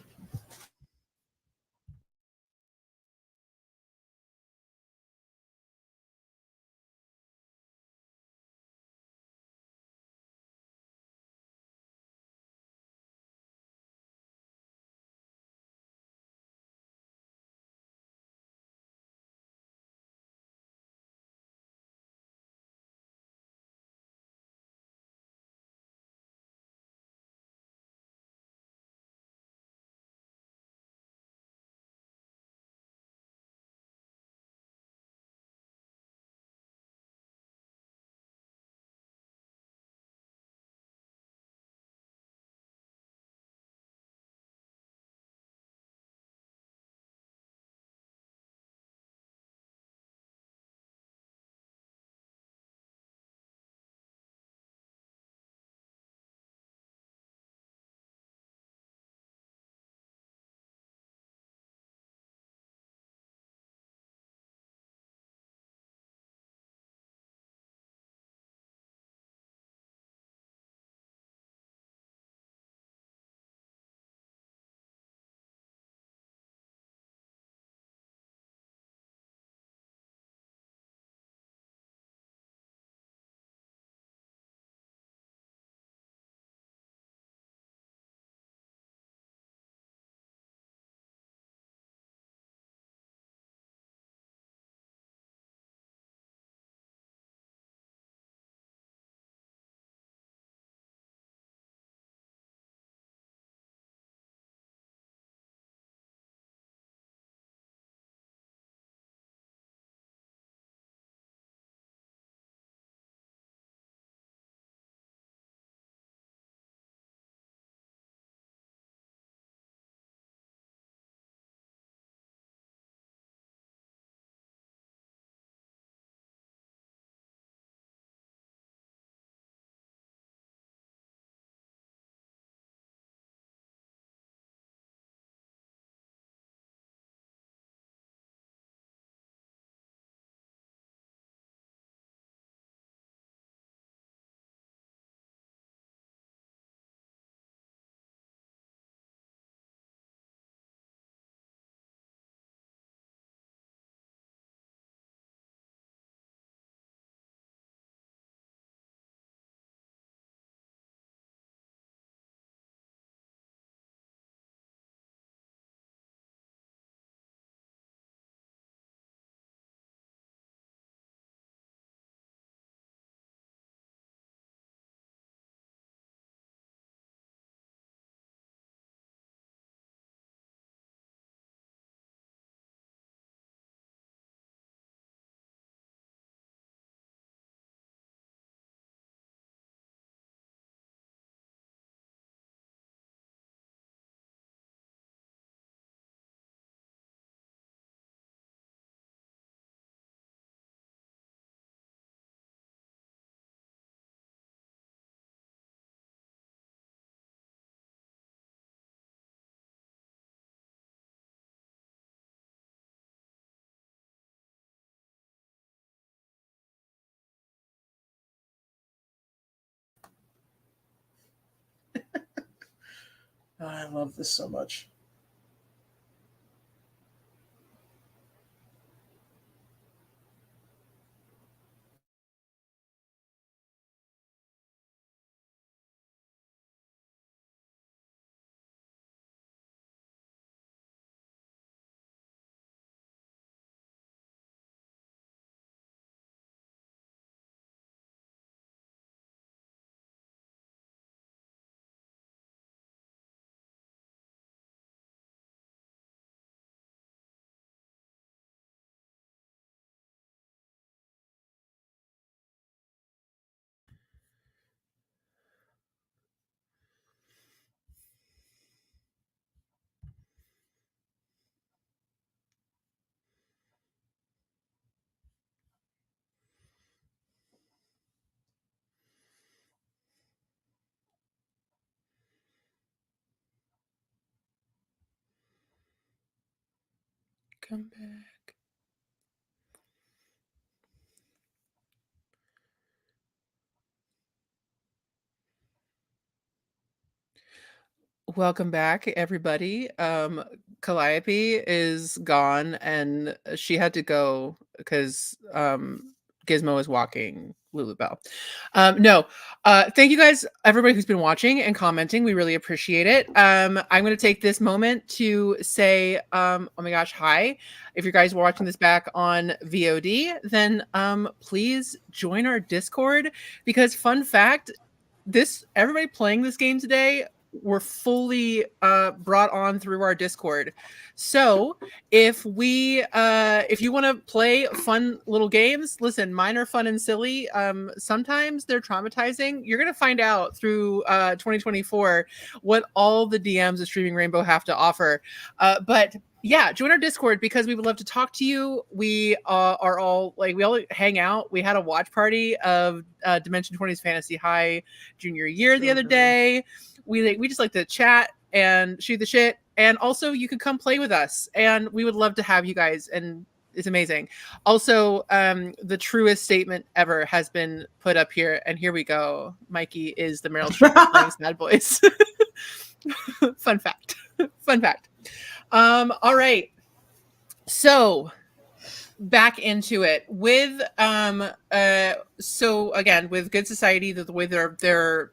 [SPEAKER 5] Oh, I love this so much.
[SPEAKER 1] Come back. Welcome back, everybody. Calliope is gone, and she had to go because Gizmo is walking Lulubelle. No, thank you guys, everybody who's been watching and commenting. We really appreciate it. I'm going to take this moment to say, oh my gosh, hi. If you guys were watching this back on VOD, then please join our Discord because, fun fact, everybody playing this game today were fully brought on through our Discord. So if you want to play fun little games, listen, mine are fun and silly. Sometimes they're traumatizing. You're gonna find out through 2024 what all the DMs of Streaming Rainbow have to offer. But yeah, join our Discord because we would love to talk to you. We are all we all hang out. We had a watch party of Dimension 20's Fantasy High junior year the other day. We just like to chat and shoot the shit, and also you could come play with us, and we would love to have you guys, and it's amazing. Also, the truest statement ever has been put up here, and here we go. Mikey is the Meryl Streep playing Sad Boys. Fun fact. All right, so back into it with so again, with Good Society, the way their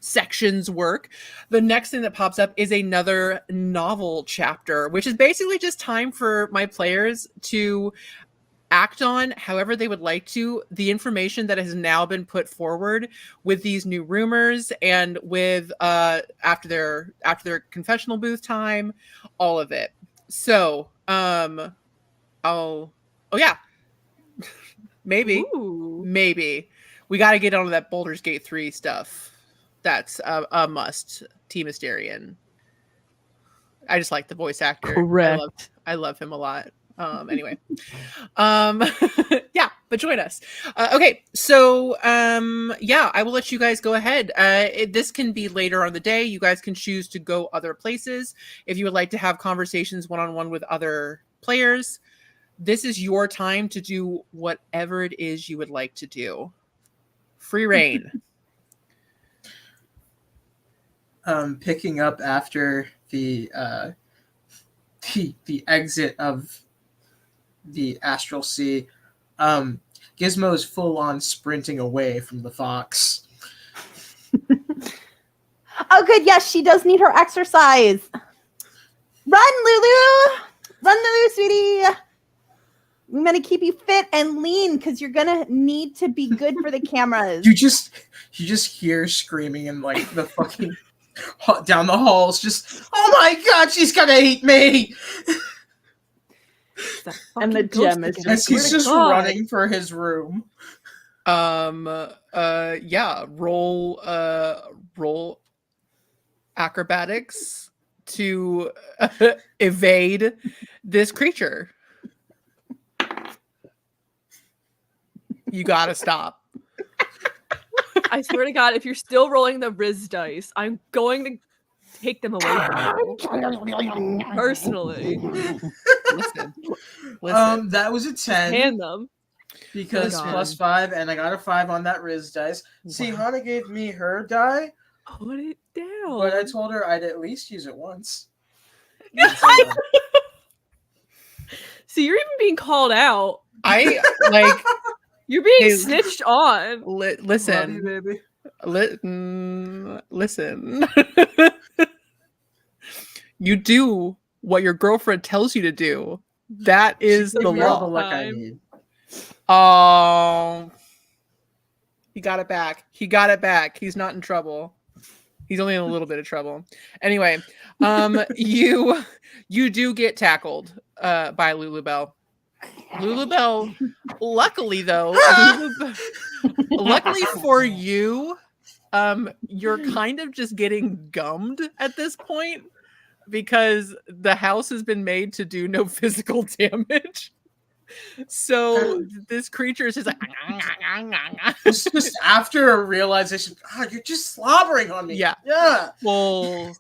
[SPEAKER 1] sections work, the next thing that pops up is another novel chapter, which is basically just time for my players to act on however they would like to the information that has now been put forward with these new rumors and with after their confessional booth time, all of it. So oh yeah, maybe we got to get onto that Baldur's Gate 3 stuff. That's a must. Team Mysterian. I just like the voice actor.
[SPEAKER 3] Correct.
[SPEAKER 1] I love him a lot. Anyway, yeah, but join us. Okay, so yeah, I will let you guys go ahead. This can be later on the day. You guys can choose to go other places if you would like to have conversations one-on-one with other players. This is your time to do whatever it is you would like to do. Free reign.
[SPEAKER 5] Picking up after the exit of the Astral Sea, Gizmo is full on sprinting away from the fox.
[SPEAKER 2] Oh, good. Yes, she does need her exercise. Run, Lulu! Run, Lulu, sweetie! I'm gonna keep you fit and lean because you're gonna need to be good for the cameras.
[SPEAKER 5] You just hear screaming in like the fucking down the halls. Just, oh my god, she's gonna eat me!
[SPEAKER 2] And the gem is
[SPEAKER 5] As he's just running for his room.
[SPEAKER 1] Yeah, roll acrobatics to evade this creature. You gotta stop.
[SPEAKER 3] I swear to God, if you're still rolling the Riz dice, I'm going to take them away from you. Personally.
[SPEAKER 1] Listen.
[SPEAKER 5] That was a 10.
[SPEAKER 3] Hand them.
[SPEAKER 5] Because +5, and I got a 5 on that Riz dice.
[SPEAKER 1] Wow.
[SPEAKER 5] See, Hana gave me her die.
[SPEAKER 3] Put it down. wild.
[SPEAKER 5] But I told her I'd at least use it once.
[SPEAKER 3] So you're even being called out.
[SPEAKER 1] I like
[SPEAKER 3] You're being
[SPEAKER 1] Hey,
[SPEAKER 3] snitched on.
[SPEAKER 5] Love you,
[SPEAKER 1] listen.
[SPEAKER 5] baby.
[SPEAKER 1] Listen. You do what your girlfriend tells you to do. That is
[SPEAKER 5] She gave
[SPEAKER 1] the
[SPEAKER 5] me all the
[SPEAKER 1] law.
[SPEAKER 5] luck I
[SPEAKER 3] Time.
[SPEAKER 5] need.
[SPEAKER 1] Oh, he got it back. He got it back. He's not in trouble. He's only in a little bit of trouble. Anyway, you do get tackled by Lulubelle. Lulubelle, luckily though, luckily for you, you're kind of just getting gummed at this point because the house has been made to do no physical damage. So this creature is just like
[SPEAKER 5] It's just after a realization, God, you're just slobbering on me.
[SPEAKER 1] Yeah.
[SPEAKER 5] Yeah.
[SPEAKER 1] full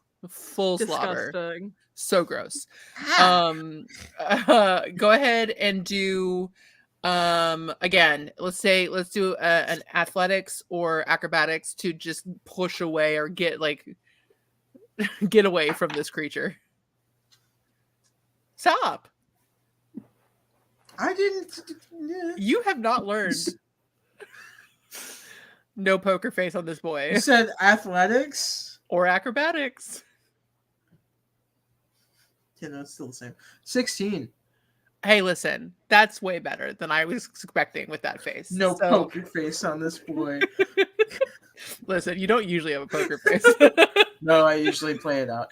[SPEAKER 1] slobber.
[SPEAKER 3] Disgusting.
[SPEAKER 1] So gross.
[SPEAKER 5] Ah.
[SPEAKER 1] Go ahead and do again, let's do an athletics or acrobatics to just push away or get away from this creature. Stop.
[SPEAKER 5] I didn't.
[SPEAKER 1] You have not learned. No poker face on this boy.
[SPEAKER 5] You said athletics?
[SPEAKER 1] Or acrobatics.
[SPEAKER 5] Yeah, no, it's still the same. 16.
[SPEAKER 1] Hey, listen, that's way better than I was expecting with that face.
[SPEAKER 5] No
[SPEAKER 1] So,
[SPEAKER 5] poker face on this boy.
[SPEAKER 1] listen, you don't usually have a poker face.
[SPEAKER 5] No, I usually play it out.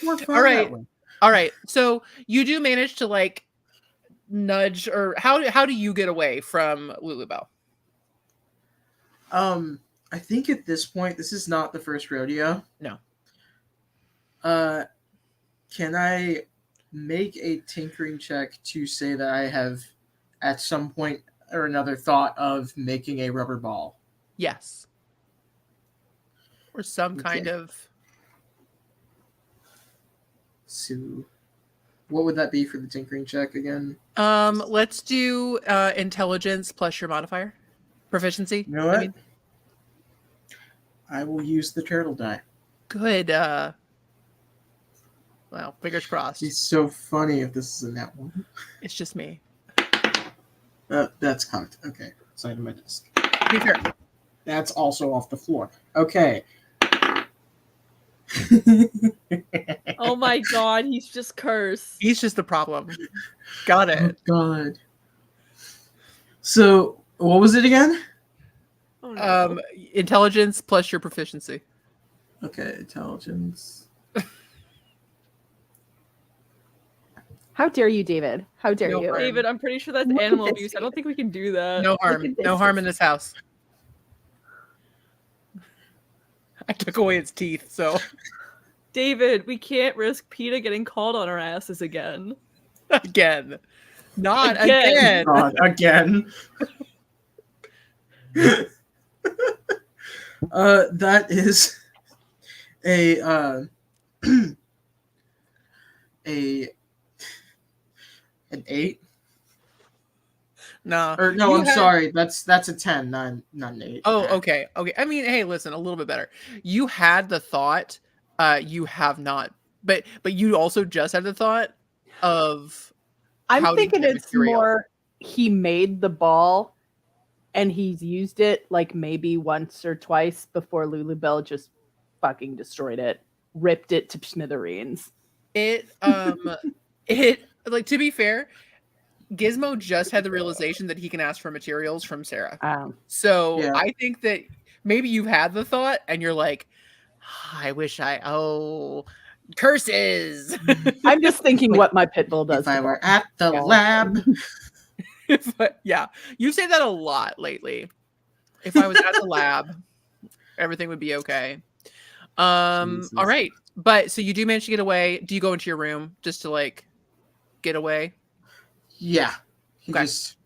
[SPEAKER 5] More fun
[SPEAKER 1] All right.
[SPEAKER 5] that way.
[SPEAKER 1] All right. So you do manage to nudge, or how do you get away from Lulubelle?
[SPEAKER 5] I think at this point, this is not the first rodeo.
[SPEAKER 1] No.
[SPEAKER 5] Can I make a tinkering check to say that I have at some point or another thought of making a rubber ball?
[SPEAKER 1] Yes. Or some kind
[SPEAKER 5] Okay.
[SPEAKER 1] of.
[SPEAKER 5] So, what would that be for the tinkering check again?
[SPEAKER 1] Let's do intelligence plus your modifier. Proficiency.
[SPEAKER 5] You know what? I will use the turtle die.
[SPEAKER 1] Good. Well, fingers crossed.
[SPEAKER 5] It's so funny if this is a net one.
[SPEAKER 1] It's just me.
[SPEAKER 5] That's cocked. Okay. Side of my desk.
[SPEAKER 1] Be fair.
[SPEAKER 5] That's also off the floor. Okay.
[SPEAKER 3] Oh my god, he's just cursed.
[SPEAKER 1] He's just the problem. Got
[SPEAKER 5] Oh,
[SPEAKER 1] it.
[SPEAKER 5] God. So, what was it again?
[SPEAKER 3] Oh, no.
[SPEAKER 1] Intelligence plus your proficiency.
[SPEAKER 5] Okay, intelligence.
[SPEAKER 2] How dare you, David? How dare
[SPEAKER 1] No
[SPEAKER 2] you?
[SPEAKER 1] harm.
[SPEAKER 3] David, I'm pretty sure that's
[SPEAKER 2] Look at
[SPEAKER 3] animal
[SPEAKER 2] this,
[SPEAKER 3] abuse. I don't think we can do that.
[SPEAKER 1] No harm.
[SPEAKER 2] at
[SPEAKER 1] No
[SPEAKER 2] this.
[SPEAKER 1] harm in this house. I took away its teeth, so
[SPEAKER 3] David, we can't risk PETA getting called on our asses again.
[SPEAKER 1] again. Not
[SPEAKER 3] Again.
[SPEAKER 1] again.
[SPEAKER 5] God, again. That is a an 8.
[SPEAKER 1] Nah.
[SPEAKER 5] Or no,
[SPEAKER 1] You
[SPEAKER 5] I'm
[SPEAKER 1] had-
[SPEAKER 5] sorry. That's a 10, not an 8.
[SPEAKER 1] Oh, okay. Okay. I mean, hey, listen, a little bit better. You had the thought, you have not, but you also just had the thought of how
[SPEAKER 2] I'm
[SPEAKER 1] to
[SPEAKER 2] thinking
[SPEAKER 1] get
[SPEAKER 2] it's
[SPEAKER 1] material.
[SPEAKER 2] more he made the ball and he's used it like maybe once or twice before Lulubelle just fucking destroyed it, ripped it to smithereens.
[SPEAKER 1] It to be fair, Gizmo just had the realization that he can ask for materials from Sarah. So
[SPEAKER 5] Yeah.
[SPEAKER 1] I think that maybe you've had the thought and you're like, I wish curses.
[SPEAKER 2] I'm just thinking what my pit bull does.
[SPEAKER 5] If I
[SPEAKER 2] to
[SPEAKER 5] were
[SPEAKER 2] balls.
[SPEAKER 5] at the
[SPEAKER 2] Yeah.
[SPEAKER 5] lab.
[SPEAKER 1] But yeah, you say that a lot lately. If I was at the lab, everything would be okay.
[SPEAKER 5] Jesus.
[SPEAKER 1] All right. But so you do manage to get away. Do you go into your room just to get away?
[SPEAKER 5] Yeah. He
[SPEAKER 1] Okay.
[SPEAKER 5] just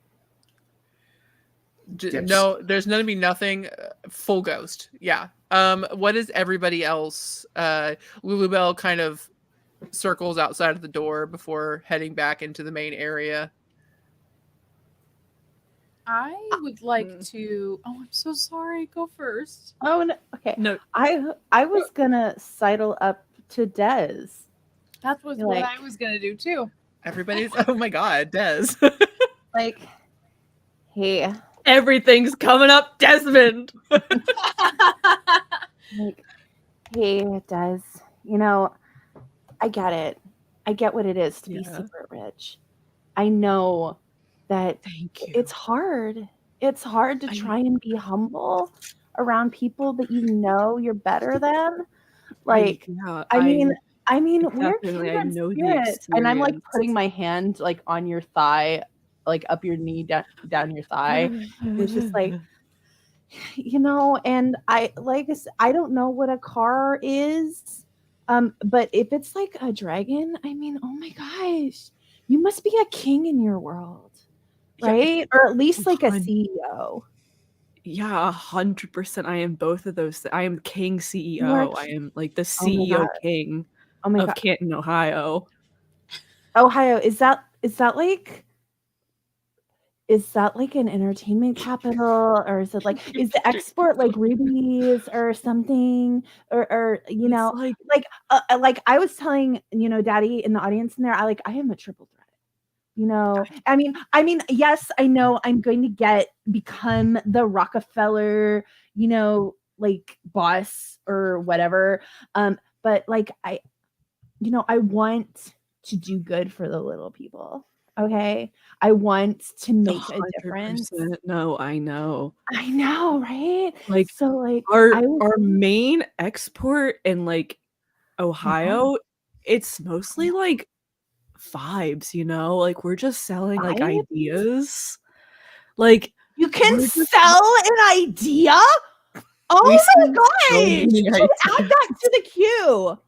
[SPEAKER 5] Dips.
[SPEAKER 1] No, there's gonna be nothing. Full ghost. Yeah. What is everybody else? Lulubelle kind of circles outside of the door before heading back into the main area.
[SPEAKER 4] I would like to. Oh, I'm so sorry. Go first.
[SPEAKER 2] Oh no. Okay.
[SPEAKER 3] No,
[SPEAKER 2] I was gonna sidle up to Des.
[SPEAKER 4] That was
[SPEAKER 2] You're
[SPEAKER 4] what
[SPEAKER 2] like-
[SPEAKER 4] I was gonna do too.
[SPEAKER 1] Everybody's oh my god, Des.
[SPEAKER 2] Like, hey,
[SPEAKER 3] everything's coming up, Desmond.
[SPEAKER 2] like, hey, Des. You know, I get it. I get what it is to be
[SPEAKER 3] Yeah.
[SPEAKER 2] super rich. I know that
[SPEAKER 3] Thank you.
[SPEAKER 2] it's hard. It's hard to
[SPEAKER 3] I-
[SPEAKER 2] try and be humble around people that you know you're better than. Like, I mean, we're
[SPEAKER 3] definitely, I
[SPEAKER 2] kindred
[SPEAKER 3] know the
[SPEAKER 2] spirits, and I'm like
[SPEAKER 3] experience.
[SPEAKER 2] putting my hand like on your thigh, like up your knee, down your thigh. It's just like, you know, and I don't know what a car is, but if it's like a dragon, I mean, oh my gosh, you must be a king in your world,
[SPEAKER 3] Yeah,
[SPEAKER 2] right? Or at least like a
[SPEAKER 3] hun-
[SPEAKER 2] CEO.
[SPEAKER 3] Yeah, 100%. I am both of those. I am King
[SPEAKER 2] You are
[SPEAKER 3] CEO. I am like the
[SPEAKER 2] Oh my
[SPEAKER 3] CEO
[SPEAKER 2] God.
[SPEAKER 3] king
[SPEAKER 2] Oh my
[SPEAKER 3] of
[SPEAKER 2] god,
[SPEAKER 3] Canton, Ohio.
[SPEAKER 2] Ohio, is that like an entertainment capital, or is it like is the export like rubies or something, or you
[SPEAKER 3] It's
[SPEAKER 2] know,
[SPEAKER 3] like
[SPEAKER 2] like I was telling, you know, Daddy in the audience in there, I am a triple threat. You know, I mean, yes, I know I'm going to become the Rockefeller, you know, like boss or whatever. But like I want to do good for the little people. Okay. I want to make a difference.
[SPEAKER 3] 100%. No, I know.
[SPEAKER 2] I know, right?
[SPEAKER 3] Like
[SPEAKER 2] So like
[SPEAKER 3] our main export in like
[SPEAKER 2] Uh-huh.
[SPEAKER 3] Ohio, it's mostly like vibes, you know? Like we're just selling like
[SPEAKER 2] Vibes?
[SPEAKER 3] ideas. Like
[SPEAKER 2] you can
[SPEAKER 3] we're just-
[SPEAKER 2] sell an idea? Oh
[SPEAKER 3] We
[SPEAKER 2] my
[SPEAKER 3] sell
[SPEAKER 2] gosh!
[SPEAKER 3] so
[SPEAKER 2] You
[SPEAKER 3] many
[SPEAKER 2] should add
[SPEAKER 3] ideas.
[SPEAKER 2] that to the queue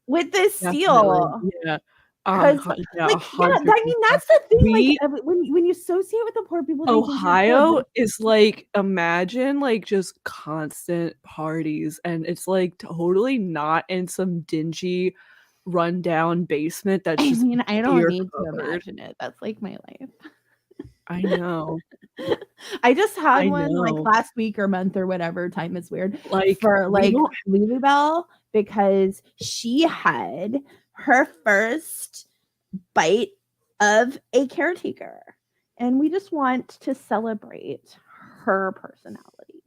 [SPEAKER 2] with this
[SPEAKER 3] Definitely,
[SPEAKER 2] seal.
[SPEAKER 3] yeah.
[SPEAKER 2] Because
[SPEAKER 3] Yeah,
[SPEAKER 2] like, yeah, I mean,
[SPEAKER 3] 100%.
[SPEAKER 2] that's the thing.
[SPEAKER 3] We-
[SPEAKER 2] Like, when you associate with the poor people, they think you're
[SPEAKER 3] Ohio
[SPEAKER 2] good.
[SPEAKER 3] is like imagine like just constant parties, and it's like totally not in some dingy rundown basement that's
[SPEAKER 2] I
[SPEAKER 3] just
[SPEAKER 2] mean, I don't
[SPEAKER 3] beer
[SPEAKER 2] need to
[SPEAKER 3] covered.
[SPEAKER 2] imagine it. That's like my life.
[SPEAKER 3] I know.
[SPEAKER 2] I just had
[SPEAKER 3] I
[SPEAKER 2] one like
[SPEAKER 3] know.
[SPEAKER 2] last week or month or whatever. Time is weird.
[SPEAKER 3] Like
[SPEAKER 2] For
[SPEAKER 3] we
[SPEAKER 2] like
[SPEAKER 3] don't-
[SPEAKER 2] Lulubelle, because she had her first bite of a caretaker, and we just want to celebrate her personality.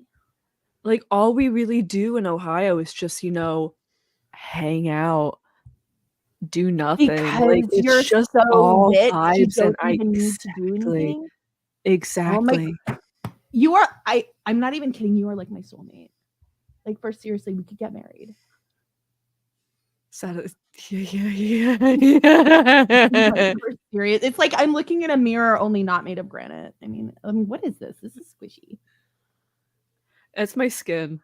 [SPEAKER 3] like all we really do in Ohio is just, you know, hang out, do nothing. Like
[SPEAKER 2] Because you're
[SPEAKER 3] it's just
[SPEAKER 2] so
[SPEAKER 3] all
[SPEAKER 2] rich, you
[SPEAKER 3] vibes
[SPEAKER 2] don't
[SPEAKER 3] and
[SPEAKER 2] even need to do anything.
[SPEAKER 3] Exactly.
[SPEAKER 2] You are I'm not even kidding, you are like my soulmate. Like, for seriously, we could get married.
[SPEAKER 3] Yeah.
[SPEAKER 2] Like, for serious. It's like I'm looking at a mirror only not made of granite. I mean, what is this? This is squishy.
[SPEAKER 3] It's my skin.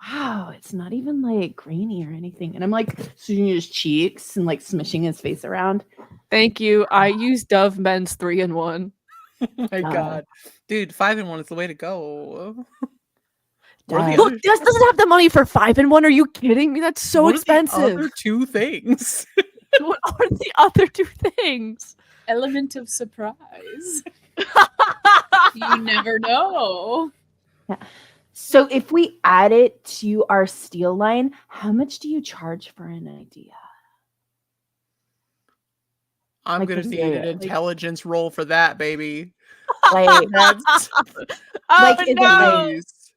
[SPEAKER 2] Wow, it's not even like grainy or anything. And I'm like switching his cheeks and like smishing his face around.
[SPEAKER 3] Thank you. I use Dove Men's 3-in-1.
[SPEAKER 1] Oh my
[SPEAKER 2] Duh.
[SPEAKER 1] god. Dude, 5-in-1 is the way to go. What are
[SPEAKER 2] Duh.
[SPEAKER 1] the
[SPEAKER 3] Look,
[SPEAKER 1] other,
[SPEAKER 3] Des doesn't have the money for 5-in-1. Are you kidding me? That's so
[SPEAKER 1] what are the
[SPEAKER 3] expensive.
[SPEAKER 1] other two things?
[SPEAKER 3] What are the other two things?
[SPEAKER 4] Element of surprise. You never know.
[SPEAKER 2] So if we add it to our steel line, how much do you charge for an idea?
[SPEAKER 1] I'm
[SPEAKER 2] Like,
[SPEAKER 1] gonna
[SPEAKER 2] for
[SPEAKER 1] need an
[SPEAKER 2] serious.
[SPEAKER 1] intelligence roll for that, baby.
[SPEAKER 2] Like,
[SPEAKER 1] That's
[SPEAKER 2] Like, is it like-
[SPEAKER 1] please.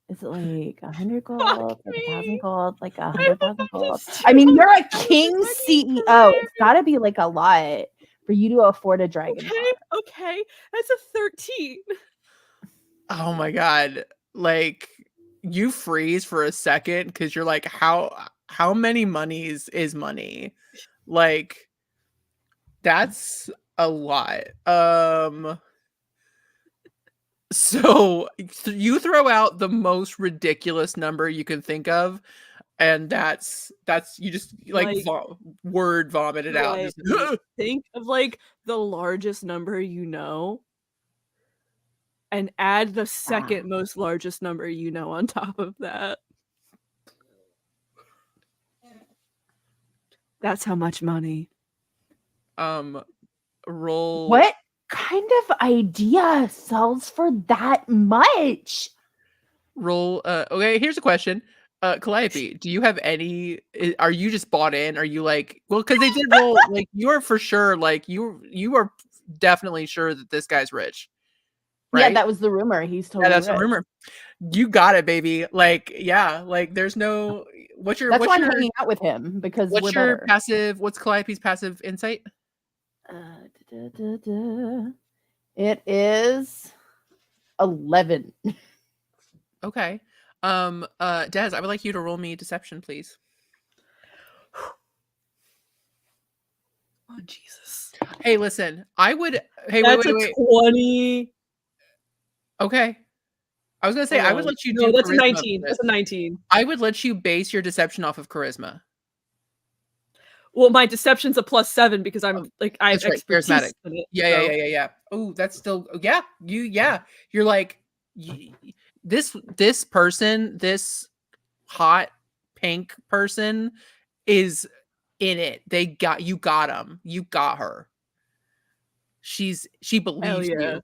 [SPEAKER 2] is it like 100 gold, like
[SPEAKER 3] me.
[SPEAKER 2] 1,000 gold, like
[SPEAKER 3] I
[SPEAKER 2] 100,000
[SPEAKER 3] want
[SPEAKER 2] gold?
[SPEAKER 3] this
[SPEAKER 2] I mean, you're a
[SPEAKER 3] to
[SPEAKER 2] king
[SPEAKER 3] fucking
[SPEAKER 2] CEO.
[SPEAKER 3] career.
[SPEAKER 2] It's got to be like a lot for you to afford a dragon.
[SPEAKER 3] Okay. That's a 13.
[SPEAKER 1] Oh my god. Like you freeze for a second because you're like, how many monies is money? Like that's a lot. So you throw out the most ridiculous number you can think of, and that's you just like,
[SPEAKER 3] Like-
[SPEAKER 1] word vomit it out.
[SPEAKER 3] Like,
[SPEAKER 1] Just,
[SPEAKER 3] think of like the largest number you know, and add the second most largest number you know on top of that. That's how much money.
[SPEAKER 1] roll
[SPEAKER 2] What kind of idea sells for that much?
[SPEAKER 1] Roll. Okay, here's a question. Calliope, do you have any? Are you just bought in? Are you like, well, because they did roll. Like, you're for sure. Like, you are definitely sure that this guy's rich, right?
[SPEAKER 2] Yeah, that was the rumor. He's
[SPEAKER 1] Yeah,
[SPEAKER 2] totally
[SPEAKER 1] that's a
[SPEAKER 2] rich.
[SPEAKER 1] rumor. You got it, baby. Like, yeah, like there's no. What's your?
[SPEAKER 2] That's
[SPEAKER 1] what's
[SPEAKER 2] why I'm
[SPEAKER 1] your?
[SPEAKER 2] hanging out with him because
[SPEAKER 1] What's
[SPEAKER 2] we're
[SPEAKER 1] your
[SPEAKER 2] better.
[SPEAKER 1] passive? What's Calliope's passive insight?
[SPEAKER 2] It is 11.
[SPEAKER 1] Okay. Des, I would like you to roll me deception, please.
[SPEAKER 3] Oh Jesus.
[SPEAKER 1] Hey, listen. I would. Hey,
[SPEAKER 3] That's
[SPEAKER 1] wait,
[SPEAKER 3] a
[SPEAKER 1] wait.
[SPEAKER 3] 20.
[SPEAKER 1] Okay. I was gonna say
[SPEAKER 3] Hold
[SPEAKER 1] I would
[SPEAKER 3] on.
[SPEAKER 1] let you
[SPEAKER 3] No,
[SPEAKER 1] do
[SPEAKER 3] that's a
[SPEAKER 1] charisma.
[SPEAKER 3] 19.
[SPEAKER 1] for
[SPEAKER 3] That's
[SPEAKER 1] this.
[SPEAKER 3] a 19.
[SPEAKER 1] I would let you base your deception off of charisma.
[SPEAKER 3] Well, my deception's a +7 because I'm like I have
[SPEAKER 1] That's right,
[SPEAKER 3] expertise
[SPEAKER 1] charismatic.
[SPEAKER 3] in it.
[SPEAKER 1] Yeah. Oh, that's still yeah. You're like this person, this hot pink person is in it. They got you. Got him. You got her. She believes
[SPEAKER 3] yeah.
[SPEAKER 1] you.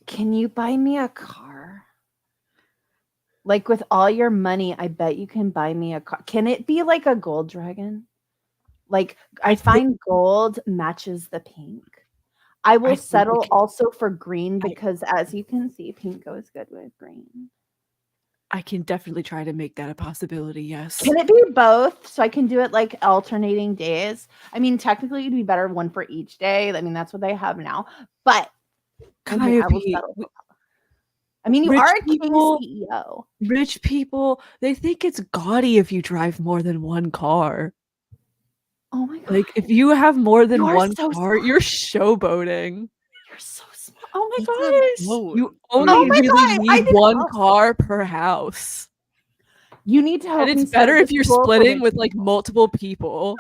[SPEAKER 2] Can you buy me a car? Like with all your money, I bet you can buy me a car. Can it be like a gold dragon? Like I find gold matches the pink. I will
[SPEAKER 3] think
[SPEAKER 2] settle
[SPEAKER 3] we can-
[SPEAKER 2] also for green because as you can see, pink goes good with green.
[SPEAKER 3] I can definitely try to make that a possibility, yes.
[SPEAKER 2] Can it be both? So I can do it like alternating days. I mean, technically it'd be better one for each day. I mean, that's what they have now. But I will
[SPEAKER 3] Calliope,
[SPEAKER 2] settle for I mean, you
[SPEAKER 3] rich
[SPEAKER 2] are a
[SPEAKER 3] people-
[SPEAKER 2] king CEO.
[SPEAKER 3] rich people, they think it's gaudy if you drive more than one car.
[SPEAKER 2] Oh my god.
[SPEAKER 3] Like if you have more than
[SPEAKER 2] You are
[SPEAKER 3] one
[SPEAKER 2] so
[SPEAKER 3] car,
[SPEAKER 2] smart.
[SPEAKER 3] you're showboating.
[SPEAKER 2] You're so smart. Oh my
[SPEAKER 1] What's a
[SPEAKER 2] gosh.
[SPEAKER 1] boat?
[SPEAKER 3] You only
[SPEAKER 2] Oh my
[SPEAKER 3] really
[SPEAKER 2] God, I
[SPEAKER 3] need
[SPEAKER 2] didn't
[SPEAKER 3] one
[SPEAKER 2] know.
[SPEAKER 3] car per house.
[SPEAKER 2] You need to help
[SPEAKER 3] And
[SPEAKER 2] me
[SPEAKER 3] it's
[SPEAKER 2] set
[SPEAKER 3] better if
[SPEAKER 2] this
[SPEAKER 3] you're
[SPEAKER 2] goal for
[SPEAKER 3] splitting
[SPEAKER 2] rich
[SPEAKER 3] with like
[SPEAKER 2] people.
[SPEAKER 3] multiple people.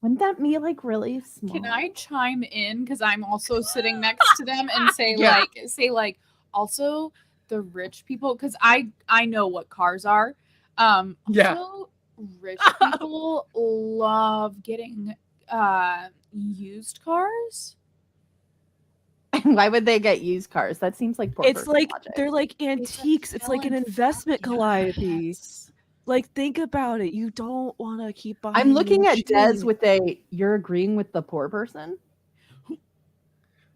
[SPEAKER 2] Wouldn't that be like really small?
[SPEAKER 4] Can I chime in because I'm also sitting next to them and say
[SPEAKER 1] Yeah.
[SPEAKER 4] also the rich people because I know what cars are.
[SPEAKER 1] Yeah.
[SPEAKER 4] Also rich people love getting used cars.
[SPEAKER 2] Why would they get used cars? That seems like poor
[SPEAKER 3] It's
[SPEAKER 2] person
[SPEAKER 3] like
[SPEAKER 2] logic.
[SPEAKER 3] they're like
[SPEAKER 4] It's a
[SPEAKER 3] antiques. It's like an
[SPEAKER 4] fill and
[SPEAKER 3] investment,
[SPEAKER 4] flip.
[SPEAKER 3] Calliope.
[SPEAKER 4] Yes.
[SPEAKER 3] Like think about it. You don't want to keep buying.
[SPEAKER 2] I'm looking
[SPEAKER 3] new
[SPEAKER 2] at Des
[SPEAKER 3] shit.
[SPEAKER 2] with you're agreeing with the poor person?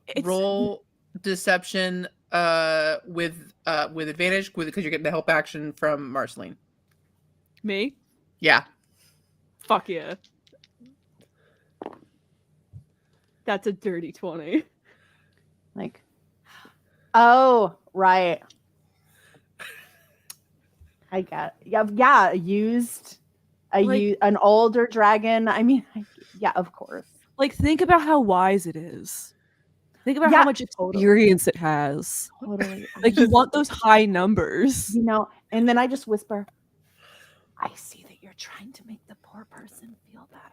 [SPEAKER 3] It's
[SPEAKER 1] Roll deception with advantage because you're getting the help action from Marceline.
[SPEAKER 3] me.
[SPEAKER 1] Yeah.
[SPEAKER 3] Fuck yeah. That's a dirty 20.
[SPEAKER 2] Like, oh, right. I get yeah, used an older dragon. I mean, yeah, of course.
[SPEAKER 3] Like think about how wise it is. Think about
[SPEAKER 2] Yeah,
[SPEAKER 3] how much
[SPEAKER 2] totally.
[SPEAKER 3] experience it has.
[SPEAKER 2] Totally.
[SPEAKER 3] Like you want those high numbers.
[SPEAKER 2] You know, and then I just whisper, I see that you're trying to make the poor person feel better.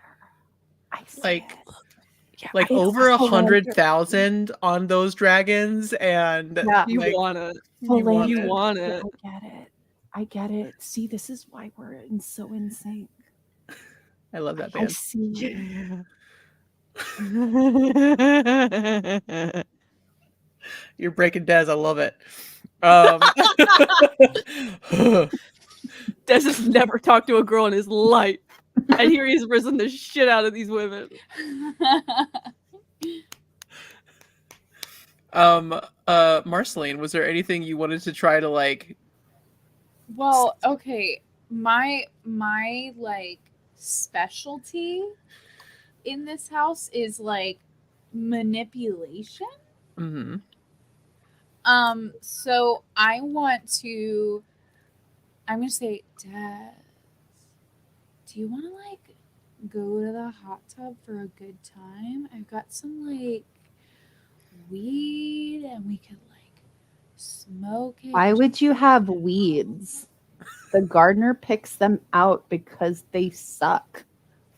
[SPEAKER 2] I see
[SPEAKER 1] Like-
[SPEAKER 2] it.
[SPEAKER 3] Yeah,
[SPEAKER 1] Like
[SPEAKER 2] I
[SPEAKER 1] over
[SPEAKER 2] accept
[SPEAKER 1] 100,000 on those dragons, and
[SPEAKER 2] Yeah.
[SPEAKER 3] you
[SPEAKER 1] like,
[SPEAKER 3] want it.
[SPEAKER 1] you want
[SPEAKER 3] You
[SPEAKER 1] it.
[SPEAKER 3] want
[SPEAKER 2] Yeah,
[SPEAKER 3] it.
[SPEAKER 2] I get it. See, this is why we're so in sync.
[SPEAKER 1] I love that
[SPEAKER 2] I
[SPEAKER 1] band.
[SPEAKER 2] see.
[SPEAKER 3] Yeah.
[SPEAKER 1] You're breaking Des. I love it.
[SPEAKER 3] Des has never talked to a girl in his life. And here he's risen the shit out of these women.
[SPEAKER 1] Marceline, was there anything you wanted to try to like?
[SPEAKER 4] Well, okay. My like specialty in this house is like manipulation.
[SPEAKER 1] Mm-hmm.
[SPEAKER 4] So I'm gonna say, Dad, do you wanna like go to the hot tub for a good time? I've got some like weed and we could like smoke it.
[SPEAKER 2] Why would you have weeds? The gardener picks them out because they suck.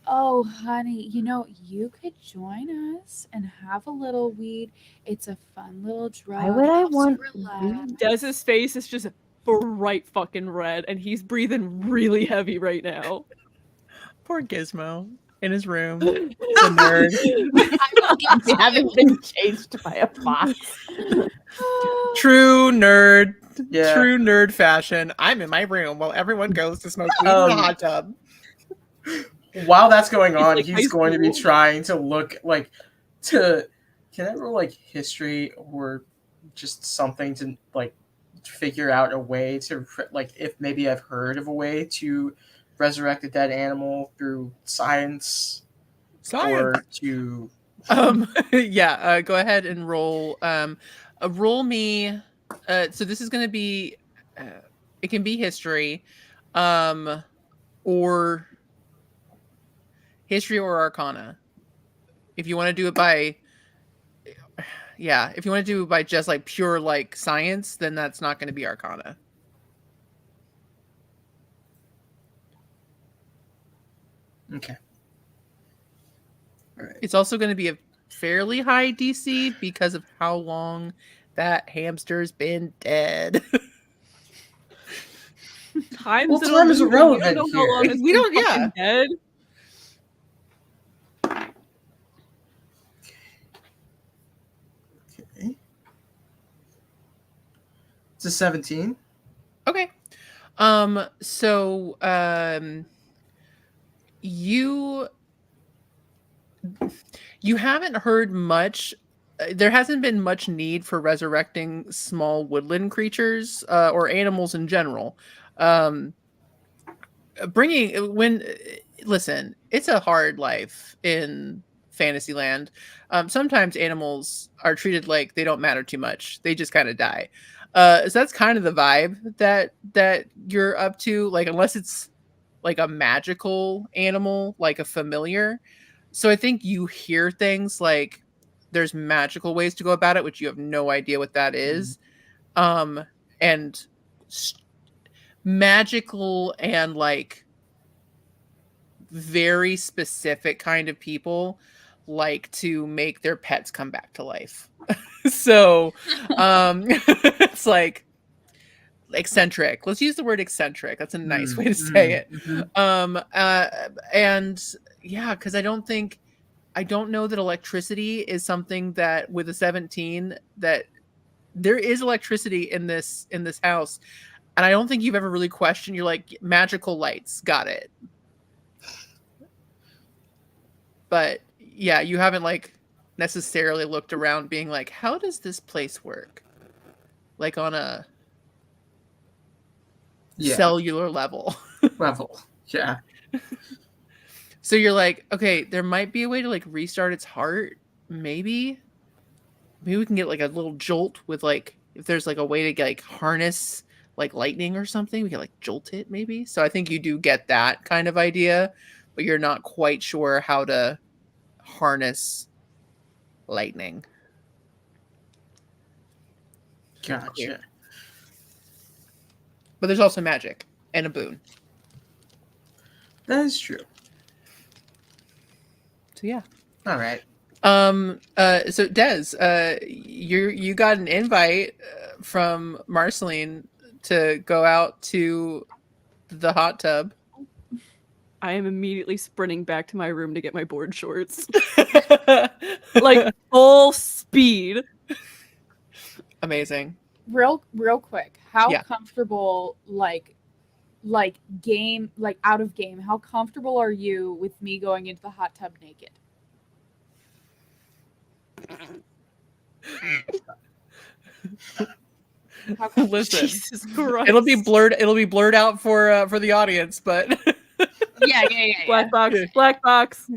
[SPEAKER 4] Oh, honey, you could join us and have a little weed. It's a fun little drug.
[SPEAKER 2] Why would I
[SPEAKER 4] Helps you
[SPEAKER 2] want
[SPEAKER 4] relax.
[SPEAKER 2] weed?
[SPEAKER 3] Des's face is just bright fucking red, and he's breathing really heavy right now.
[SPEAKER 1] Poor Gizmo. in his room. The nerd.
[SPEAKER 4] I will give to
[SPEAKER 2] Having
[SPEAKER 4] you.
[SPEAKER 2] been chased by a fox.
[SPEAKER 1] True nerd.
[SPEAKER 5] Yeah.
[SPEAKER 1] True nerd fashion. I'm in my room while everyone goes to smoke weed in the hot tub.
[SPEAKER 5] While that's going
[SPEAKER 3] It's
[SPEAKER 5] on,
[SPEAKER 3] like
[SPEAKER 5] he's
[SPEAKER 3] high
[SPEAKER 5] going to be
[SPEAKER 3] school.
[SPEAKER 5] trying to look like to. Can I roll like history or just something to like figure out a way to like if maybe I've heard of a way to resurrect a dead animal through science or to
[SPEAKER 1] Yeah, go ahead and roll roll me so this is going to be it can be history or history or arcana. If you want to do it by if you want to do it by just like pure like science, then that's not going to be arcana.
[SPEAKER 5] okay. All right.
[SPEAKER 1] It's also going to be a fairly high DC because of how long that hamster's been dead.
[SPEAKER 3] Times
[SPEAKER 5] Well,
[SPEAKER 3] an
[SPEAKER 5] time is
[SPEAKER 3] illusion.
[SPEAKER 5] irrelevant
[SPEAKER 3] We don't know how long
[SPEAKER 5] here.
[SPEAKER 3] it's
[SPEAKER 1] We
[SPEAKER 3] been
[SPEAKER 1] don't-
[SPEAKER 3] fucking dead.
[SPEAKER 5] Okay. It's a 17.
[SPEAKER 1] Okay. So you haven't heard much. There hasn't been much need for resurrecting small woodland creatures or animals in general. Listen, it's a hard life in Fantasyland. Sometimes animals are treated like they don't matter too much. They just kind of die. So that's kind of the vibe that you're up to. Like unless it's like a magical animal, like a familiar. So I think you hear things like there's magical ways to go about it, which you have no idea what that is. And magical and like very specific kind of people like to make their pets come back to life. So it's like eccentric. Let's use the word eccentric. That's a nice way to say it. And yeah, because I don't know that electricity is something that with a 17 that there is electricity in this house. And I don't think you've ever really questioned. You're like magical lights, got it. But yeah, you haven't like necessarily looked around being like, how does this place work? Like on a cellular level.
[SPEAKER 5] Yeah.
[SPEAKER 1] So you're like, okay, there might be a way to like restart its heart. Maybe we can get like a little jolt with like, if there's like a way to get, like harness like lightning or something, we can like jolt it maybe. So I think you do get that kind of idea, but you're not quite sure how to harness lightning.
[SPEAKER 5] Gotcha.
[SPEAKER 1] But there's also magic and a boon.
[SPEAKER 5] That is true.
[SPEAKER 1] So yeah.
[SPEAKER 5] All right.
[SPEAKER 1] So Des, you got an invite from Marceline to go out to the hot tub.
[SPEAKER 3] I am immediately sprinting back to my room to get my board shorts. Like full speed.
[SPEAKER 1] Amazing.
[SPEAKER 4] Real quick, how
[SPEAKER 1] Yeah.
[SPEAKER 4] comfortable like game, like out of game, how comfortable are you with me going into the hot tub naked? How comfortable?
[SPEAKER 1] Listen,
[SPEAKER 3] Jesus Christ.
[SPEAKER 1] it'll be blurred out for the audience, but
[SPEAKER 4] Yeah.
[SPEAKER 3] Black box.
[SPEAKER 1] Yeah.
[SPEAKER 3] Black box.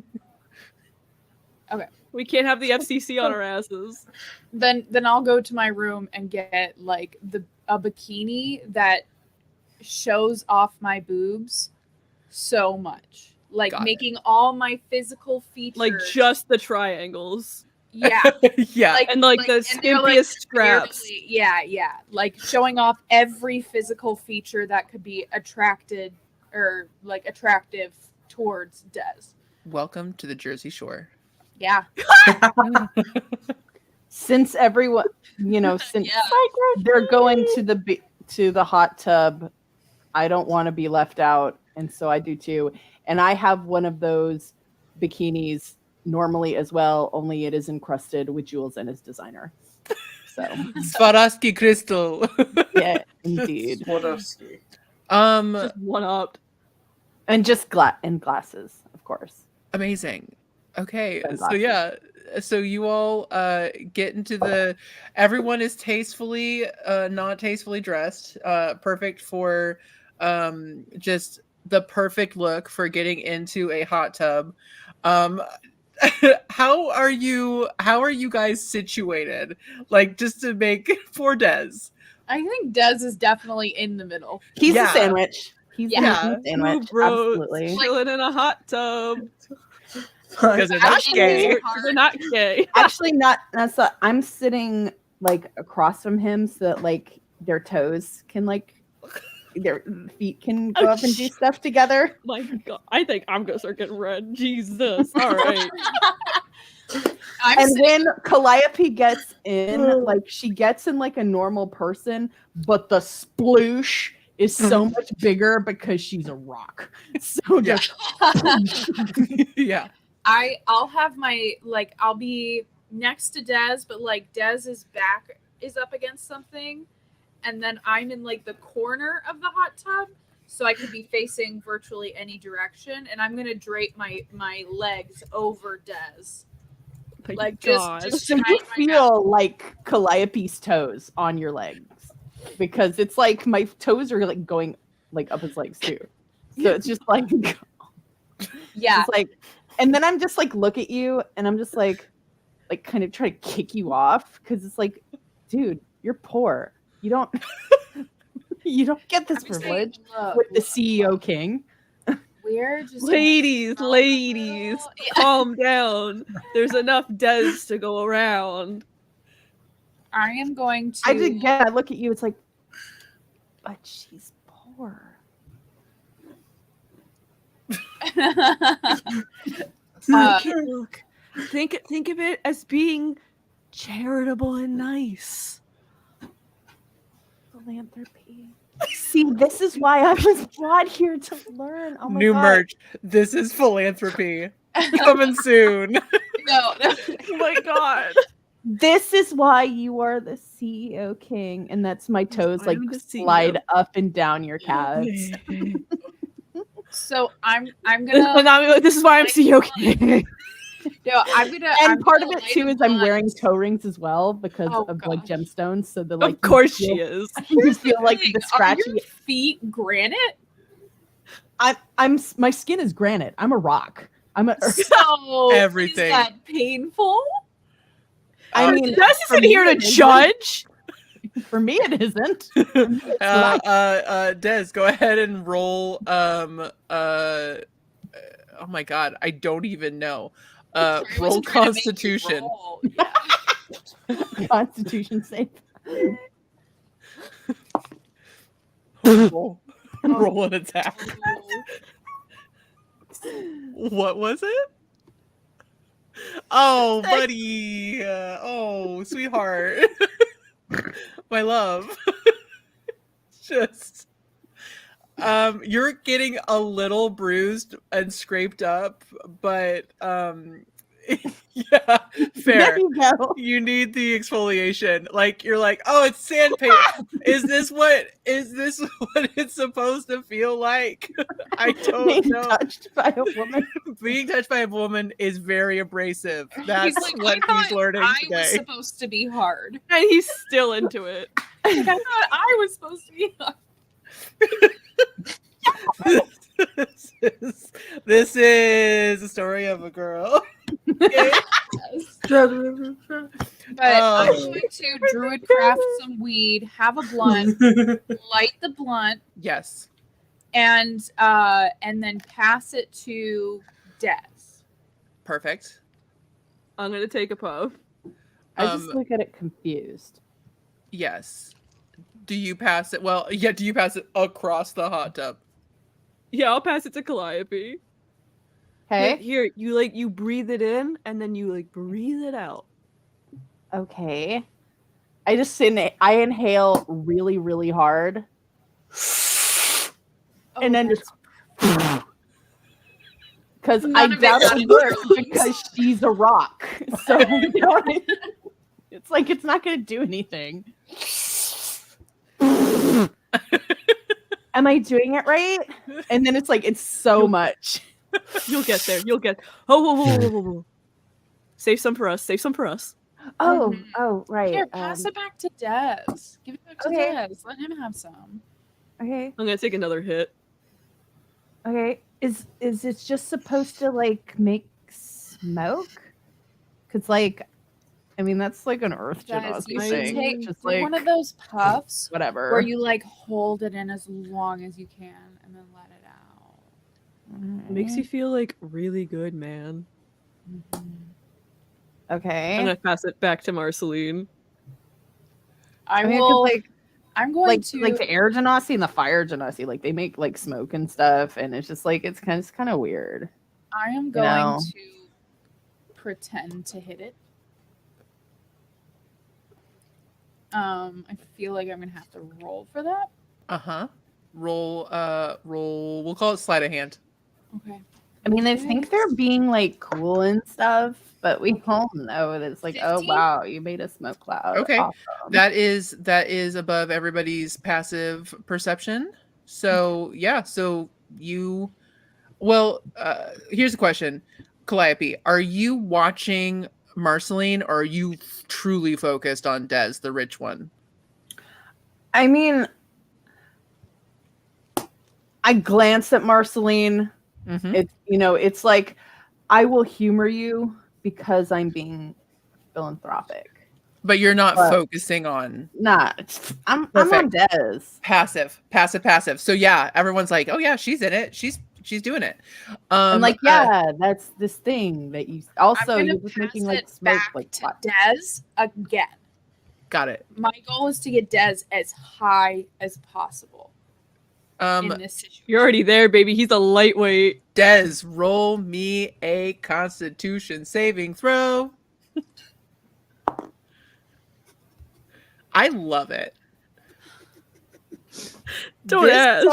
[SPEAKER 4] Okay.
[SPEAKER 3] We can't have the FCC on our asses.
[SPEAKER 4] Then I'll go to my room and get like a bikini that shows off my boobs so much. Like
[SPEAKER 1] Got it.
[SPEAKER 4] making all my physical features
[SPEAKER 3] Like just the triangles.
[SPEAKER 4] yeah.
[SPEAKER 1] yeah.
[SPEAKER 3] And like the
[SPEAKER 4] and they're, like,
[SPEAKER 3] skimpiest straps.
[SPEAKER 4] barely- yeah. Like showing off every physical feature that could be attractive towards Des.
[SPEAKER 1] Welcome to the Jersey Shore.
[SPEAKER 4] Yeah.
[SPEAKER 2] Since everyone, since
[SPEAKER 4] Yeah.
[SPEAKER 2] they're going to the hot tub, I don't want to be left out, and so I do too. And I have one of those bikinis normally as well, only it is encrusted with jewels and is designer. So
[SPEAKER 1] Swarovski crystal.
[SPEAKER 2] yeah, indeed.
[SPEAKER 5] Swarovski.
[SPEAKER 3] Just one upped.
[SPEAKER 2] And just glasses, of course.
[SPEAKER 1] Amazing. Okay, so
[SPEAKER 2] Sunglasses.
[SPEAKER 1] yeah, so you all get into the. Everyone is tastefully, not tastefully dressed. Perfect for just the perfect look for getting into a hot tub. How are you guys situated? Like, just to make for Des.
[SPEAKER 4] I think Des is definitely in the middle.
[SPEAKER 2] He's
[SPEAKER 1] Yeah.
[SPEAKER 2] a sandwich. He's
[SPEAKER 1] Yeah.
[SPEAKER 2] a sandwich.
[SPEAKER 3] Two bros
[SPEAKER 2] Absolutely.
[SPEAKER 3] chilling in a hot tub.
[SPEAKER 1] Because they're not
[SPEAKER 4] Actually,
[SPEAKER 1] gay.
[SPEAKER 3] They're not gay.
[SPEAKER 2] Actually, not. That's. I'm sitting like across from him, so that like their toes can like their feet can go up and do stuff together.
[SPEAKER 3] My God, I think I'm gonna start getting red. Jesus. All right.
[SPEAKER 4] I'm
[SPEAKER 2] And
[SPEAKER 4] sitting-
[SPEAKER 2] when Calliope gets in, like she gets in like a normal person, but the sploosh is so much bigger because she's a rock. So
[SPEAKER 1] Yeah.
[SPEAKER 2] just
[SPEAKER 1] Yeah.
[SPEAKER 4] I'll have my like I'll be next to Des, but like Dez's back is up against something, and then I'm in like the corner of the hot tub, so I could be facing virtually any direction, and I'm gonna drape my legs over Des.
[SPEAKER 3] Thank
[SPEAKER 4] Like
[SPEAKER 3] God.
[SPEAKER 4] just
[SPEAKER 2] so you
[SPEAKER 4] hide my mouth.
[SPEAKER 2] feel like Calliope's toes on your legs because it's like my toes are like going like up his legs too. So it's just like
[SPEAKER 4] Yeah.
[SPEAKER 2] it's like, and then I'm just like look at you and I'm just like kind of try to kick you off because it's like, dude, you're poor. You don't you don't get this
[SPEAKER 4] I'm just
[SPEAKER 2] privilege
[SPEAKER 4] saying, look,
[SPEAKER 2] with the CEO king.
[SPEAKER 4] we're just
[SPEAKER 3] Ladies,
[SPEAKER 4] gonna
[SPEAKER 3] ladies,
[SPEAKER 4] smell a little-
[SPEAKER 3] calm down. There's enough Des to go around.
[SPEAKER 4] I am going to.
[SPEAKER 2] I did get. I look at you. It's like, but she's poor.
[SPEAKER 3] Look, think of it as being charitable and nice.
[SPEAKER 2] Philanthropy. See, this is why I was brought here to learn. Oh my
[SPEAKER 1] New
[SPEAKER 2] God.
[SPEAKER 1] merch. This is philanthropy. Coming soon.
[SPEAKER 4] no.
[SPEAKER 3] Oh my God.
[SPEAKER 2] This is why you are the CEO king, and that's my toes
[SPEAKER 3] I'm
[SPEAKER 2] like
[SPEAKER 3] the
[SPEAKER 2] slide
[SPEAKER 3] CEO.
[SPEAKER 2] up and down your calves.
[SPEAKER 4] So I'm
[SPEAKER 3] And
[SPEAKER 4] gonna.
[SPEAKER 3] this is why I'm CEO king.
[SPEAKER 4] No, I'm gonna.
[SPEAKER 2] And
[SPEAKER 4] I'm
[SPEAKER 2] part
[SPEAKER 4] gonna
[SPEAKER 2] of it
[SPEAKER 4] light
[SPEAKER 2] too
[SPEAKER 4] a
[SPEAKER 2] is I'm
[SPEAKER 4] blunt.
[SPEAKER 2] wearing toe rings as well because
[SPEAKER 4] Oh,
[SPEAKER 2] of like
[SPEAKER 4] gosh.
[SPEAKER 2] gemstones. So the like
[SPEAKER 3] Of course
[SPEAKER 2] you
[SPEAKER 3] she
[SPEAKER 2] feel,
[SPEAKER 3] is.
[SPEAKER 2] you feel like
[SPEAKER 4] Thing,
[SPEAKER 2] the
[SPEAKER 4] Are
[SPEAKER 2] scratchy.
[SPEAKER 4] your feet granite?
[SPEAKER 2] I'm my skin is granite. I'm a rock. I'm a.
[SPEAKER 4] So
[SPEAKER 1] Everything.
[SPEAKER 4] Is that painful?
[SPEAKER 2] I mean,
[SPEAKER 3] Des
[SPEAKER 2] for
[SPEAKER 3] isn't
[SPEAKER 2] me
[SPEAKER 3] here to
[SPEAKER 2] it isn't.
[SPEAKER 3] judge.
[SPEAKER 2] For me, it isn't.
[SPEAKER 1] Des, go ahead and roll. Oh my God, I don't even know.
[SPEAKER 4] Sorry, I
[SPEAKER 1] Roll
[SPEAKER 4] wasn't trying to make you
[SPEAKER 1] Constitution.
[SPEAKER 4] roll. Yeah.
[SPEAKER 2] Constitution save.
[SPEAKER 1] Roll. Roll an attack. What was it? Oh, buddy. Oh, sweetheart. My love. Just you're getting a little bruised and scraped up, but yeah,
[SPEAKER 2] There
[SPEAKER 1] fair.
[SPEAKER 2] you go.
[SPEAKER 1] You need the exfoliation. Like you're like, oh, it's sandpaper. Is this what it's supposed to feel like? I don't
[SPEAKER 2] Being
[SPEAKER 1] know.
[SPEAKER 2] touched by a woman.
[SPEAKER 1] Being touched by a woman is very abrasive. That's
[SPEAKER 4] He's like,
[SPEAKER 1] what
[SPEAKER 4] I
[SPEAKER 1] he's
[SPEAKER 4] thought
[SPEAKER 1] learning
[SPEAKER 4] I was
[SPEAKER 1] today.
[SPEAKER 4] supposed to be hard.
[SPEAKER 3] And he's still into it.
[SPEAKER 4] I thought I was supposed to be hard.
[SPEAKER 1] This is the story of a girl. Okay.
[SPEAKER 4] But
[SPEAKER 1] Oh.
[SPEAKER 4] I'm going to druid craft some weed, have a blunt, light the blunt,
[SPEAKER 1] Yes.
[SPEAKER 4] and then pass it to Des.
[SPEAKER 1] Perfect.
[SPEAKER 3] I'm gonna take a puff.
[SPEAKER 2] I just
[SPEAKER 1] Um,
[SPEAKER 2] look at it confused.
[SPEAKER 1] Yes. Do you pass it? Well, yeah. Do you pass it across the hot tub?
[SPEAKER 3] Yeah, I'll pass it to Calliope.
[SPEAKER 2] Okay.
[SPEAKER 3] Here, you breathe it in and then you breathe it out.
[SPEAKER 2] Okay. I just I inhale really, really hard. And then just Because
[SPEAKER 4] None
[SPEAKER 2] I
[SPEAKER 4] of it
[SPEAKER 2] doubt
[SPEAKER 4] got
[SPEAKER 2] it
[SPEAKER 4] into
[SPEAKER 2] works
[SPEAKER 4] your lungs.
[SPEAKER 2] because she's a rock. So you know what I mean? It's like it's not going to do anything. Am I doing it right? And then it's like it's so
[SPEAKER 3] You'll-
[SPEAKER 2] much.
[SPEAKER 3] You'll get there. You'll get. Oh, whoa, whoa, whoa, whoa, whoa. Save some for us. Save some for us.
[SPEAKER 2] Oh,
[SPEAKER 4] Mhm.
[SPEAKER 2] oh, right.
[SPEAKER 4] Here, pass it back to Des. Give it back to
[SPEAKER 2] Okay.
[SPEAKER 4] Des. Let him have some.
[SPEAKER 2] Okay.
[SPEAKER 3] I'm gonna take another hit.
[SPEAKER 2] Okay. Is it just supposed to like make smoke? Because like, I mean, that's like an earth
[SPEAKER 4] Des,
[SPEAKER 2] genasi
[SPEAKER 4] you should
[SPEAKER 2] thing.
[SPEAKER 4] take
[SPEAKER 2] Just
[SPEAKER 4] do one
[SPEAKER 2] like
[SPEAKER 4] of those puffs
[SPEAKER 2] whatever.
[SPEAKER 4] where you like hold it in as long as you can and then let it out.
[SPEAKER 3] Makes you feel like really good, man.
[SPEAKER 2] Okay.
[SPEAKER 3] I'm gonna pass it back to Marceline.
[SPEAKER 4] I
[SPEAKER 2] mean, 'cause,
[SPEAKER 4] will.
[SPEAKER 2] like
[SPEAKER 4] I'm going
[SPEAKER 2] like
[SPEAKER 4] to.
[SPEAKER 2] like the air genasi and the fire genasi, like they make like smoke and stuff, and it's just like it's kind of weird.
[SPEAKER 4] I am
[SPEAKER 2] you
[SPEAKER 4] going
[SPEAKER 2] know.
[SPEAKER 4] to pretend to hit it. I feel like I'm gonna have to roll for that.
[SPEAKER 1] Uh-huh. Roll, we'll call it sleight of hand.
[SPEAKER 4] Okay.
[SPEAKER 2] I mean, they think they're being like cool and stuff, but we all know that it's like, oh
[SPEAKER 4] 15?
[SPEAKER 2] wow, you made a smoke cloud.
[SPEAKER 1] Okay.
[SPEAKER 2] Awesome.
[SPEAKER 1] That is above everybody's passive perception. So yeah, so you here's the question. Calliope, are you watching Marceline or are you truly focused on Des, the rich one?
[SPEAKER 2] I mean, I glance at Marceline.
[SPEAKER 1] Mm-hmm.
[SPEAKER 2] It's it's like I will humor you because I'm being philanthropic.
[SPEAKER 1] But you're not
[SPEAKER 2] But-
[SPEAKER 1] focusing on
[SPEAKER 2] Nah, I'm on Des.
[SPEAKER 1] passive. So yeah, everyone's like, oh yeah, she's in it. She's doing it.
[SPEAKER 2] And like, yeah, that's this thing that you also
[SPEAKER 4] I'm
[SPEAKER 2] you're
[SPEAKER 4] gonna
[SPEAKER 2] just
[SPEAKER 4] pass
[SPEAKER 2] making like
[SPEAKER 4] it
[SPEAKER 2] smoke
[SPEAKER 4] back
[SPEAKER 2] like
[SPEAKER 4] to
[SPEAKER 2] what?
[SPEAKER 4] Des again.
[SPEAKER 1] got it.
[SPEAKER 4] My goal is to get Des as high as possible in this situation.
[SPEAKER 3] You're already there, baby. He's a lightweight.
[SPEAKER 1] Des, roll me a Constitution saving throw. I love it.
[SPEAKER 3] Don't ask.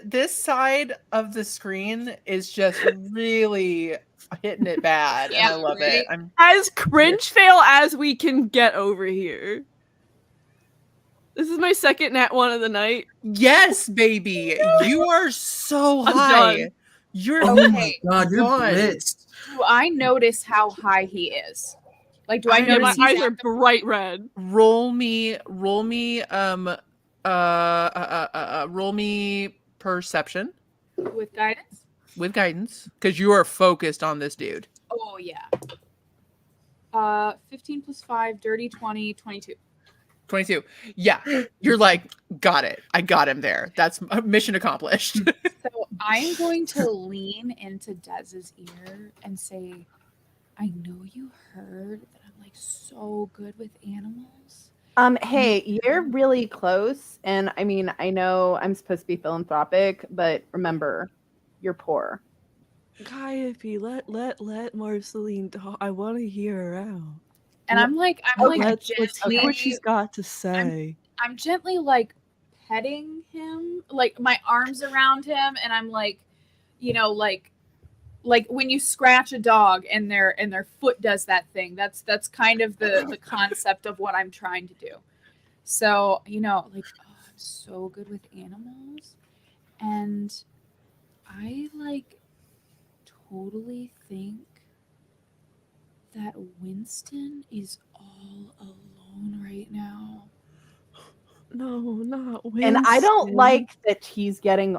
[SPEAKER 1] This side of the screen is just really hitting it bad, and
[SPEAKER 4] Yeah,
[SPEAKER 1] I love
[SPEAKER 4] right?
[SPEAKER 1] it. I'm
[SPEAKER 3] As cringe fail as we can get over here. This is my second nat one of the night.
[SPEAKER 1] yes, baby. You are so
[SPEAKER 3] I'm
[SPEAKER 1] high.
[SPEAKER 3] done.
[SPEAKER 1] You're
[SPEAKER 5] Oh
[SPEAKER 4] Okay.
[SPEAKER 5] my god, you're
[SPEAKER 1] One.
[SPEAKER 5] blitzed.
[SPEAKER 4] Do I notice how high he is? Like, do I
[SPEAKER 1] I
[SPEAKER 3] Yeah,
[SPEAKER 4] notice
[SPEAKER 3] my
[SPEAKER 1] mean,
[SPEAKER 4] he's
[SPEAKER 3] eyes are
[SPEAKER 4] at the
[SPEAKER 3] bright red.
[SPEAKER 1] roll me roll me perception
[SPEAKER 4] with guidance?
[SPEAKER 1] with guidance because you are focused on this dude.
[SPEAKER 4] Oh yeah. 15 plus 5, dirty 20, 22.
[SPEAKER 1] 22. Yeah, you're like, got it. I got him there. That's mission accomplished.
[SPEAKER 4] So I'm going to lean into Dez's ear and say, I know you heard that I'm like so good with animals.
[SPEAKER 2] Hey, you're really close, and I mean, I know I'm supposed to be philanthropic, but remember, you're poor.
[SPEAKER 3] Calliope, let Marceline talk. I want to hear her out.
[SPEAKER 4] And I'm like
[SPEAKER 3] Let's
[SPEAKER 4] gently,
[SPEAKER 3] hear what she's got to say.
[SPEAKER 4] I'm gently like petting him, like my arms around him, and I'm like, you know, like when you scratch a dog and their foot does that thing. That's kind of the concept of what I'm trying to do. So, you know, like, oh, I'm so good with animals, and I like totally think that Winston is all alone right now.
[SPEAKER 3] No, not Winston.
[SPEAKER 2] And I don't like that he's getting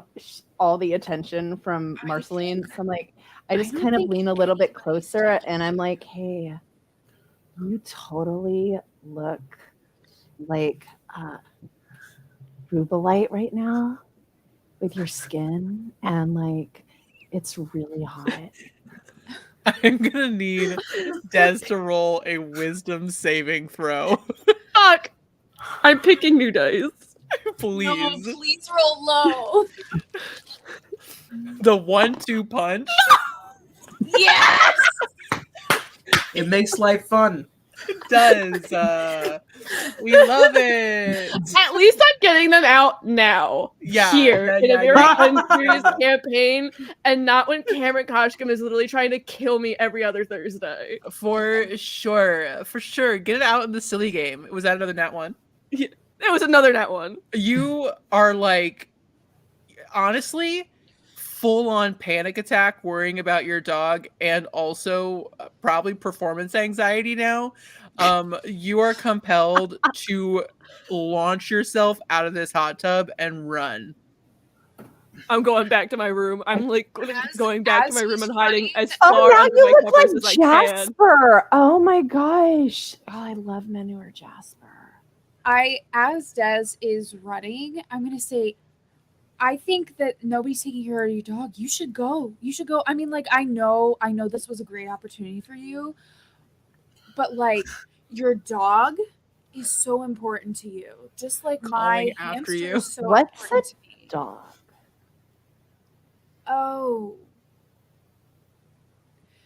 [SPEAKER 2] all the attention from
[SPEAKER 4] I
[SPEAKER 2] Marceline.
[SPEAKER 4] think-
[SPEAKER 2] So I'm like, I just
[SPEAKER 4] don't
[SPEAKER 2] kind of
[SPEAKER 4] think
[SPEAKER 2] lean a little bit
[SPEAKER 4] anybody's
[SPEAKER 2] closer,
[SPEAKER 4] touching
[SPEAKER 2] and I'm like, hey, you totally look like Rubelite right now with your skin, and like it's really hot.
[SPEAKER 1] I'm gonna need Des to roll a wisdom saving throw.
[SPEAKER 3] Fuck. I'm picking new dice.
[SPEAKER 1] Please.
[SPEAKER 4] No, please roll low.
[SPEAKER 1] The 1-2 punch.
[SPEAKER 4] Yes.
[SPEAKER 5] It makes life fun.
[SPEAKER 1] It does. We love it.
[SPEAKER 3] At least I'm getting them out now.
[SPEAKER 1] Yeah,
[SPEAKER 3] Here
[SPEAKER 1] yeah,
[SPEAKER 3] in
[SPEAKER 1] yeah,
[SPEAKER 3] a very
[SPEAKER 1] yeah.
[SPEAKER 3] unserious campaign, and not when Cameron Koshkum is literally trying to kill me every other Thursday.
[SPEAKER 1] For sure. For sure. Get it out in the silly game. Was that another nat one?
[SPEAKER 3] It was another nat one.
[SPEAKER 1] You are like, honestly, full on panic attack worrying about your dog and also probably performance anxiety now. You are compelled to launch yourself out of this hot tub and run.
[SPEAKER 3] I'm going back to my room. I'm like going back to my room
[SPEAKER 4] he's
[SPEAKER 3] and hiding
[SPEAKER 4] running-
[SPEAKER 3] as
[SPEAKER 2] Oh,
[SPEAKER 3] far
[SPEAKER 2] now
[SPEAKER 3] under
[SPEAKER 2] you
[SPEAKER 3] my
[SPEAKER 2] look
[SPEAKER 3] covers as
[SPEAKER 2] like
[SPEAKER 3] I can.
[SPEAKER 2] Jasper. Oh my gosh. Oh, I love men who are Jasper.
[SPEAKER 4] As Des is running, I'm gonna say, I think that nobody's taking care of your dog. You should go. You should go. I mean, like, I know this was a great opportunity for you, but like, your dog is so important to you, just like my
[SPEAKER 1] Calling after
[SPEAKER 4] hamster
[SPEAKER 1] you.
[SPEAKER 4] is so
[SPEAKER 2] What's
[SPEAKER 4] important to me.
[SPEAKER 2] Dog.
[SPEAKER 4] Oh.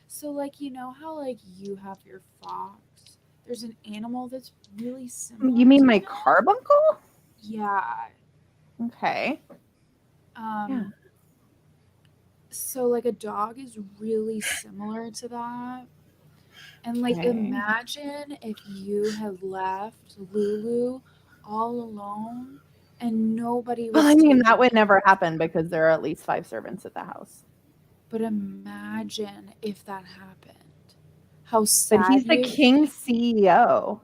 [SPEAKER 4] So, like, you know how, like, you have your fox? There's an animal that's really similar.
[SPEAKER 2] You mean
[SPEAKER 4] to
[SPEAKER 2] my
[SPEAKER 4] that?
[SPEAKER 2] carbuncle?
[SPEAKER 4] Yeah.
[SPEAKER 2] Okay.
[SPEAKER 4] Yeah. So, like, a dog is really similar to that. And, like,
[SPEAKER 2] Okay.
[SPEAKER 4] imagine if you had left Lulu all alone and nobody was
[SPEAKER 2] Well, I mean,
[SPEAKER 4] taking
[SPEAKER 2] that would never happen because there are at least 5 servants at the house.
[SPEAKER 4] But imagine if that happened. How sad.
[SPEAKER 2] But he's the
[SPEAKER 4] you'd
[SPEAKER 2] king
[SPEAKER 4] be.
[SPEAKER 2] CEO.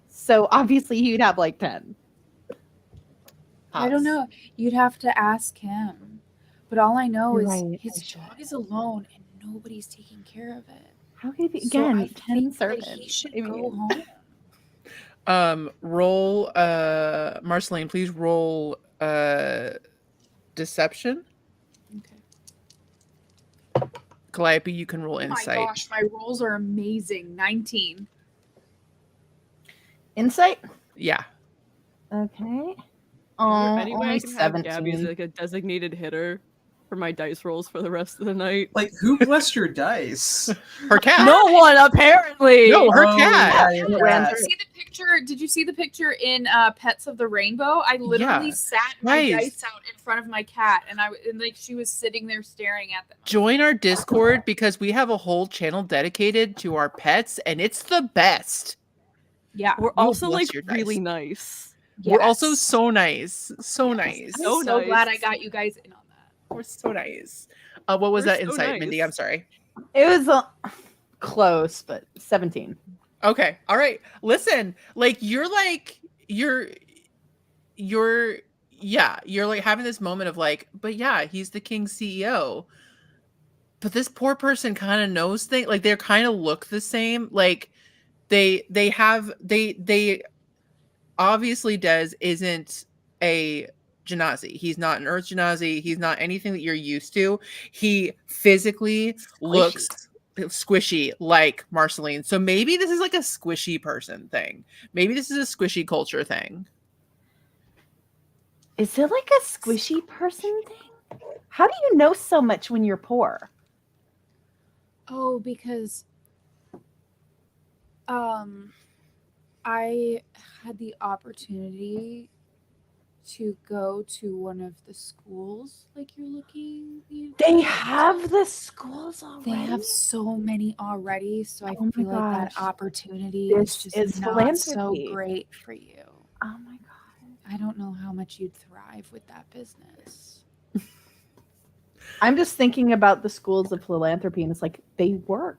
[SPEAKER 2] So obviously he'd have like 10.
[SPEAKER 4] I don't know. You'd have to ask him. But all I know
[SPEAKER 2] You're
[SPEAKER 4] is
[SPEAKER 2] right,
[SPEAKER 4] his
[SPEAKER 2] I should.
[SPEAKER 4] dog is alone and nobody's taking care of it.
[SPEAKER 2] How could he,
[SPEAKER 4] So
[SPEAKER 2] again,
[SPEAKER 4] I
[SPEAKER 2] 10
[SPEAKER 4] think that
[SPEAKER 2] servants?
[SPEAKER 4] he should
[SPEAKER 2] I
[SPEAKER 4] go
[SPEAKER 2] mean,
[SPEAKER 4] home.
[SPEAKER 1] Roll Marceline, please roll deception.
[SPEAKER 4] Okay.
[SPEAKER 1] Calliope, you can roll
[SPEAKER 4] Oh my
[SPEAKER 1] insight.
[SPEAKER 4] gosh, my rolls are amazing. 19.
[SPEAKER 2] insight?
[SPEAKER 1] Yeah.
[SPEAKER 2] Okay.
[SPEAKER 3] Anyway, I
[SPEAKER 2] Only
[SPEAKER 3] can have Gabby as
[SPEAKER 2] 17.
[SPEAKER 3] like a designated hitter for my dice rolls for the rest of the night.
[SPEAKER 5] Like, who blessed your dice?
[SPEAKER 1] Her cat.
[SPEAKER 3] No one, apparently.
[SPEAKER 1] No, her
[SPEAKER 5] Oh,
[SPEAKER 1] cat.
[SPEAKER 5] yeah,
[SPEAKER 2] It
[SPEAKER 5] your
[SPEAKER 2] ran
[SPEAKER 5] cat.
[SPEAKER 2] through-
[SPEAKER 4] Did you see the picture in Pets of the Rainbow? I literally
[SPEAKER 1] Yeah.
[SPEAKER 4] sat my
[SPEAKER 1] Guys.
[SPEAKER 4] dice out in front of my cat and like she was sitting there staring at them.
[SPEAKER 1] Join our Discord because we have a whole channel dedicated to our pets and it's the best.
[SPEAKER 4] Yeah.
[SPEAKER 3] We're
[SPEAKER 1] You'll
[SPEAKER 3] also
[SPEAKER 1] bless
[SPEAKER 3] like
[SPEAKER 1] your dice.
[SPEAKER 3] really nice.
[SPEAKER 1] We're also
[SPEAKER 4] Yes.
[SPEAKER 1] so nice. So
[SPEAKER 4] Yes.
[SPEAKER 1] nice.
[SPEAKER 4] I'm
[SPEAKER 3] So
[SPEAKER 4] so
[SPEAKER 3] nice.
[SPEAKER 4] glad I got you guys in on that.
[SPEAKER 1] We're so nice. What was
[SPEAKER 3] We're
[SPEAKER 1] that
[SPEAKER 3] so
[SPEAKER 1] insight, Mindy?
[SPEAKER 3] nice.
[SPEAKER 1] I'm sorry.
[SPEAKER 2] It was close, but 17.
[SPEAKER 1] Okay. All right. Listen, like you're like having this moment of like, but yeah, he's the king CEO. But this poor person kind of knows things, like they kind of look the same. Like they obviously Des isn't a Genasi. He's not an Earth Genasi. He's not anything that you're used to. He physically looks squishy like Marceline. So maybe this is like a squishy person thing. Maybe this is a squishy culture thing.
[SPEAKER 2] Is it like a squishy person thing? How do you know so much when you're poor?
[SPEAKER 4] Oh, because I had the opportunity to go to one of the schools like you're looking.
[SPEAKER 2] They have the schools already.
[SPEAKER 4] They have so many already, so I
[SPEAKER 2] Oh my
[SPEAKER 4] feel like that
[SPEAKER 2] gosh.
[SPEAKER 4] opportunity
[SPEAKER 2] This
[SPEAKER 4] is just
[SPEAKER 2] is
[SPEAKER 4] not so
[SPEAKER 2] philanthropy.
[SPEAKER 4] great for you.
[SPEAKER 2] Oh my god.
[SPEAKER 4] I don't know how much you'd thrive with that business.
[SPEAKER 2] I'm just thinking about the schools of philanthropy, and it's like they work.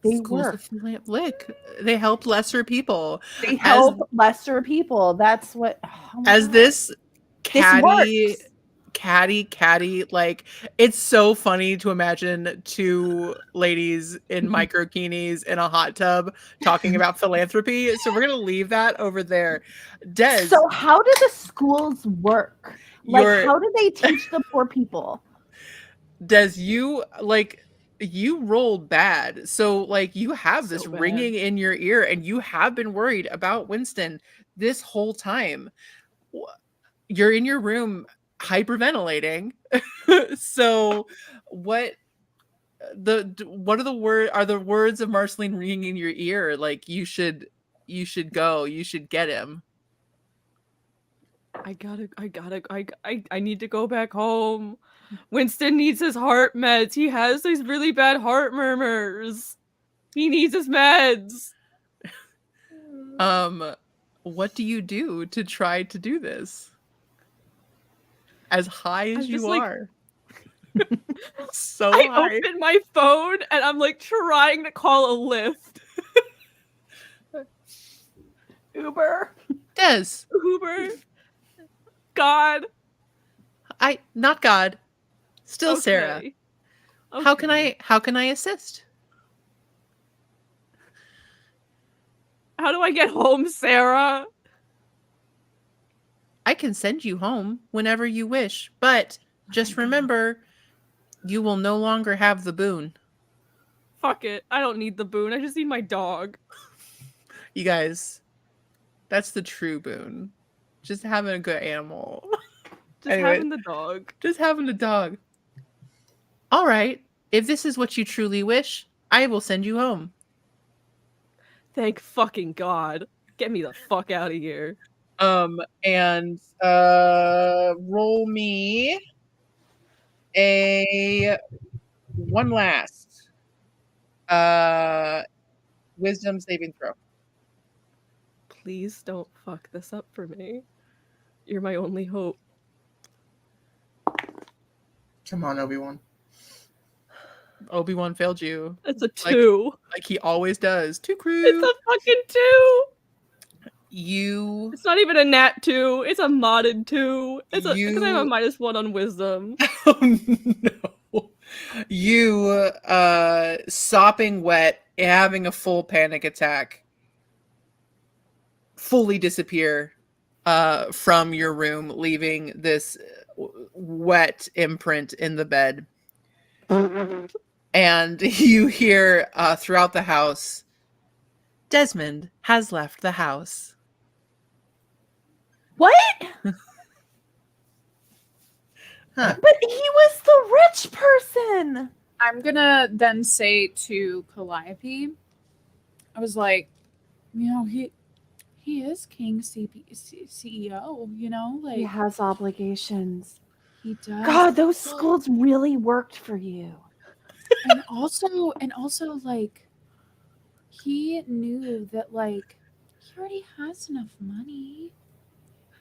[SPEAKER 2] They
[SPEAKER 1] Schools
[SPEAKER 2] work.
[SPEAKER 1] of Look, they help lesser people.
[SPEAKER 2] They help lesser people. That's what. Oh my
[SPEAKER 1] As
[SPEAKER 2] God.
[SPEAKER 1] this
[SPEAKER 2] works.
[SPEAKER 1] catty, like it's so funny to imagine two ladies in microkinis in a hot tub talking about philanthropy. So we're gonna leave that over there. Des,
[SPEAKER 2] So how do the schools work? Like,
[SPEAKER 1] You're-
[SPEAKER 2] how do they teach the poor people?
[SPEAKER 1] Des, you rolled bad. So like you have this
[SPEAKER 3] So bad.
[SPEAKER 1] ringing in your ear and you have been worried about Winston this whole time. You're in your room hyperventilating. So what are the words of Marceline ringing in your ear? Like you should you should go. You should get him.
[SPEAKER 3] I need to go back home. Winston needs his heart meds. He has these really bad heart murmurs. He needs his meds.
[SPEAKER 1] What do you do to try to do this? As high as
[SPEAKER 3] I'm
[SPEAKER 1] you
[SPEAKER 3] just, like-
[SPEAKER 1] are. So
[SPEAKER 3] I
[SPEAKER 1] high.
[SPEAKER 3] open my phone and I'm like trying to call a Lyft.
[SPEAKER 2] Uber.
[SPEAKER 1] Des.
[SPEAKER 3] Uber. God.
[SPEAKER 1] Not God. Still Sarah.
[SPEAKER 3] Okay.
[SPEAKER 1] How can I assist?
[SPEAKER 3] How do I get home, Sarah?
[SPEAKER 1] I can send you home whenever you wish, but just remember, you will no longer have the boon.
[SPEAKER 3] Fuck it. I don't need the boon. I just need my dog.
[SPEAKER 1] You guys, that's the true boon. Just having a good animal.
[SPEAKER 3] Just
[SPEAKER 1] Anyway.
[SPEAKER 3] having the dog.
[SPEAKER 1] Just having a dog. All right. If this is what you truly wish, I will send you home.
[SPEAKER 3] Thank fucking God. Get me the fuck out of here.
[SPEAKER 1] And roll me a one last wisdom saving throw.
[SPEAKER 3] Please don't fuck this up for me. You're my only hope.
[SPEAKER 5] Come on, Obi-Wan.
[SPEAKER 1] Obi-Wan failed you.
[SPEAKER 3] It's a 2.
[SPEAKER 1] Like he always does. To crew.
[SPEAKER 3] It's a fucking 2.
[SPEAKER 1] You
[SPEAKER 3] It's not even a nat 2. It's a modded 2. It's a because I have a
[SPEAKER 1] You-
[SPEAKER 3] -1 on wisdom.
[SPEAKER 1] Oh no. You sopping wet, having a full panic attack, fully disappear from your room, leaving this wet imprint in the bed. And you hear throughout the house, Desmond has left the house.
[SPEAKER 2] What?
[SPEAKER 5] Huh.
[SPEAKER 2] But he was the rich person.
[SPEAKER 4] I'm gonna then say to Calliope, I was like, you know, he is King CEO, you know, like
[SPEAKER 2] He has obligations.
[SPEAKER 4] he does.
[SPEAKER 2] God, those schools really worked for you.
[SPEAKER 4] and also like he knew that like he already has enough money.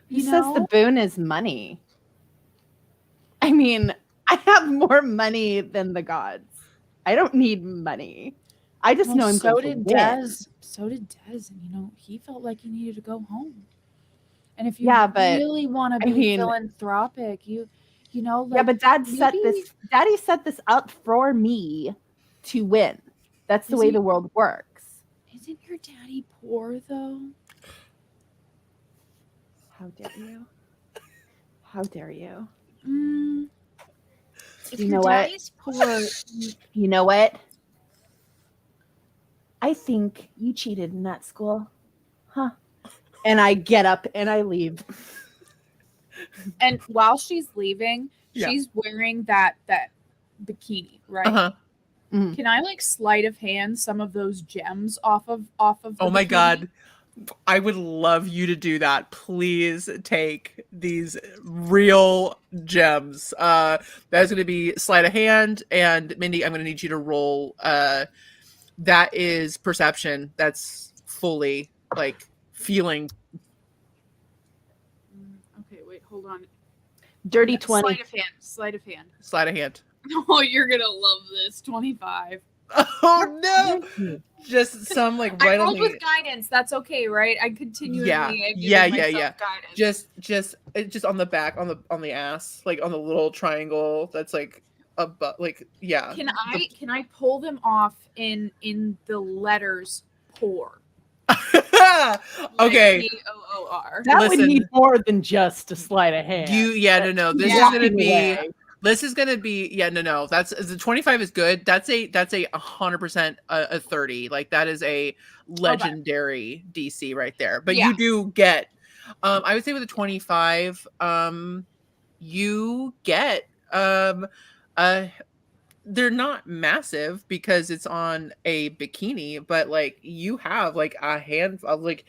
[SPEAKER 2] He says the boon is money. I mean, I have more money than the gods. I don't need money. I just know I'm
[SPEAKER 4] so
[SPEAKER 2] going to
[SPEAKER 4] did
[SPEAKER 2] win.
[SPEAKER 4] Des. So did Des, and you know he felt like he needed to go home. And if you
[SPEAKER 2] Yeah, but,
[SPEAKER 4] really want to
[SPEAKER 2] I
[SPEAKER 4] be
[SPEAKER 2] mean-
[SPEAKER 4] philanthropic, you know, like
[SPEAKER 2] Yeah, but Daddy
[SPEAKER 4] maybe-
[SPEAKER 2] set this up for me to win. That's the
[SPEAKER 4] Is
[SPEAKER 2] way
[SPEAKER 4] he-
[SPEAKER 2] the world works.
[SPEAKER 4] Isn't your daddy poor though?
[SPEAKER 2] How dare you? How dare you?
[SPEAKER 4] If
[SPEAKER 2] You
[SPEAKER 4] your
[SPEAKER 2] know what?
[SPEAKER 4] daddy's poor,
[SPEAKER 2] You know what? I think you cheated in that school. Huh. And I get up and I leave.
[SPEAKER 4] and while she's leaving,
[SPEAKER 1] Yeah.
[SPEAKER 4] she's wearing that bikini, right?
[SPEAKER 1] Uh-huh.
[SPEAKER 4] Can I like sleight of hand some of those gems off of the
[SPEAKER 1] Oh my
[SPEAKER 4] bikini?
[SPEAKER 1] god. I would love you to do that. Please take these real gems. That is going to be sleight of hand, and Mindy, I'm going to need you to roll. That is perception. That's fully like feeling.
[SPEAKER 4] Okay, wait, hold on.
[SPEAKER 2] Dirty 20.
[SPEAKER 4] Sleight of hand. Sleight of hand.
[SPEAKER 1] Sleight of hand.
[SPEAKER 4] Oh, you're gonna love this. 25.
[SPEAKER 1] Oh no! Just some like
[SPEAKER 4] I
[SPEAKER 1] right on
[SPEAKER 4] rolled
[SPEAKER 1] the.
[SPEAKER 4] with guidance. That's okay, right? I continually
[SPEAKER 1] Yeah,
[SPEAKER 4] am giving
[SPEAKER 1] yeah,
[SPEAKER 4] myself
[SPEAKER 1] yeah.
[SPEAKER 4] guidance.
[SPEAKER 1] Just on the back, on the ass, like on the little triangle. That's like like yeah.
[SPEAKER 4] Can I pull them off in the letters poor?
[SPEAKER 1] Okay.
[SPEAKER 4] P-O-O-R.
[SPEAKER 2] That
[SPEAKER 1] Listen.
[SPEAKER 2] would need more than just a sleight of hand.
[SPEAKER 1] No. This
[SPEAKER 4] Yeah.
[SPEAKER 1] is gonna be.
[SPEAKER 2] Away.
[SPEAKER 1] This is gonna be no. That's the 25 is good. That's a 100% a 30. Like that is a legendary DC right there. But
[SPEAKER 4] Yeah.
[SPEAKER 1] you do get. I would say with a 25, you get they're not massive because it's on a bikini, but like you have like a hand of like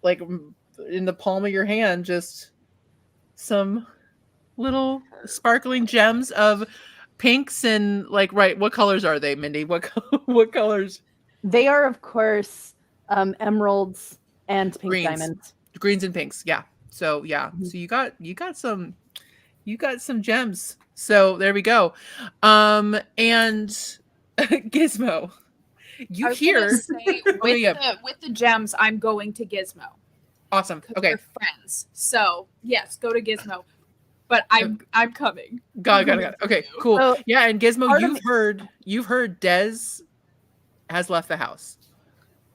[SPEAKER 1] in the palm of your hand, just some little sparkling gems of pinks and like, right, what colors are they, Mindy? What colors?
[SPEAKER 2] They are, of course, emeralds and pink
[SPEAKER 1] Greens.
[SPEAKER 2] diamonds.
[SPEAKER 1] Greens and pinks, yeah. So yeah,
[SPEAKER 2] Mhm.
[SPEAKER 1] so you got some gems. So there we go. And Gizmo, you
[SPEAKER 4] I was gonna
[SPEAKER 1] hear
[SPEAKER 4] say with the gems, I'm going to Gizmo
[SPEAKER 1] awesome.
[SPEAKER 4] because
[SPEAKER 1] Okay,
[SPEAKER 4] we're friends. So yes, go to Gizmo. But I'm coming.
[SPEAKER 1] got it. Okay, cool.
[SPEAKER 2] So,
[SPEAKER 1] Yeah, and Gizmo,
[SPEAKER 2] part of
[SPEAKER 1] you've heard Dez has left the house.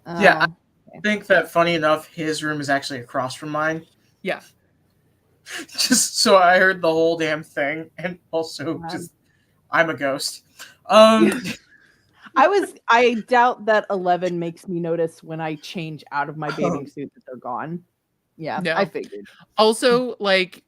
[SPEAKER 5] Yeah,
[SPEAKER 2] Oh,
[SPEAKER 5] I think that funny enough, his room is actually across from mine.
[SPEAKER 1] Yeah.
[SPEAKER 5] Just so I heard the whole damn thing, and also
[SPEAKER 2] God.
[SPEAKER 5] just I'm a ghost.
[SPEAKER 2] I doubt that 11 makes me notice when I change out of my bathing suit that they're gone. Yeah,
[SPEAKER 1] No.
[SPEAKER 2] I figured.
[SPEAKER 1] Also, like,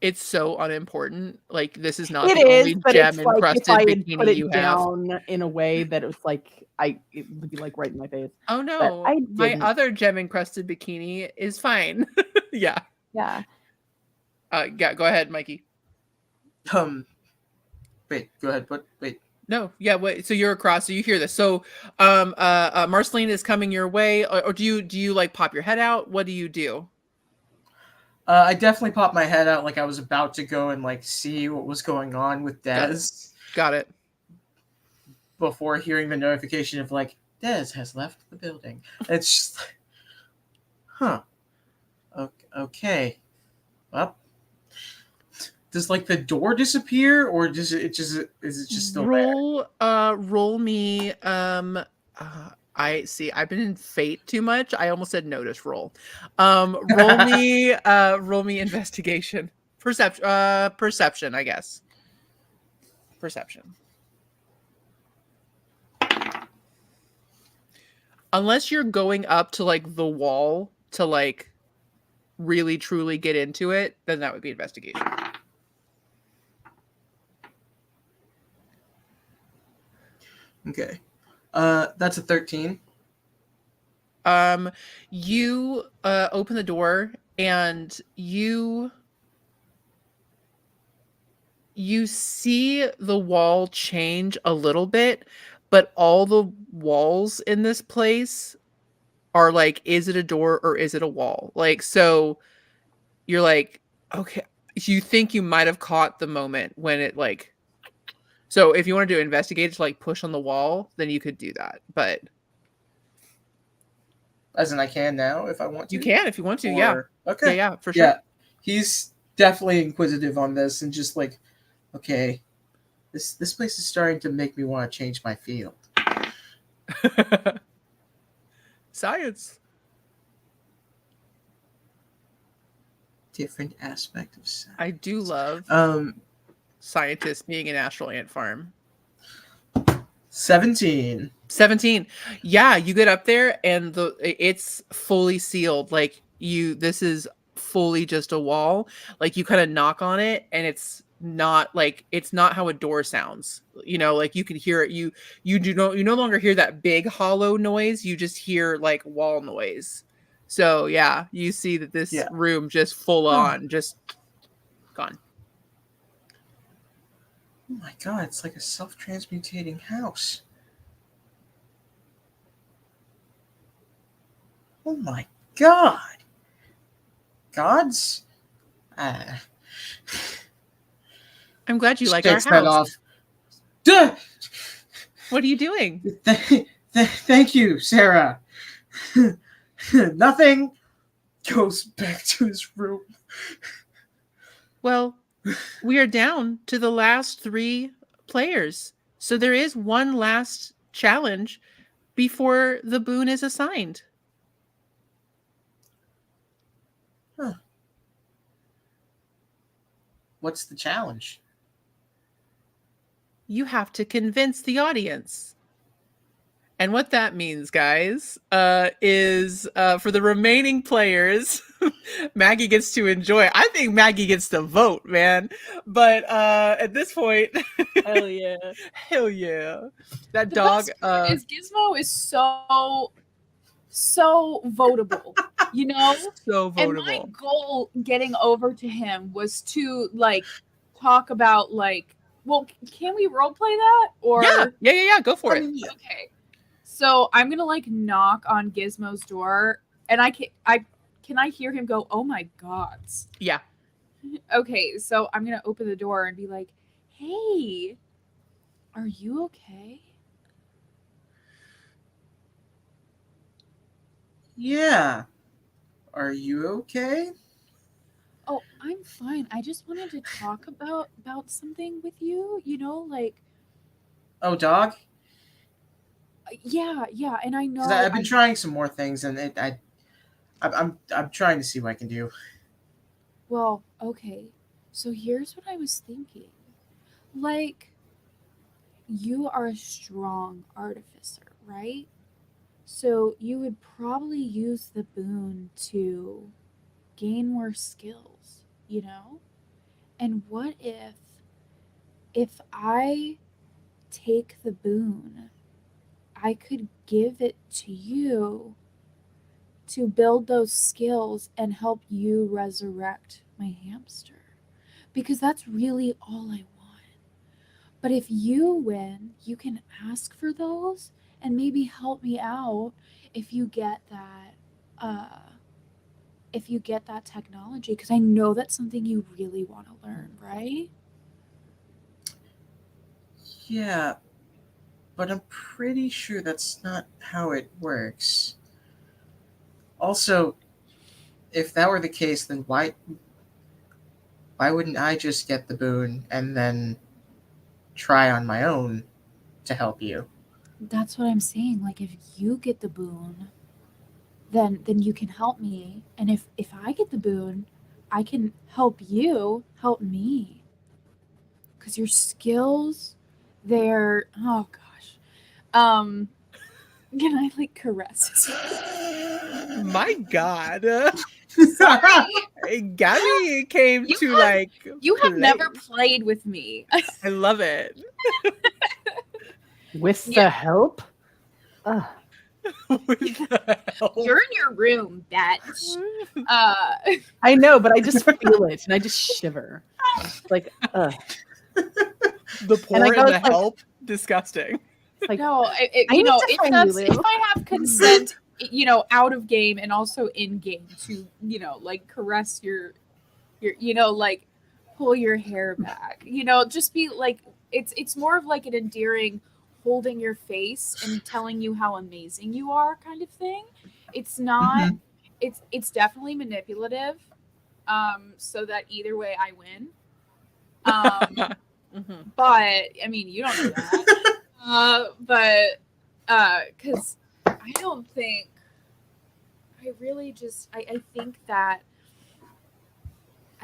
[SPEAKER 1] it's so unimportant. Like, this is not
[SPEAKER 2] It
[SPEAKER 1] the
[SPEAKER 2] is,
[SPEAKER 1] only
[SPEAKER 2] but it's
[SPEAKER 1] gem
[SPEAKER 2] like if
[SPEAKER 1] encrusted
[SPEAKER 2] I had put
[SPEAKER 1] bikini
[SPEAKER 2] it
[SPEAKER 1] you have.
[SPEAKER 2] down in a way that it was like it would be like right in my face.
[SPEAKER 1] Oh no,
[SPEAKER 2] I
[SPEAKER 1] my
[SPEAKER 2] didn't.
[SPEAKER 1] other gem encrusted bikini is fine. Yeah.
[SPEAKER 2] Yeah.
[SPEAKER 1] Yeah, go ahead, Mikey.
[SPEAKER 5] Wait, go ahead. But wait,
[SPEAKER 1] No, yeah, wait. So you're across, so you hear this. So Marceline is coming your way, or do you like pop your head out? What do you do?
[SPEAKER 5] I definitely popped my head out like I was about to go and like see what was going on with Dez
[SPEAKER 1] Got it.
[SPEAKER 5] before hearing the notification of like Dez has left the building. It's just like, huh. Okay. Well, does like the door disappear, or does it just is it just still there?
[SPEAKER 1] Roll me I see I've been in fate too much. I almost said notice roll. Roll me investigation. Perception, I guess. Perception. Unless you're going up to like the wall to like really truly get into it, then that would be investigation.
[SPEAKER 5] Okay. That's a 13.
[SPEAKER 1] You open the door and you see the wall change a little bit, but all the walls in this place are like, is it a door or is it a wall? Like, so you're like, okay, you think you might have caught the moment when it like, so if you want to do investigate to like push on the wall, then you could do that. But
[SPEAKER 5] As in, I can now if I want to.
[SPEAKER 1] you can if you want to, yeah.
[SPEAKER 5] Okay.
[SPEAKER 1] Yeah, for sure.
[SPEAKER 5] Yeah, he's definitely inquisitive on this and just like, okay, this place is starting to make me want to change my field.
[SPEAKER 1] Science.
[SPEAKER 5] Different aspect of science.
[SPEAKER 1] I do love scientists being an Astral Ant Farm.
[SPEAKER 5] 17.
[SPEAKER 1] 17. Yeah, you get up there and it's fully sealed. Like this is fully just a wall. Like you kind of knock on it and it's not how a door sounds. You know, like you can hear it. You no longer hear that big hollow noise. You just hear like wall noise. So yeah, you see that this room just full on just gone.
[SPEAKER 5] Oh my god, it's like a self-transmutating house. Oh my god. Gods?
[SPEAKER 1] I'm glad you like our
[SPEAKER 5] Shakes that
[SPEAKER 1] house.
[SPEAKER 5] off. Duh!
[SPEAKER 1] What are you doing?
[SPEAKER 5] Thank you, Sarah. Nothing. Goes back to his room.
[SPEAKER 1] Well, we are down to the last 3 players. So there is one last challenge before the boon is assigned.
[SPEAKER 5] Huh. What's the challenge?
[SPEAKER 1] You have to convince the audience. And what that means, guys, is for the remaining players, Maggie gets to enjoy. I think Maggie gets to vote, man. But at this point,
[SPEAKER 3] Hell yeah.
[SPEAKER 1] hell yeah. That
[SPEAKER 4] The
[SPEAKER 1] dog
[SPEAKER 4] best part is Gizmo is so votable, you know?
[SPEAKER 1] so
[SPEAKER 4] And my
[SPEAKER 1] votable.
[SPEAKER 4] goal getting over to him was to like talk about like, well, can we role play that? Or
[SPEAKER 1] Yeah. Go for it.
[SPEAKER 4] Okay. So I'm gonna like knock on Gizmo's door, and can I hear him go, "Oh my gods."
[SPEAKER 1] Yeah.
[SPEAKER 4] Okay, so I'm gonna open the door and be like, "Hey, are you okay?"
[SPEAKER 5] Yeah. Are you okay?
[SPEAKER 4] Oh, I'm fine. I just wanted to talk about something with you. You know, like,
[SPEAKER 5] Oh, dog.
[SPEAKER 4] yeah, and I
[SPEAKER 5] Because
[SPEAKER 4] know
[SPEAKER 5] I've been trying some more things, and I'm trying to see what I can do.
[SPEAKER 4] Well, okay. So here's what I was thinking. Like, you are a strong artificer, right? So you would probably use the boon to gain more skills, you know? And what if I take the boon, I could give it to you to build those skills and help you resurrect my hamster? Because that's really all I want. But if you win, you can ask for those and maybe help me out if you get that technology, because I know that's something you really want to learn, right?
[SPEAKER 5] Yeah, but I'm pretty sure that's not how it works. Also, if that were the case, then why wouldn't I just get the boon and then try on my own to help you?
[SPEAKER 4] That's what I'm saying. Like, if you get the boon, then you can help me, and if I get the boon, I can help you help me, because your skills, they're, oh gosh, can I like caress his
[SPEAKER 1] My God.
[SPEAKER 4] Sorry.
[SPEAKER 1] Gabby came
[SPEAKER 4] You
[SPEAKER 1] to
[SPEAKER 4] have-
[SPEAKER 1] like
[SPEAKER 4] You have
[SPEAKER 1] play.
[SPEAKER 4] never played with me.
[SPEAKER 1] I love it.
[SPEAKER 2] With
[SPEAKER 4] Yeah.
[SPEAKER 2] the help? Ugh.
[SPEAKER 1] With the help.
[SPEAKER 4] You're in your room, bitch.
[SPEAKER 2] I know, but I just feel it and I just shiver. Like, ugh.
[SPEAKER 1] The
[SPEAKER 2] And I
[SPEAKER 1] poor
[SPEAKER 2] go,
[SPEAKER 1] and the
[SPEAKER 2] it's like-
[SPEAKER 1] help. Disgusting.
[SPEAKER 2] Like,
[SPEAKER 4] No,
[SPEAKER 2] I
[SPEAKER 4] you
[SPEAKER 2] need
[SPEAKER 4] know,
[SPEAKER 2] to
[SPEAKER 4] if
[SPEAKER 2] find
[SPEAKER 4] that's
[SPEAKER 2] Lulu.
[SPEAKER 4] if I have consent, you know, out of game and also in game to, you know, like caress your, you know, like pull your hair back, you know, just be like, it's more of like an endearing holding your face and telling you how amazing you are kind of thing. It's not.
[SPEAKER 5] Mhm.
[SPEAKER 4] It's definitely manipulative, so that either way I win.
[SPEAKER 1] Mhm.
[SPEAKER 4] But I mean, you don't know that. Because I don't think, I really just, I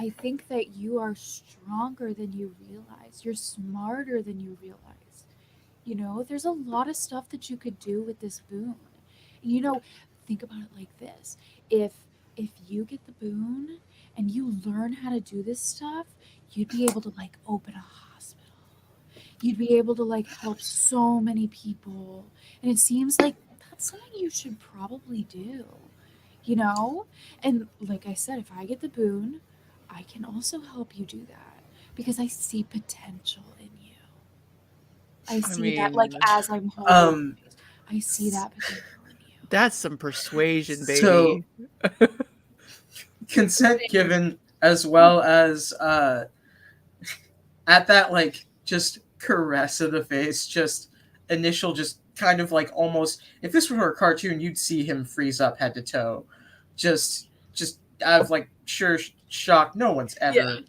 [SPEAKER 4] think that you are stronger than you realize. You're smarter than you realize. You know, there's a lot of stuff that you could do with this boon. You know, think about it like this. If you get the boon and you learn how to do this stuff, you'd be able to like open a hospital. You'd be able to like help so many people. And it seems like that's something you should probably do. You know? And like I said, if I get the boon, I can also help you do that because I see potential in you. I see that like
[SPEAKER 1] mean,
[SPEAKER 4] as I'm holding, I see that potential in you.
[SPEAKER 1] That's some persuasion,
[SPEAKER 5] So-
[SPEAKER 1] baby.
[SPEAKER 5] Consent given, as well as at that like just caress of the face, just initial, just kind of like almost, if this were a cartoon, you'd see him freeze up head to toe. Just out of like sure shock. No one's ever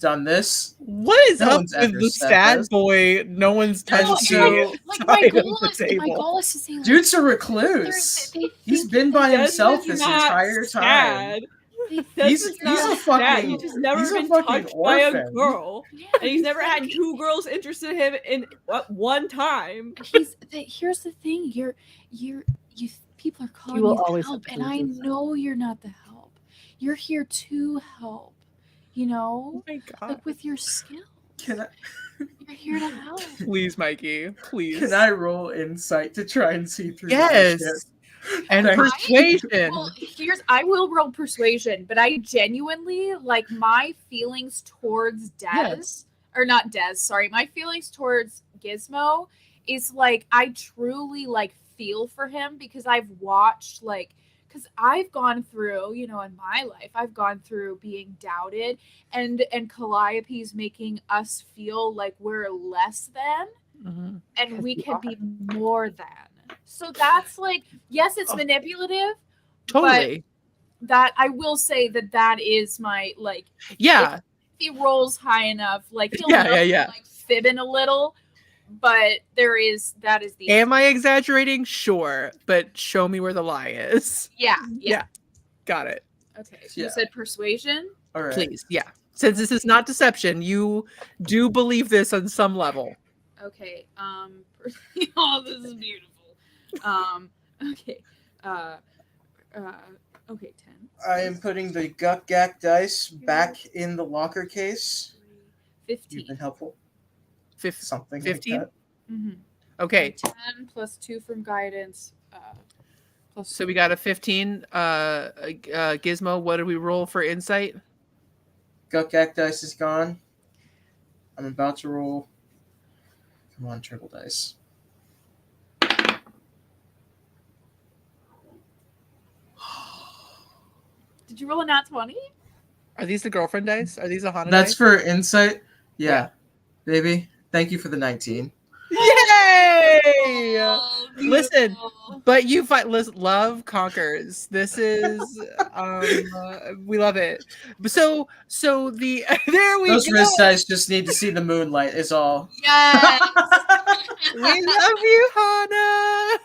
[SPEAKER 5] done this.
[SPEAKER 1] What is
[SPEAKER 5] No
[SPEAKER 1] up
[SPEAKER 5] one's
[SPEAKER 1] with
[SPEAKER 5] ever
[SPEAKER 1] the
[SPEAKER 5] said
[SPEAKER 1] sad
[SPEAKER 5] this.
[SPEAKER 1] boy? No one's
[SPEAKER 5] And
[SPEAKER 1] touched
[SPEAKER 5] so-
[SPEAKER 1] the
[SPEAKER 4] Like my
[SPEAKER 1] side of
[SPEAKER 4] goal
[SPEAKER 1] the
[SPEAKER 4] is my
[SPEAKER 1] table.
[SPEAKER 4] goal is to say like,
[SPEAKER 5] Dude's a
[SPEAKER 4] they're-
[SPEAKER 5] recluse.
[SPEAKER 4] they
[SPEAKER 5] He's
[SPEAKER 4] think
[SPEAKER 5] been by
[SPEAKER 3] Des
[SPEAKER 5] himself
[SPEAKER 3] is
[SPEAKER 5] this
[SPEAKER 3] not
[SPEAKER 5] entire time.
[SPEAKER 3] sad.
[SPEAKER 4] they
[SPEAKER 3] Des
[SPEAKER 5] He's-
[SPEAKER 3] is
[SPEAKER 5] he's
[SPEAKER 3] not
[SPEAKER 5] a fucking-
[SPEAKER 3] sad. He's just never
[SPEAKER 5] he's a
[SPEAKER 3] been
[SPEAKER 5] fucking
[SPEAKER 3] touched by a
[SPEAKER 5] orphan.
[SPEAKER 3] girl.
[SPEAKER 4] Yeah,
[SPEAKER 3] And he's never had
[SPEAKER 4] exactly.
[SPEAKER 3] two girls interested in him in one time.
[SPEAKER 4] Here's the thing, you people are calling
[SPEAKER 2] will
[SPEAKER 4] you the
[SPEAKER 2] always
[SPEAKER 4] help,
[SPEAKER 2] have
[SPEAKER 4] and I
[SPEAKER 2] choices.
[SPEAKER 4] know you're not the help. you're here to help, you know,
[SPEAKER 1] Oh my god.
[SPEAKER 4] like with your skill.
[SPEAKER 5] Can I
[SPEAKER 4] You're here to help.
[SPEAKER 1] Please, Mikey. Please.
[SPEAKER 5] can I roll insight to try and see through the
[SPEAKER 1] Yes.
[SPEAKER 5] bullshit?
[SPEAKER 1] And
[SPEAKER 5] Thank you.
[SPEAKER 1] persuasion.
[SPEAKER 4] Well, I will roll persuasion, but I genuinely like my feelings towards Des,
[SPEAKER 1] Yes.
[SPEAKER 4] or not Des, sorry, my feelings towards Gizmo is like I truly like feel for him because I've watched because I've gone through, you know, in my life, I've gone through being doubted and Calliope's making us feel like we're less than
[SPEAKER 1] Mhm.
[SPEAKER 4] and
[SPEAKER 2] Because
[SPEAKER 4] we
[SPEAKER 2] we
[SPEAKER 4] can
[SPEAKER 2] are.
[SPEAKER 4] be more than. So that's like, yes, it's
[SPEAKER 1] Oh.
[SPEAKER 4] manipulative,
[SPEAKER 1] Totally.
[SPEAKER 4] but that I will say that is my like.
[SPEAKER 1] Yeah.
[SPEAKER 4] If he rolls high enough, like he'll
[SPEAKER 1] Yeah,
[SPEAKER 4] know
[SPEAKER 1] yeah, yeah.
[SPEAKER 4] like fibbing a little, but that is the
[SPEAKER 1] Am I exaggerating? Sure. But show me where the lie is.
[SPEAKER 4] yeah.
[SPEAKER 1] Got it.
[SPEAKER 4] Okay, so
[SPEAKER 5] Yeah.
[SPEAKER 4] you said persuasion.
[SPEAKER 5] All right.
[SPEAKER 1] Please. Yeah. Since this is not deception, you do believe this on some level.
[SPEAKER 4] Okay, oh, this is beautiful. Okay, okay, 10.
[SPEAKER 5] I am putting the Guck Gack dice back in the locker case.
[SPEAKER 4] 15.
[SPEAKER 5] You've been helpful.
[SPEAKER 1] 15.
[SPEAKER 5] Something
[SPEAKER 1] 15?
[SPEAKER 5] like
[SPEAKER 4] Mm-hmm.
[SPEAKER 1] Okay.
[SPEAKER 4] 10 plus 2 from guidance. Plus
[SPEAKER 1] So we got a 15. Gizmo, what did we roll for insight?
[SPEAKER 5] that. Guck Gack dice is gone. I'm about to roll. Come on, triple dice.
[SPEAKER 4] Did you roll a nat 20?
[SPEAKER 1] Are these the girlfriend dice? Are these the Hana
[SPEAKER 5] That's
[SPEAKER 1] dice?
[SPEAKER 5] for insight.
[SPEAKER 1] Yeah.
[SPEAKER 5] Yeah, baby. Thank you for the 19.
[SPEAKER 1] Yay!
[SPEAKER 4] Oh,
[SPEAKER 1] Listen,
[SPEAKER 4] beautiful.
[SPEAKER 1] but you fight. Love conquers. This is we love it. So the there we
[SPEAKER 5] Those
[SPEAKER 1] go.
[SPEAKER 5] wrist dice just need to see the moonlight. Is all.
[SPEAKER 4] Yes.
[SPEAKER 1] We love you, Hana.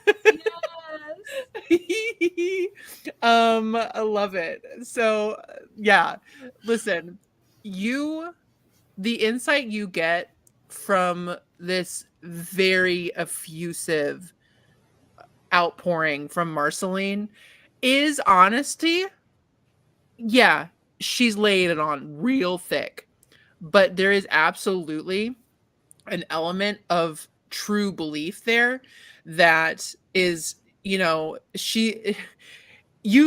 [SPEAKER 4] Yes.
[SPEAKER 1] I love it. So yeah, listen, the insight you get from this very effusive outpouring from Marceline is honesty. Yeah, she's laid it on real thick, but there is absolutely an element of true belief there that is, you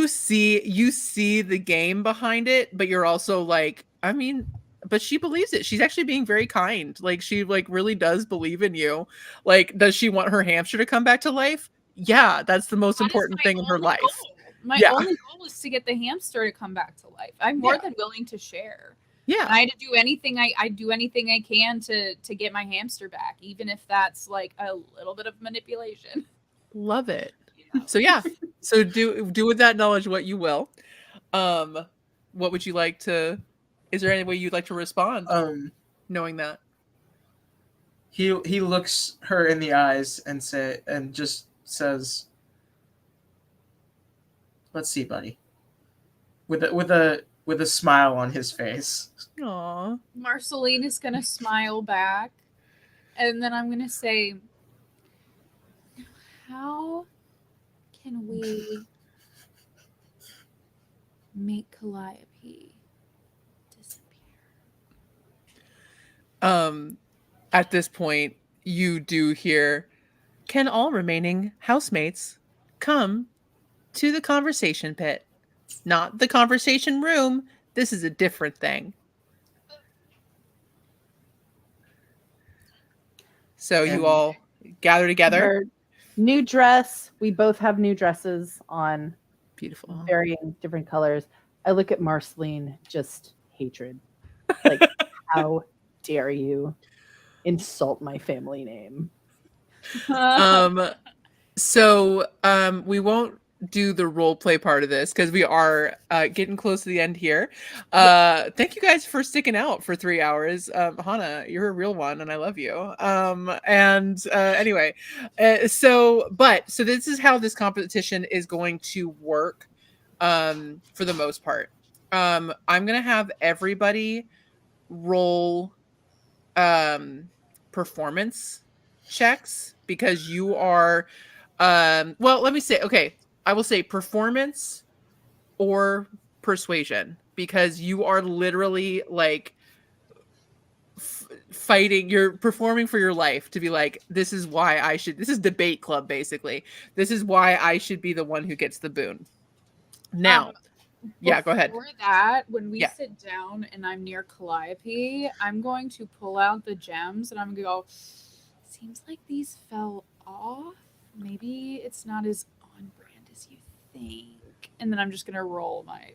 [SPEAKER 1] see the game behind it, but you're also like, I mean, but she believes it. She's actually being very kind. Like she like really does believe in you. Like, does she want her hamster to come back to life? Yeah, that's the most
[SPEAKER 4] That is
[SPEAKER 1] important
[SPEAKER 4] my
[SPEAKER 1] thing in her
[SPEAKER 4] only
[SPEAKER 1] life.
[SPEAKER 4] goal. My
[SPEAKER 1] Yeah.
[SPEAKER 4] only goal is to get the hamster to come back to life. I'm more
[SPEAKER 1] Yeah.
[SPEAKER 4] than willing to share.
[SPEAKER 1] Yeah.
[SPEAKER 4] And I had to do anything I do anything I can to get my hamster back, even if that's like a little bit of manipulation.
[SPEAKER 1] Love it.
[SPEAKER 4] You know?
[SPEAKER 1] So yeah. So do with that knowledge what you will. What would you like to is there any way you'd like to respond knowing that?
[SPEAKER 5] He looks her in the eyes and just says, "Let's see, buddy." With a smile on his face.
[SPEAKER 1] Aw.
[SPEAKER 4] Marceline is gonna smile back, and then I'm gonna say, "How can we make Calliope disappear?"
[SPEAKER 1] At this point, you do hear, can all remaining housemates come to the conversation pit? Not the conversation room. This is a different thing. So you all gather together.
[SPEAKER 2] Her new dress. We both have new dresses on,
[SPEAKER 1] Beautiful.
[SPEAKER 2] varying different colors. I look at Marceline, just hatred. Like, how dare you insult my family name?
[SPEAKER 1] So we won't do the role play part of this because we are getting close to the end here. Thank you guys for sticking out for 3 hours. Hana, you're a real one and I love you. Anyway, so this is how this competition is going to work for the most part. I'm gonna have everybody roll performance checks because you are well, let me say, okay, I will say performance or persuasion, because you are literally like fighting, you're performing for your life to be like, this is why I should, this is debate club basically, this is why I should be the one who gets the boon. Now yeah, go ahead.
[SPEAKER 4] Before that, when we
[SPEAKER 1] Yeah.
[SPEAKER 4] sit down and I'm near Calliope, I'm going to pull out the gems and I'm gonna go, seems like these fell off. Maybe it's not as on brand as you think. And then I'm just gonna roll my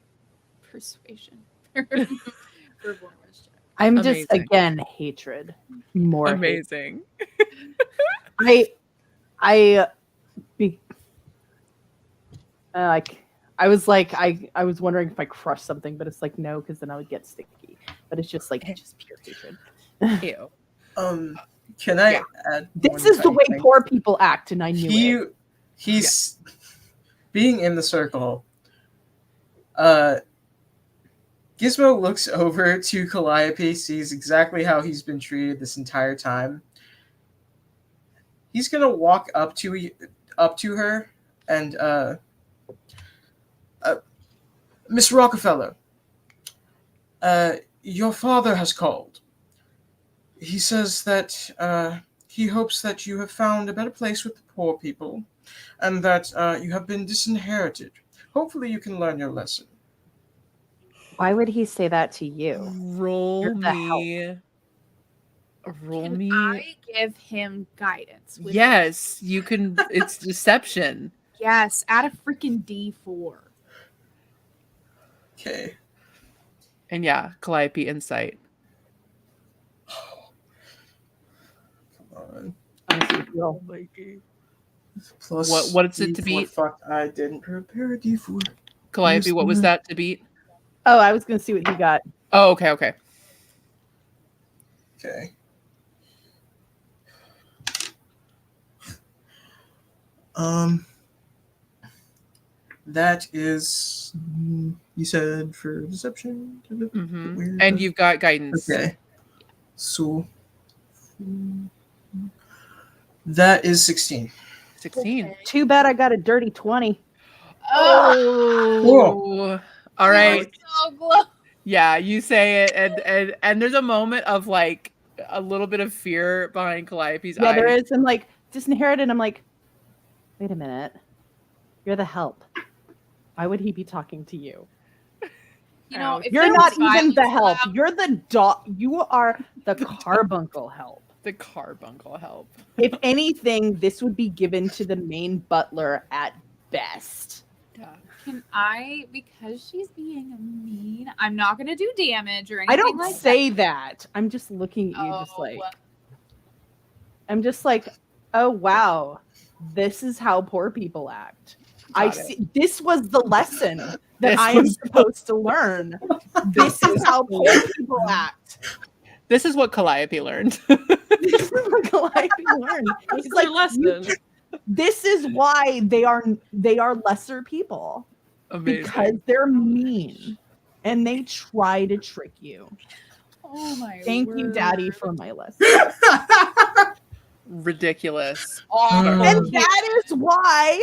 [SPEAKER 4] persuasion. Performance check.
[SPEAKER 2] I'm just
[SPEAKER 1] Amazing.
[SPEAKER 2] again hatred. More hate.
[SPEAKER 1] Amazing.
[SPEAKER 2] I be like I was like I was wondering if I crushed something, but it's like no, because then I would get sticky. But it's just like just pure hatred.
[SPEAKER 1] Ew.
[SPEAKER 5] Can I
[SPEAKER 1] Yeah.
[SPEAKER 5] add?
[SPEAKER 2] This
[SPEAKER 5] one
[SPEAKER 2] is the
[SPEAKER 5] tiny
[SPEAKER 2] way
[SPEAKER 5] thing?
[SPEAKER 2] poor people act, and I knew it.
[SPEAKER 5] He's being in the circle. Gizmo looks over to Calliope, sees exactly how he's been treated this entire time. He's gonna walk up to her and Miss Rockefeller, your father has called. He says that he hopes that you have found a better place with the poor people, and that you have been disinherited. Hopefully, you can learn your lesson.
[SPEAKER 2] Why would he say that to you?
[SPEAKER 1] Roll
[SPEAKER 2] You're the
[SPEAKER 1] me. Roll
[SPEAKER 4] Can
[SPEAKER 1] me.
[SPEAKER 4] I give him guidance? With
[SPEAKER 1] Yes, you can. It's deception.
[SPEAKER 4] Yes, add a freaking D4.
[SPEAKER 5] Okay.
[SPEAKER 1] And yeah, Calliope insight.
[SPEAKER 5] Come on.
[SPEAKER 2] Roll.
[SPEAKER 5] Plus
[SPEAKER 1] What is it to
[SPEAKER 5] D4.
[SPEAKER 1] beat?
[SPEAKER 5] Fuck, I didn't prepare a D4.
[SPEAKER 1] Calliope, what was that to beat?
[SPEAKER 2] Oh, I was gonna see what he got.
[SPEAKER 1] Oh, okay, okay.
[SPEAKER 5] Okay. That is, you said for deception.
[SPEAKER 1] Mm-hmm. And you've got guidance.
[SPEAKER 5] Okay. So that is 16.
[SPEAKER 1] 16.
[SPEAKER 4] Okay.
[SPEAKER 2] Too bad I got a dirty 20.
[SPEAKER 1] Oh. All right.
[SPEAKER 4] So close.
[SPEAKER 1] Yeah, you say it, and there's a moment of like a little bit of fear behind Calliope's
[SPEAKER 2] Yeah,
[SPEAKER 1] eyes.
[SPEAKER 2] there is. I'm like disinherited. I'm like, wait a minute. You're the help. Why would he be talking to you?
[SPEAKER 4] You know, if
[SPEAKER 2] You're
[SPEAKER 4] there
[SPEAKER 2] not
[SPEAKER 4] was
[SPEAKER 2] even the
[SPEAKER 4] violence
[SPEAKER 2] help.
[SPEAKER 4] allowed-
[SPEAKER 2] You're the dog. You are the carbuncle help.
[SPEAKER 1] The carbuncle help.
[SPEAKER 2] If anything, this would be given to the main butler at best.
[SPEAKER 1] Yeah.
[SPEAKER 4] Can I, because she's being mean, I'm not going to do damage or anything
[SPEAKER 2] I don't
[SPEAKER 4] like
[SPEAKER 2] say that. I'm just looking at you,
[SPEAKER 4] that.
[SPEAKER 2] just like I'm just like, oh wow, this is how poor people act. I
[SPEAKER 1] Got it.
[SPEAKER 2] see. This was the lesson that
[SPEAKER 1] This
[SPEAKER 2] I am
[SPEAKER 1] was-
[SPEAKER 2] supposed to learn. This is how poor people act.
[SPEAKER 1] This is what Calliope learned.
[SPEAKER 2] This is what Calliope learned.
[SPEAKER 3] It's
[SPEAKER 2] It's
[SPEAKER 3] their
[SPEAKER 2] like
[SPEAKER 3] lesson.
[SPEAKER 2] this is why they are lesser people,
[SPEAKER 1] Amazing.
[SPEAKER 2] because they're mean and they try to trick you.
[SPEAKER 4] Oh my
[SPEAKER 2] Thank you,
[SPEAKER 4] word.
[SPEAKER 2] Daddy, for my lesson.
[SPEAKER 1] Ridiculous.
[SPEAKER 4] Awful.
[SPEAKER 2] And that is why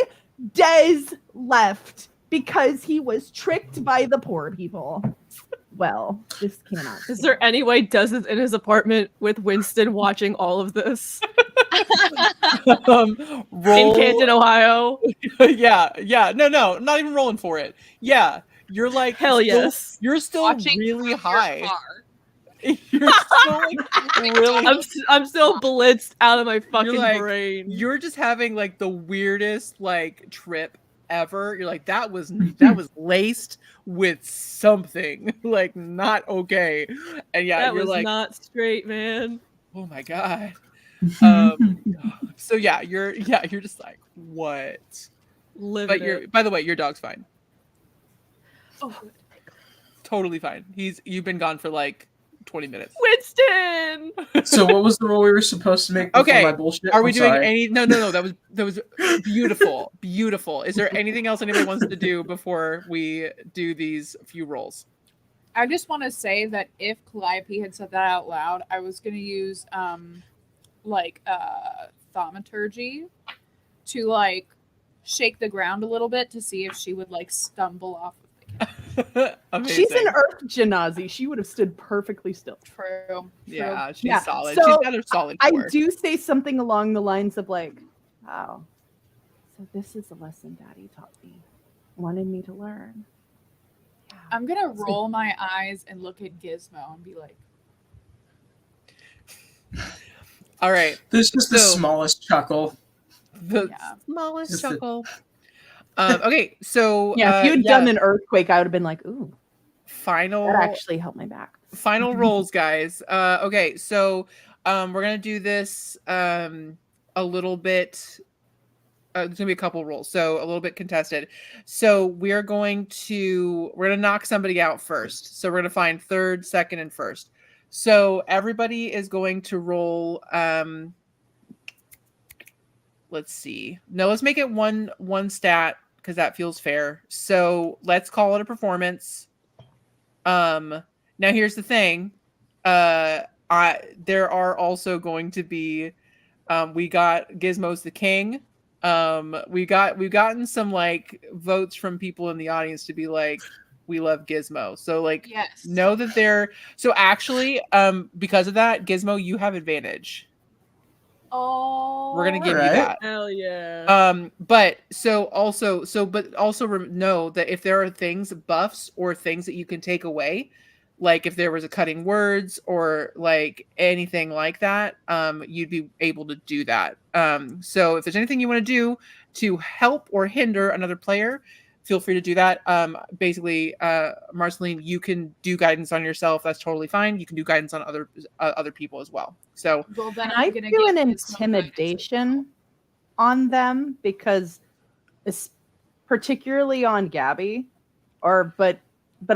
[SPEAKER 2] Des left, because he was tricked by the poor people. Well, this cannot.
[SPEAKER 3] Is there any way Des is in his apartment with Winston watching all of this in
[SPEAKER 1] Roll.
[SPEAKER 3] Canton, Ohio?
[SPEAKER 1] yeah. No, not even rolling for it. Yeah, you're like
[SPEAKER 3] Hell
[SPEAKER 1] still-
[SPEAKER 3] yes.
[SPEAKER 1] You're still
[SPEAKER 4] Watching
[SPEAKER 1] really
[SPEAKER 4] from your
[SPEAKER 1] high.
[SPEAKER 4] car.
[SPEAKER 1] You're still like really.
[SPEAKER 3] I'm still blitzed out of my fucking
[SPEAKER 1] like-
[SPEAKER 3] brain.
[SPEAKER 1] You're just having like the weirdest like trip ever. You're like that was laced with something like not okay. And yeah,
[SPEAKER 3] that
[SPEAKER 1] you're
[SPEAKER 3] was
[SPEAKER 1] like,
[SPEAKER 3] not straight, man.
[SPEAKER 1] oh my god. So yeah, you're just like what?
[SPEAKER 3] Living
[SPEAKER 1] But you're
[SPEAKER 3] it.
[SPEAKER 1] by the way, your dog's fine.
[SPEAKER 4] Oh, good.
[SPEAKER 1] Totally fine. You've been gone for like 20 minutes.
[SPEAKER 3] Winston.
[SPEAKER 5] So what was the role we were supposed to make before
[SPEAKER 1] Okay,
[SPEAKER 5] my bullshit?
[SPEAKER 1] Are we
[SPEAKER 5] I'm
[SPEAKER 1] doing
[SPEAKER 5] sorry.
[SPEAKER 1] any no, that was beautiful. Beautiful. Is there anything else anybody wants to do before we do these few rolls?
[SPEAKER 4] I just want to say that if Calliope had said that out loud, I was going to use thaumaturgy to like shake the ground a little bit to see if she would like stumble off of the couch.
[SPEAKER 1] Amazing.
[SPEAKER 2] She's an Earth Janazi. She would have stood perfectly still.
[SPEAKER 4] True.
[SPEAKER 1] Yeah, she's
[SPEAKER 2] Yeah,
[SPEAKER 1] solid.
[SPEAKER 2] so
[SPEAKER 1] She's got her solid
[SPEAKER 2] I
[SPEAKER 1] core.
[SPEAKER 2] do say something along the lines of like, wow, so this is a lesson Daddy taught me, wanted me to learn. Yeah.
[SPEAKER 4] I'm gonna roll my eyes and look at Gizmo and be like,
[SPEAKER 1] All right.
[SPEAKER 5] There's just the
[SPEAKER 1] So-
[SPEAKER 5] smallest chuckle.
[SPEAKER 1] The
[SPEAKER 4] Yeah.
[SPEAKER 1] smallest
[SPEAKER 5] Just the-
[SPEAKER 1] chuckle. Okay, so
[SPEAKER 2] Yeah, if you had done an earthquake, I would have been like, ooh,
[SPEAKER 1] final
[SPEAKER 2] that actually helped my back.
[SPEAKER 1] final rolls, guys. Okay, so we're gonna do this a little bit. There's gonna be a couple rolls, so a little bit contested. So we're gonna knock somebody out first. So we're gonna find third, second, and first. So everybody is going to roll. Let's see. No, let's make it one stat because that feels fair. So let's call it a performance. Now here's the thing. There are also going to be we got Gizmo's the king. We've gotten some like votes from people in the audience to be like, we love Gizmo. So like
[SPEAKER 4] yes.
[SPEAKER 1] know that they're so actually because of that, Gizmo, you have advantage.
[SPEAKER 4] Oh.
[SPEAKER 1] We're gonna give you
[SPEAKER 5] Alright.
[SPEAKER 1] that.
[SPEAKER 3] Hell yeah.
[SPEAKER 1] But also know that if there are things, buffs or things that you can take away, like if there was a cutting words or like anything like that, you'd be able to do that. So if there's anything you want to do to help or hinder another player, feel free to do that. Basically, Marceline, you can do guidance on yourself. That's totally fine. You can do guidance on other people as well. So
[SPEAKER 4] Well, then
[SPEAKER 2] Can I
[SPEAKER 4] I'm gonna
[SPEAKER 2] do an
[SPEAKER 4] give Gizmo guidance.
[SPEAKER 2] intimidation on them because it's particularly on Gabby, but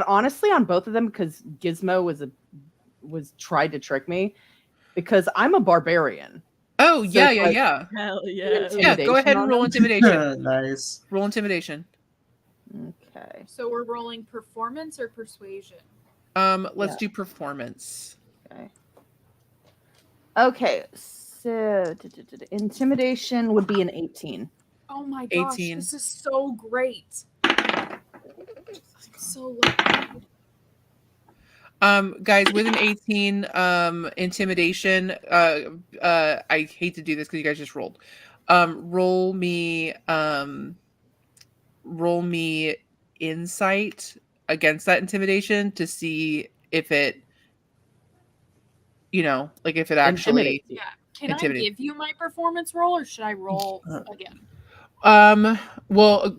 [SPEAKER 2] honestly on both of them because Gizmo was tried to trick me because I'm a barbarian.
[SPEAKER 1] oh
[SPEAKER 2] So
[SPEAKER 1] yeah,
[SPEAKER 2] it's like-
[SPEAKER 1] yeah.
[SPEAKER 3] Hell yeah.
[SPEAKER 1] Yeah, go
[SPEAKER 2] Intimidation
[SPEAKER 1] ahead and
[SPEAKER 2] on
[SPEAKER 1] roll
[SPEAKER 2] them?
[SPEAKER 1] intimidation.
[SPEAKER 5] Nice.
[SPEAKER 1] Roll intimidation.
[SPEAKER 2] Okay.
[SPEAKER 4] So we're rolling performance or persuasion?
[SPEAKER 1] Let's
[SPEAKER 2] Yeah.
[SPEAKER 1] do performance.
[SPEAKER 2] Okay. So intimidation would be an 18.
[SPEAKER 4] Oh my gosh,
[SPEAKER 1] 18.
[SPEAKER 4] this is so great. I'm so lucky.
[SPEAKER 1] Guys, with an 18 intimidation, I hate to do this because you guys just rolled. Roll me insight against that intimidation to see if it like if it actually
[SPEAKER 2] Intimidates you.
[SPEAKER 4] Yeah. Can I
[SPEAKER 1] Intimidate.
[SPEAKER 4] give you my performance roll or should I roll again?
[SPEAKER 1] well,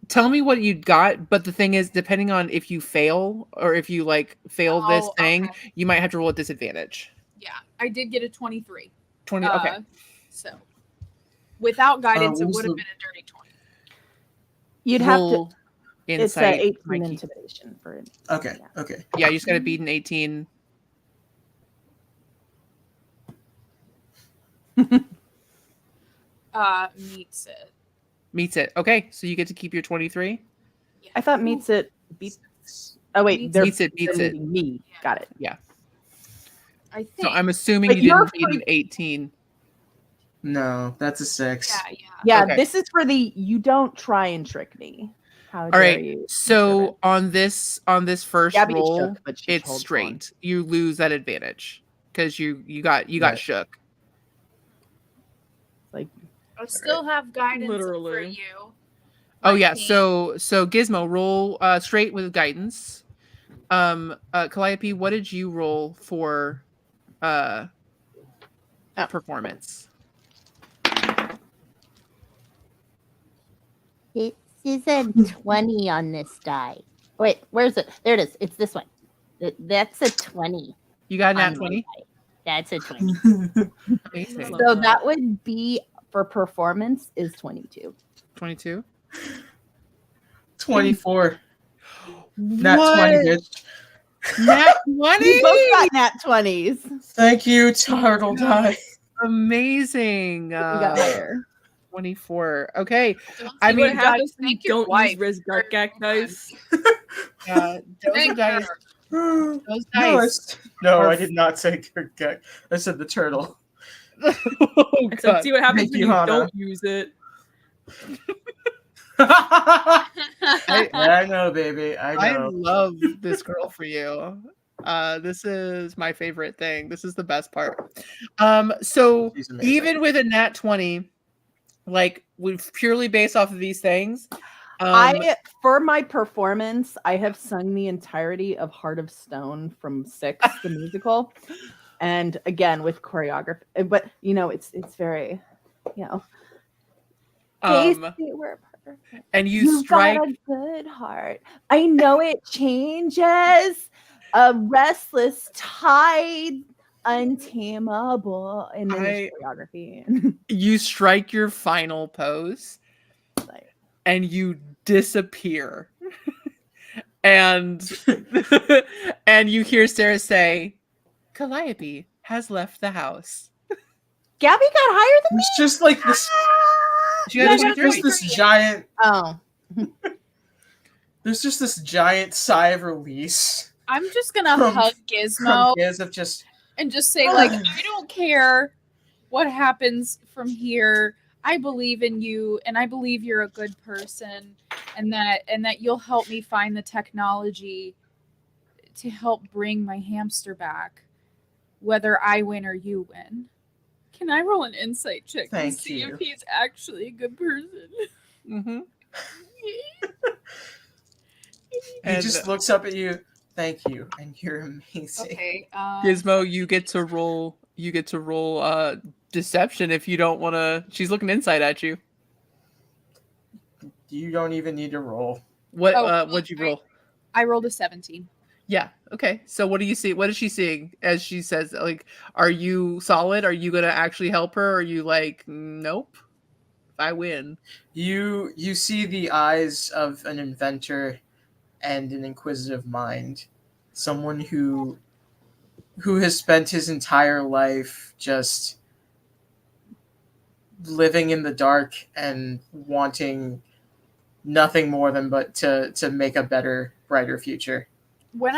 [SPEAKER 1] tell me what you got, but the thing is, depending on if you fail or if you like fail this
[SPEAKER 4] Oh,
[SPEAKER 1] thing,
[SPEAKER 4] okay.
[SPEAKER 1] you might have to roll at disadvantage.
[SPEAKER 4] Yeah, I did get a 23.
[SPEAKER 1] 20. Okay.
[SPEAKER 4] So without guidance, it
[SPEAKER 5] what was
[SPEAKER 4] would have
[SPEAKER 5] the-
[SPEAKER 4] been a dirty 20.
[SPEAKER 2] You'd have to.
[SPEAKER 1] Roll
[SPEAKER 2] It's
[SPEAKER 1] insight.
[SPEAKER 2] 18
[SPEAKER 1] Mikey.
[SPEAKER 2] intimidation for it.
[SPEAKER 5] Okay.
[SPEAKER 2] Yeah.
[SPEAKER 5] Okay.
[SPEAKER 1] Yeah, you just got to beat an 18.
[SPEAKER 4] Meets it.
[SPEAKER 1] Meets it. Okay, so you get to keep your 23.
[SPEAKER 4] Yeah.
[SPEAKER 2] I thought meets it beats. Oh wait, they're
[SPEAKER 1] Meets it. Beats
[SPEAKER 2] they're
[SPEAKER 1] it.
[SPEAKER 2] meeting me.
[SPEAKER 4] Yeah.
[SPEAKER 2] Got it.
[SPEAKER 4] I think.
[SPEAKER 1] So I'm assuming
[SPEAKER 2] But
[SPEAKER 1] you
[SPEAKER 2] you're
[SPEAKER 1] didn't beat an
[SPEAKER 2] free-
[SPEAKER 1] 18.
[SPEAKER 5] No, that's a 6.
[SPEAKER 4] Yeah.
[SPEAKER 2] Yeah,
[SPEAKER 1] Okay.
[SPEAKER 2] this is for the you don't try and trick me. How
[SPEAKER 1] All
[SPEAKER 2] dare
[SPEAKER 1] right.
[SPEAKER 2] you?
[SPEAKER 1] So on this first
[SPEAKER 2] Gabby
[SPEAKER 1] roll,
[SPEAKER 2] shook, but she
[SPEAKER 1] it's
[SPEAKER 2] holds on.
[SPEAKER 1] straight. You lose that advantage because you got
[SPEAKER 5] Right.
[SPEAKER 1] shook.
[SPEAKER 2] Like
[SPEAKER 4] I still have guidance for
[SPEAKER 3] Literally.
[SPEAKER 4] you.
[SPEAKER 1] Oh
[SPEAKER 4] my
[SPEAKER 1] yeah.
[SPEAKER 4] team.
[SPEAKER 1] So Gizmo, roll straight with guidance. Calliope, what did you roll for performance?
[SPEAKER 6] It is a 20 on this die. Wait, where's it? There it is. It's this one. That's a 20.
[SPEAKER 1] You got a nat
[SPEAKER 6] on my
[SPEAKER 1] 20.
[SPEAKER 6] die. That's a 20.
[SPEAKER 1] Amazing.
[SPEAKER 3] Love
[SPEAKER 2] so
[SPEAKER 3] that.
[SPEAKER 2] that would be for performance is 22.
[SPEAKER 1] 22.
[SPEAKER 5] 24. Nat 20, bitch.
[SPEAKER 1] Nat 20.
[SPEAKER 2] We both got nat 20s.
[SPEAKER 5] Thank you, Turtle Die.
[SPEAKER 1] Amazing.
[SPEAKER 2] We got higher.
[SPEAKER 1] 24. Okay.
[SPEAKER 4] Don't
[SPEAKER 1] I
[SPEAKER 4] say
[SPEAKER 1] mean,
[SPEAKER 3] What
[SPEAKER 4] goodbye.
[SPEAKER 3] happens when you
[SPEAKER 4] Thank your
[SPEAKER 3] don't
[SPEAKER 4] wife
[SPEAKER 3] use Riz
[SPEAKER 4] for
[SPEAKER 3] Gak
[SPEAKER 4] everything.
[SPEAKER 3] dice?
[SPEAKER 1] Those
[SPEAKER 4] Thank
[SPEAKER 1] dice.
[SPEAKER 4] her.
[SPEAKER 1] Those
[SPEAKER 5] No,
[SPEAKER 1] dice.
[SPEAKER 5] I did not say Gurgak. I said the turtle.
[SPEAKER 1] Oh,
[SPEAKER 3] I said,
[SPEAKER 1] God.
[SPEAKER 3] see what happens
[SPEAKER 5] Thank
[SPEAKER 3] when
[SPEAKER 5] you,
[SPEAKER 3] you
[SPEAKER 5] Hannah.
[SPEAKER 3] don't use it.
[SPEAKER 5] I know, baby. I
[SPEAKER 1] I
[SPEAKER 5] know.
[SPEAKER 1] love this girl for you. This is my favorite thing. This is the best part. So
[SPEAKER 5] She's amazing.
[SPEAKER 1] even with a nat 20, like with purely based off of these things,
[SPEAKER 2] For my performance, I have sung the entirety of Heart of Stone from Six, the musical, and again with choreography. But it's very, they
[SPEAKER 1] um,
[SPEAKER 2] say we're perfect.
[SPEAKER 1] and you
[SPEAKER 2] You've
[SPEAKER 1] strike.
[SPEAKER 2] got a good heart. I know it changes. A restless tide, untamable, and then there's choreography.
[SPEAKER 1] You strike your final pose, and you disappear. And and you hear Sarah say, "Calliope has left the house."
[SPEAKER 2] Gabby got higher than me.
[SPEAKER 5] It's just like this.
[SPEAKER 1] She got
[SPEAKER 5] There's
[SPEAKER 1] 23.
[SPEAKER 5] just this giant.
[SPEAKER 2] Oh,
[SPEAKER 5] There's just this giant sigh of release.
[SPEAKER 4] I'm just gonna
[SPEAKER 5] From-
[SPEAKER 4] hug Gizmo
[SPEAKER 5] Giz of just.
[SPEAKER 4] and just say, like, I don't care what happens from here. I believe in you, and I believe you're a good person, and that you'll help me find the technology to help bring my hamster back, whether I win or you win. Can I roll an insight check
[SPEAKER 5] Thank
[SPEAKER 4] to see
[SPEAKER 5] you.
[SPEAKER 4] if he's actually a good person?
[SPEAKER 1] Mm-hmm.
[SPEAKER 5] He just looks up at you. Thank you, and you're amazing.
[SPEAKER 4] Okay.
[SPEAKER 1] Gizmo, you get to roll. You get to roll deception if you don't want to. She's looking inside at you.
[SPEAKER 5] You don't even need to roll.
[SPEAKER 1] What'd you roll?
[SPEAKER 4] I rolled a 17.
[SPEAKER 1] Yeah. Okay. So what do you see? What is she seeing as she says, like, are you solid? Are you gonna actually help her? Or are you like, nope, I win?
[SPEAKER 5] You see the eyes of an inventor and an inquisitive mind, someone who has spent his entire life just living in the dark and wanting nothing more than but to make a better, brighter future.
[SPEAKER 4] When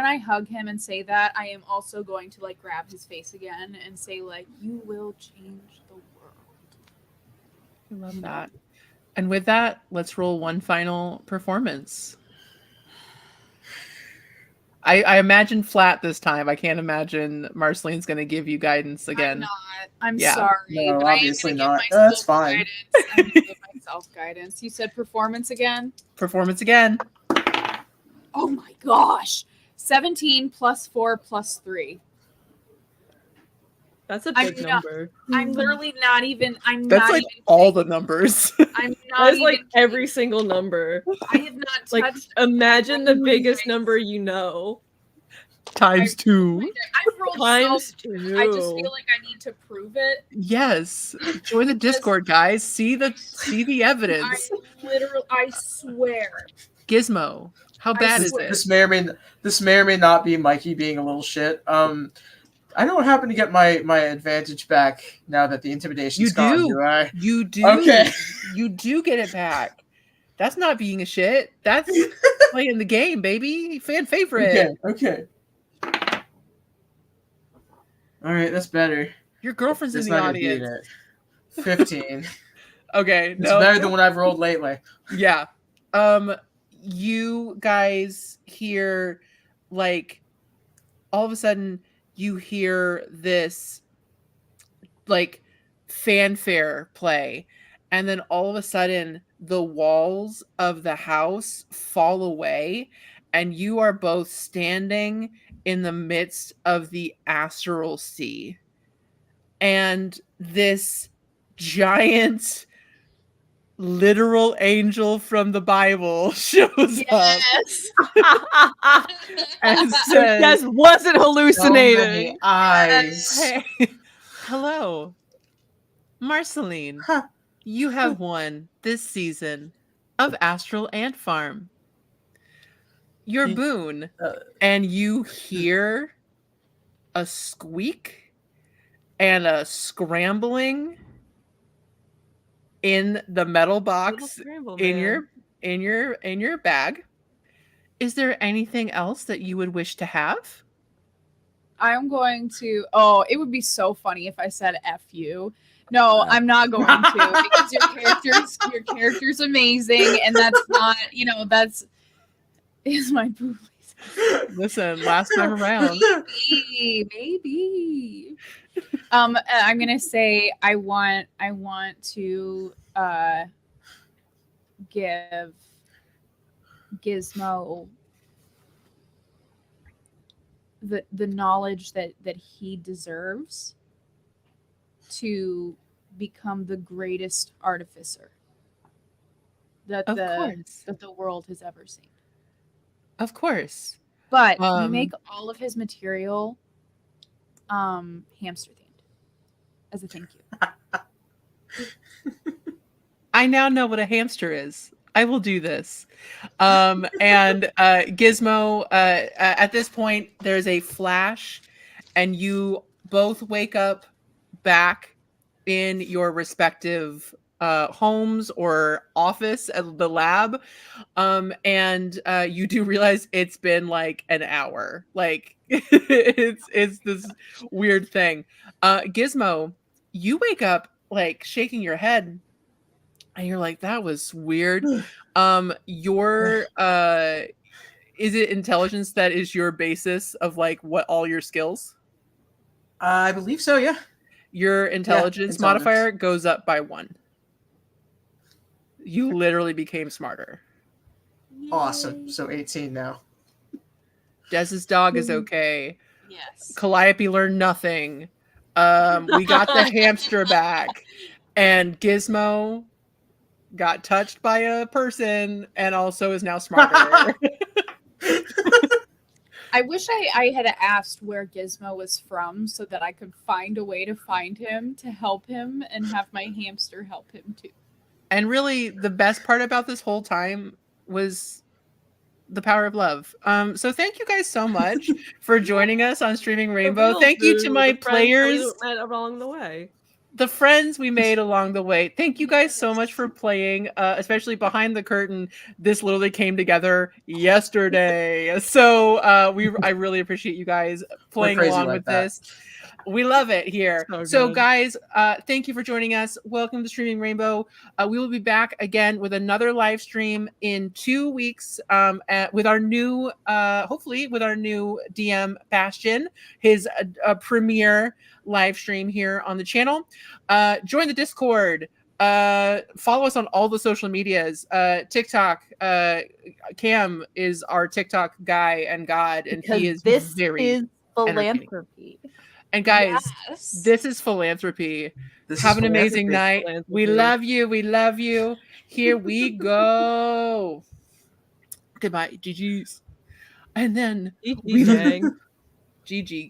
[SPEAKER 4] I hug him and say that, I am also going to like grab his face again and say, like, you will change the world.
[SPEAKER 1] I love that. And with that, let's roll one final performance. I imagine flat this time. I can't imagine Marceline's going to give you guidance again.
[SPEAKER 4] I'm not. I'm
[SPEAKER 1] Yeah.
[SPEAKER 4] sorry.
[SPEAKER 5] No,
[SPEAKER 4] but I am
[SPEAKER 5] obviously
[SPEAKER 4] gonna
[SPEAKER 5] not.
[SPEAKER 4] give myself
[SPEAKER 5] That's fine.
[SPEAKER 4] Guidance. I'm gonna give myself guidance. You said performance again?
[SPEAKER 1] Performance again.
[SPEAKER 4] Oh my gosh. 17 plus 4 plus 3.
[SPEAKER 3] That's a
[SPEAKER 4] I'm
[SPEAKER 3] big
[SPEAKER 4] not-
[SPEAKER 3] number.
[SPEAKER 4] I'm literally not even. I'm
[SPEAKER 1] That's
[SPEAKER 4] not
[SPEAKER 1] like
[SPEAKER 4] even.
[SPEAKER 1] all the numbers.
[SPEAKER 4] I'm not
[SPEAKER 3] That is
[SPEAKER 4] even.
[SPEAKER 3] like every single number.
[SPEAKER 4] I have not
[SPEAKER 3] Like,
[SPEAKER 4] touched.
[SPEAKER 3] imagine the
[SPEAKER 4] rolled
[SPEAKER 3] biggest
[SPEAKER 4] dice.
[SPEAKER 3] number you know.
[SPEAKER 1] Times two.
[SPEAKER 4] I've rolled
[SPEAKER 3] Times
[SPEAKER 4] so.
[SPEAKER 3] two.
[SPEAKER 4] I just feel like I need to prove it.
[SPEAKER 1] Yes. Join the Discord, guys. See the evidence.
[SPEAKER 4] I swear.
[SPEAKER 1] Gizmo. How bad is
[SPEAKER 4] swear.
[SPEAKER 1] it?
[SPEAKER 5] This may or may not be Mikey being a little shit. I don't happen to get my advantage back now that the intimidation's
[SPEAKER 1] You
[SPEAKER 5] gone,
[SPEAKER 1] do.
[SPEAKER 5] do I?
[SPEAKER 1] You do.
[SPEAKER 5] Okay.
[SPEAKER 1] You do get it back. That's not being a shit. That's playing the game, baby. Fan favorite.
[SPEAKER 5] Okay. All right, that's better.
[SPEAKER 1] Your girlfriend's
[SPEAKER 5] It's
[SPEAKER 1] in the
[SPEAKER 5] not gonna beat
[SPEAKER 1] audience.
[SPEAKER 5] it. 15.
[SPEAKER 1] Okay.
[SPEAKER 5] It's
[SPEAKER 1] No.
[SPEAKER 5] better than what I've rolled lately.
[SPEAKER 1] Yeah. You guys hear, like, all of a sudden you hear this, like, fanfare play, and then all of a sudden the walls of the house fall away, and you are both standing in the midst of the astral sea. And this giant literal angel from the Bible shows up and
[SPEAKER 3] So
[SPEAKER 1] says,
[SPEAKER 3] Des wasn't
[SPEAKER 5] So
[SPEAKER 3] hallucinating.
[SPEAKER 5] many eyes.
[SPEAKER 1] "Hey, hello, Marceline.
[SPEAKER 5] Huh.
[SPEAKER 1] You have won this season of Astral Ant Farm. Your
[SPEAKER 5] He-
[SPEAKER 1] boon."
[SPEAKER 5] uh,
[SPEAKER 1] And you hear a squeak and a scrambling in the metal box in your bag. Is there anything else that you would wish to have?
[SPEAKER 4] I'm going to. Oh, it would be so funny if I said "F you." No, I'm not going to because Your character's amazing, and that's not, that's is my boo.
[SPEAKER 1] Listen, last time around.
[SPEAKER 4] Maybe. I'm gonna say I want to give Gizmo the knowledge that he deserves to become the greatest artificer that
[SPEAKER 1] Of course.
[SPEAKER 4] the world has ever seen.
[SPEAKER 1] Of course.
[SPEAKER 4] But we make all of his material hamster themed as a thank you.
[SPEAKER 1] I now know what a hamster is. I will do this. And Gizmo, at this point, there's a flash, and you both wake up back in your respective homes or office at the lab. And you do realize it's been like an hour. Like it's this weird thing. Gizmo, you wake up like shaking your head. And you're like, that was weird. Your is it intelligence that is your basis of like what all your skills?
[SPEAKER 5] I believe so, yeah.
[SPEAKER 1] Your intelligence modifier goes up by 1. You literally became smarter.
[SPEAKER 5] Awesome. So 18 now.
[SPEAKER 1] Dez's dog is okay.
[SPEAKER 4] Yes.
[SPEAKER 1] Calliope learned nothing. We got the hamster back. And Gizmo got touched by a person and also is now smarter.
[SPEAKER 4] I wish I had asked where Gizmo was from so that I could find a way to find him, to help him, and have my hamster help him too.
[SPEAKER 1] And really, the best part about this whole time was the power of love. So thank you guys so much for joining us on Streaming Rainbow. Thank you to my players.
[SPEAKER 3] Met along the way.
[SPEAKER 1] The friends we made along the way. Thank you guys so much for playing, especially behind the curtain. This literally came together yesterday. So I really appreciate you guys playing along with this. We love it here. So guys, thank you for joining us. Welcome to Streaming Rainbow. We will be back again with another live stream in 2 weeks with our new, hopefully with our new DM Bastion, his premiere live stream here on the channel. Join the Discord. Follow us on all the social medias. TikTok. Cam is our TikTok guy and god, and
[SPEAKER 2] Because
[SPEAKER 1] he is
[SPEAKER 2] this
[SPEAKER 1] very
[SPEAKER 2] is philanthropy.
[SPEAKER 1] And guys,
[SPEAKER 4] Yes.
[SPEAKER 1] this is philanthropy.
[SPEAKER 5] This
[SPEAKER 1] Have
[SPEAKER 5] is
[SPEAKER 1] an amazing night.
[SPEAKER 3] Philanthropy.
[SPEAKER 1] We love you. We love you. Here we go. Goodbye. GG's. And then
[SPEAKER 3] GG gang.
[SPEAKER 1] GG gang.